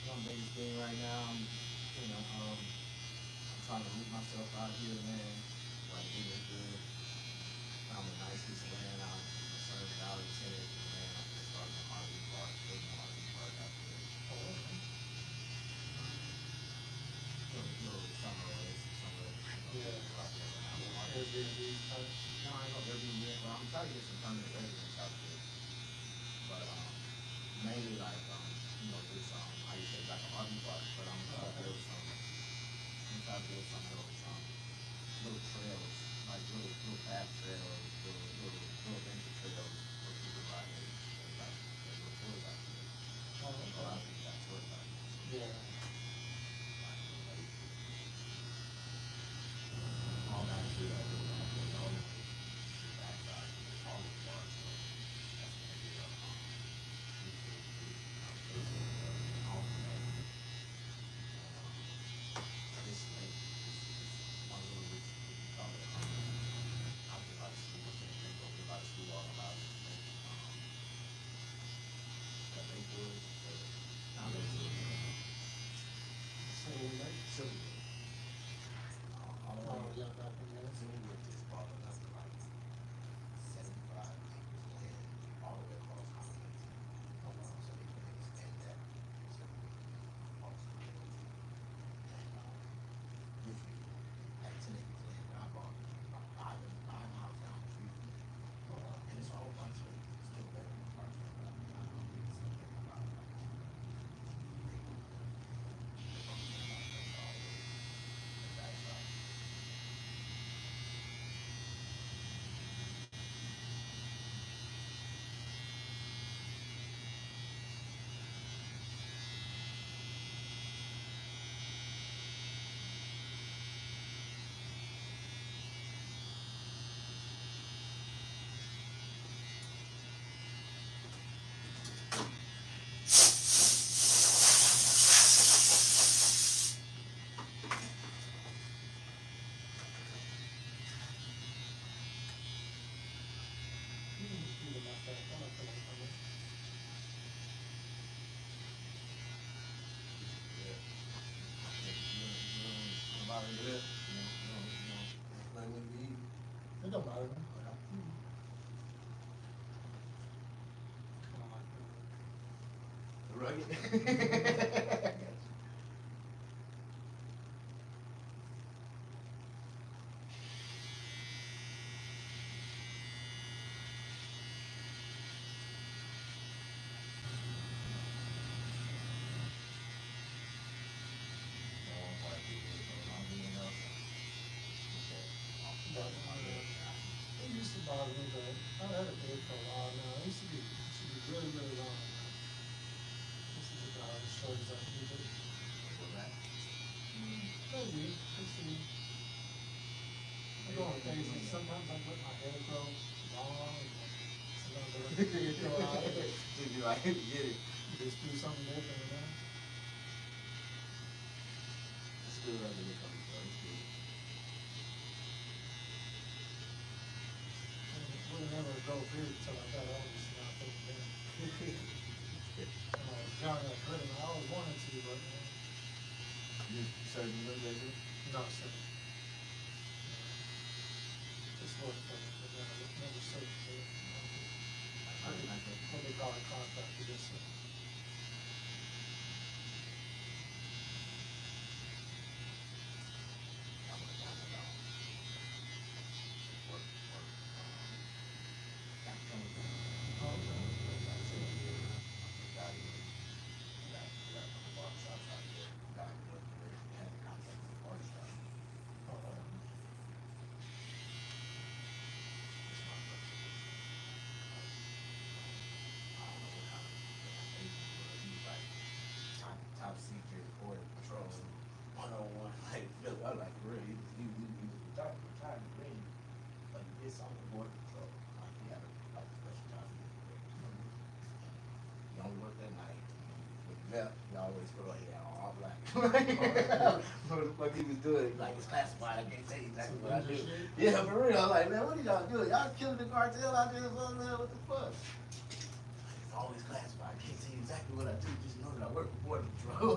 My biggest thing right now, I'm trying to root myself out here, man. Like, getting good. I'm a nice piece of land out. I'm a certain valley tenant, man. I'm just starting a RV park, building an RV park out there. Little summer oasis, Yeah. out there right now. Airbnb type. No, I ain't gonna Airbnb it, but I'm trying to get some permanent residents out there. But mainly like this I used to say like an RV park, but I'm trying to build some. I'm trying to build some little trails, like little path trails, little adventure trails for people to ride like little tours out there. Oh, A lot of people got tours out there. yeah. Like little lakes. All that shit I do, all the backside, all the bars, so that's gonna be all the this lake, this one little, we call it either my fat. I like to like hummus. It don't bother me. I don't like Rugged. It used to bother me, but I've had it big for a while now. It used to be really, really long. This is about as short as I can keep it. Maybe. Let's see. I go on phases. Sometimes I let my hair grow long. Sometimes I let the hair grow out. You like, get it. Just do something different, you know? It's good right there. It's good. Would have never grow big until I got older, so now I take it down. When I was young, I couldn't. I always wanted to, but You certain you look like this? no, sir. Just work for it, but never search for it. What they call a contract for this. Top secret border patrol 101. Like, look, I'm like, really, you retired, green, but it's on the border patrol. Like, you have like a special time. You only work that night. When you left, you always put on here all black. What he was doing, like, it's classified. I can't tell you exactly what I do. Yeah, for real. I'm like, man, what are y'all doing? Y'all killing the cartel out there, what the fuck? It's always classified. I can't tell you exactly what I do. Just know that I work for border patrol.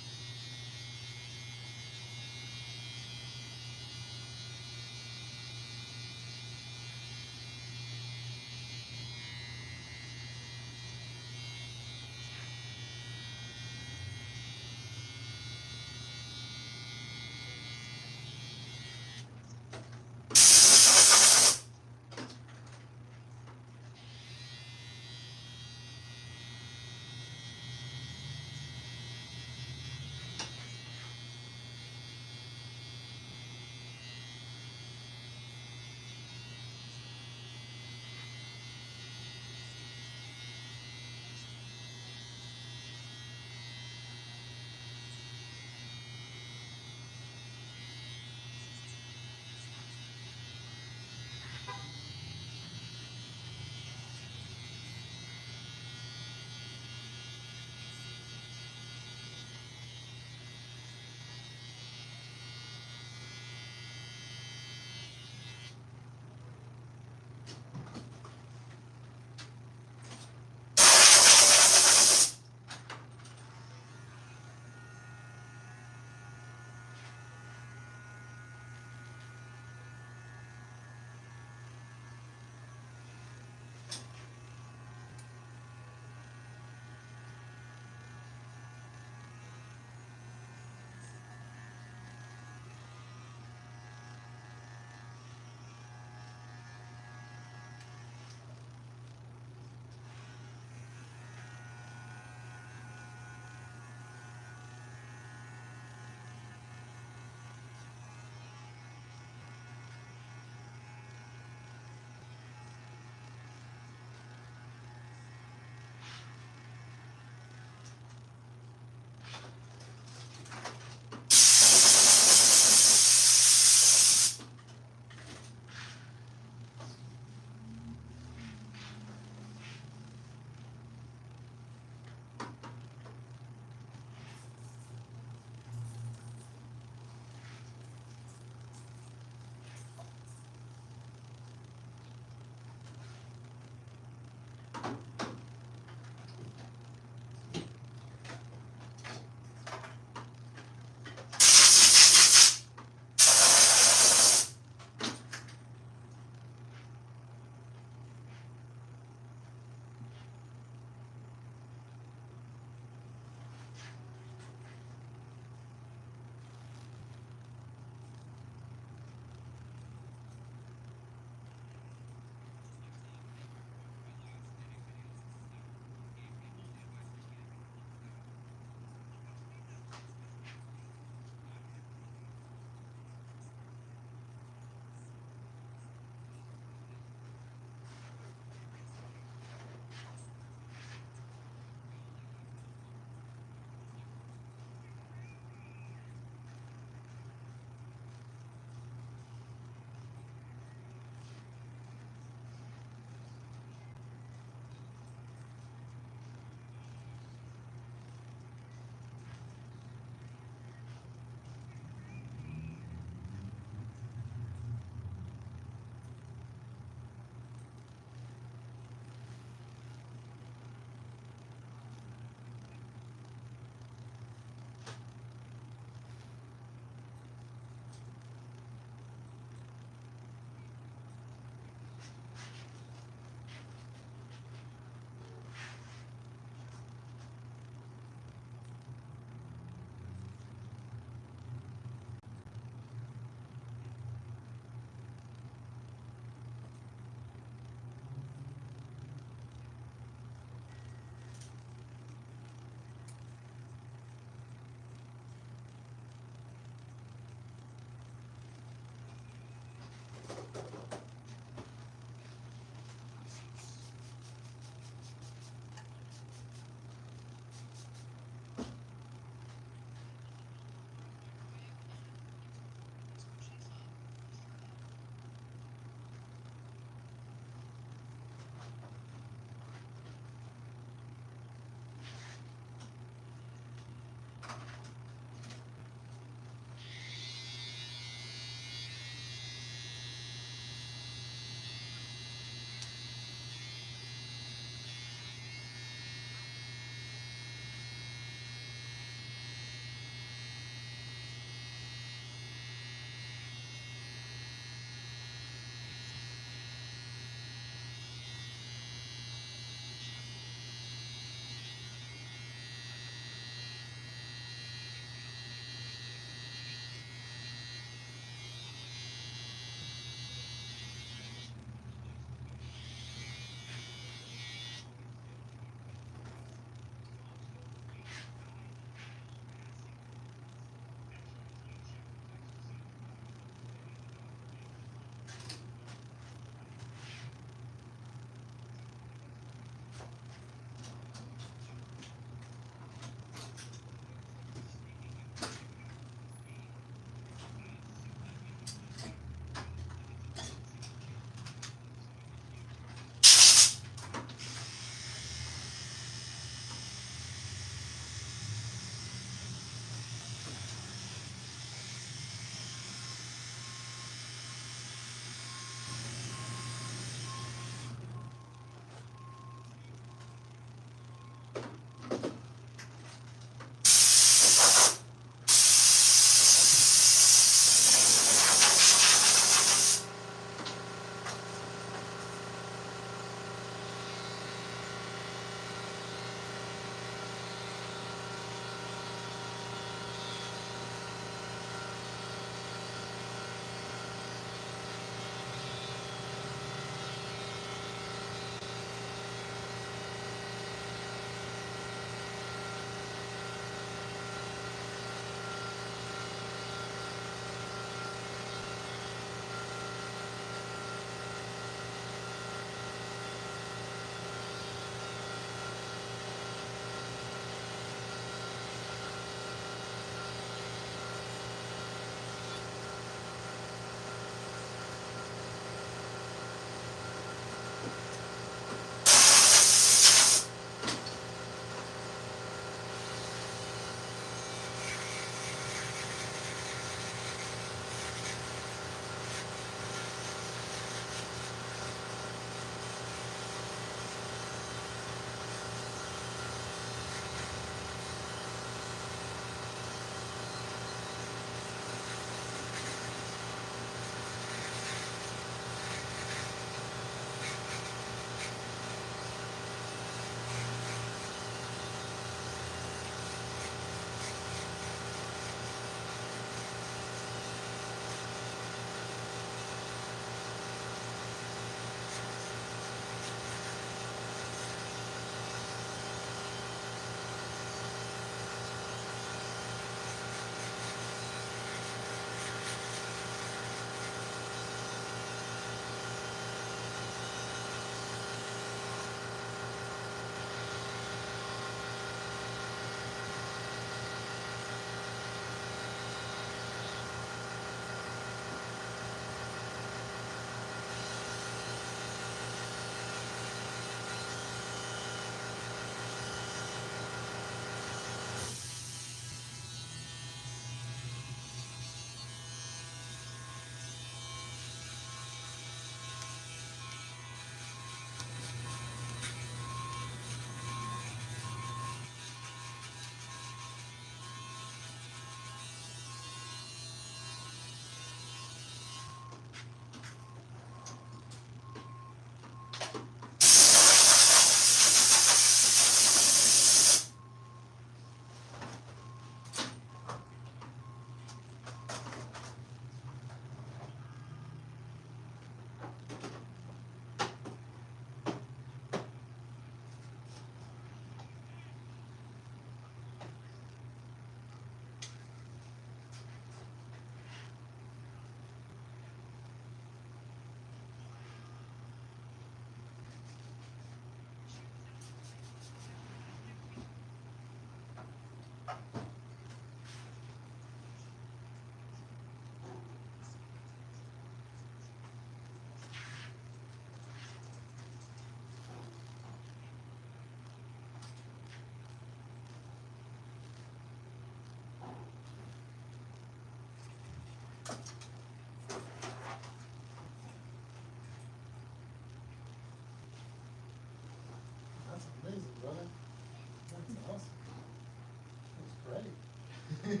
God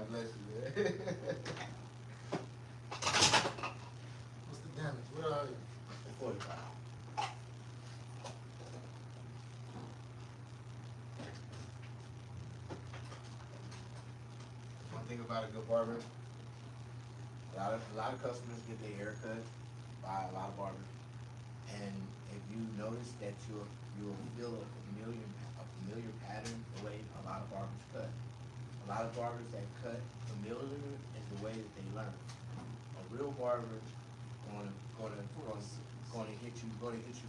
bless you, man. What's the damage? Where are you? 45. One thing about a good barber, a lot of customers get their hair cut by a lot of barbers. And if you notice that you'll feel a familiar pattern the way a lot of barbers cut. A lot of barbers that cut familiar is the way that they learn. A real barber gonna hit you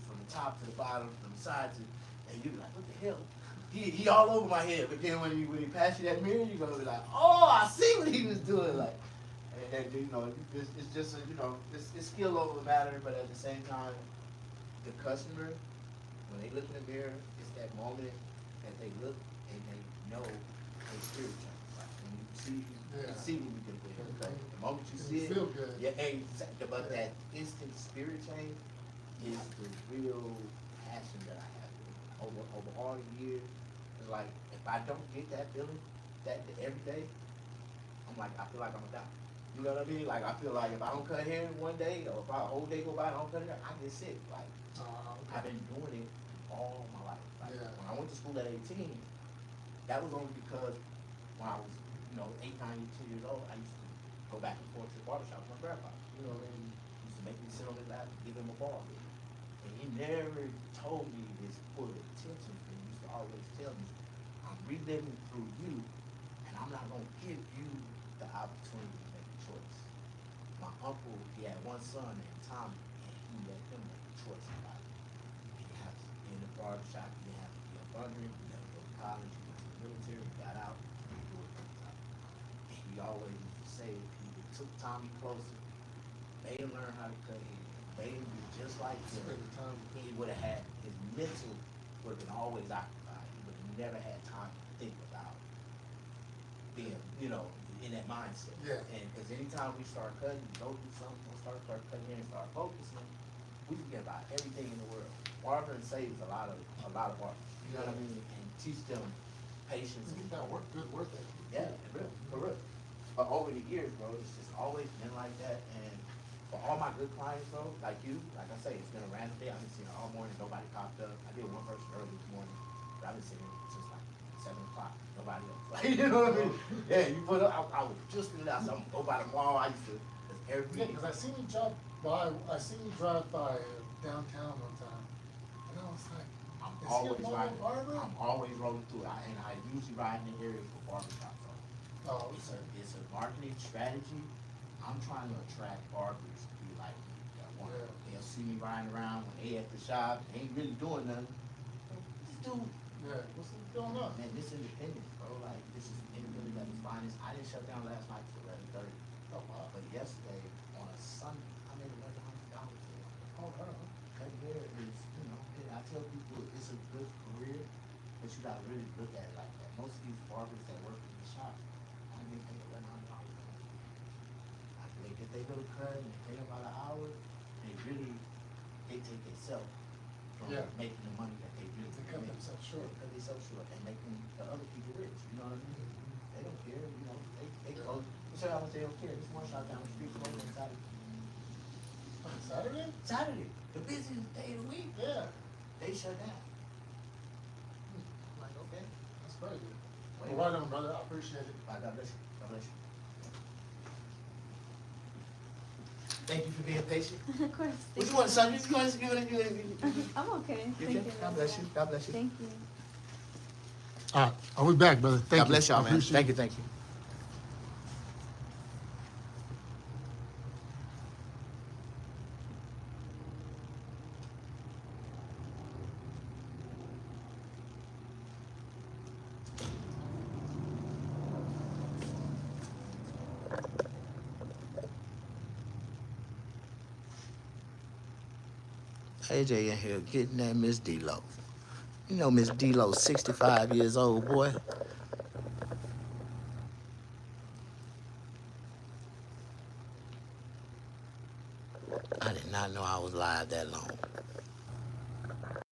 from the top to the bottom, from the side to, and you be like, what the hell? He all over my head. But then when he pass you that mirror, you gonna be like, oh, I see what he was doing. Like, and you know, it's just it's skill over matter, but at the same time, the customer, when they look in the mirror, it's that moment that they look and they know their spirit change. Like when you see when you get there. Okay? The moment you see it, feel good. Yeah, exactly. But that instant spirit change is the real passion that I have over all the years. It's like if I don't get that feeling that every day, I'm like, I feel like I'm gonna die. You know what I mean? Like I feel like if I don't cut hair one day, or if a whole day go by and I don't cut hair, I get sick. Like Okay. I've been doing it all my life. Like when I went to school at 18, that was only because when I was 8, 9, 10 years old, I used to go back and forth to the barbershop with my grandpa. You know what I mean? He used to make me sit on his lap and give him a ball. And he never told me this full attention. He used to always tell me, I'm reliving through you, and I'm not gonna give you the opportunity to make a choice. My uncle, he had one son named Tommy, and he let him make a choice about it. He had to be in the barbershop, he had to be a barber, he had to go to college, he went to the military, he got out, he do it full time. And he always used to say, he took Tommy closer, made him learn how to cut hair, made him be just like him. He would have had, his mental would have been always occupied. He would have never had time to think about being, in that mindset. Yeah. And because anytime we start cutting, go do something, start cutting hair and start focusing, we forget about everything in the world. Barbering saves a lot of barbers. You know what I mean? And teach them patience. You got good work ethic. Yeah, for real. But over the years, bro, it's just always been like that. And for all my good clients, bro, like you, like I say, it's been a random day. I've been seeing all morning, nobody popped up. I did one person early this morning, but I've been sitting since like 7 o'clock. Nobody else. Like, you know what I mean? Yeah, you put up, I was just figuring out something. Go by the mall. I used to, Because I seen you drive by downtown one time, and I was like, I'm is he a mobile barber? I'm always rolling through it. And I usually ride in the area for barbershops. Oh, So it's a marketing strategy. I'm trying to attract barbers to be like that one. Yeah. They'll see me riding around when they at the shop, they ain't really doing nothing. This dude, Yeah. What's going on? man, this independence, bro. Like this is independent at its finest. I didn't shut down last night till 11:30. Oh, wow. But yesterday on a Sunday, I made $1,100. Oh, wow. Cutting hair is, I tell people it's a good career, but you gotta really look at it like that. Most of these barbers that work in the shop, I mean, they make $1,100. Like they get their little cut and they pay them about an hour. They really dictate themselves from making the money that they really They cut make. themselves short. They cut themselves short and making the other people rich. You know what I mean? They don't care. They close. You say how much they don't care. This one shop down the street closed on Saturday. On Saturday? Saturday, the busiest day of the week. Yeah. They shut down. I'm like, okay. That's crazy. Wait. Well, right on, brother. I appreciate it. God bless you. God bless you. Thank you for being patient. Of course. What you want, son? You want to I'm okay. You Thank okay? you. God bless you. God bless you. Thank you. All right. I'll be back, brother. Thank you. God bless y'all, I man. appreciate Thank it. you. Thank you. AJ in here getting that Miss D-Lo. You know Miss D-Lo 65 years old, boy. I did not know I was live that long.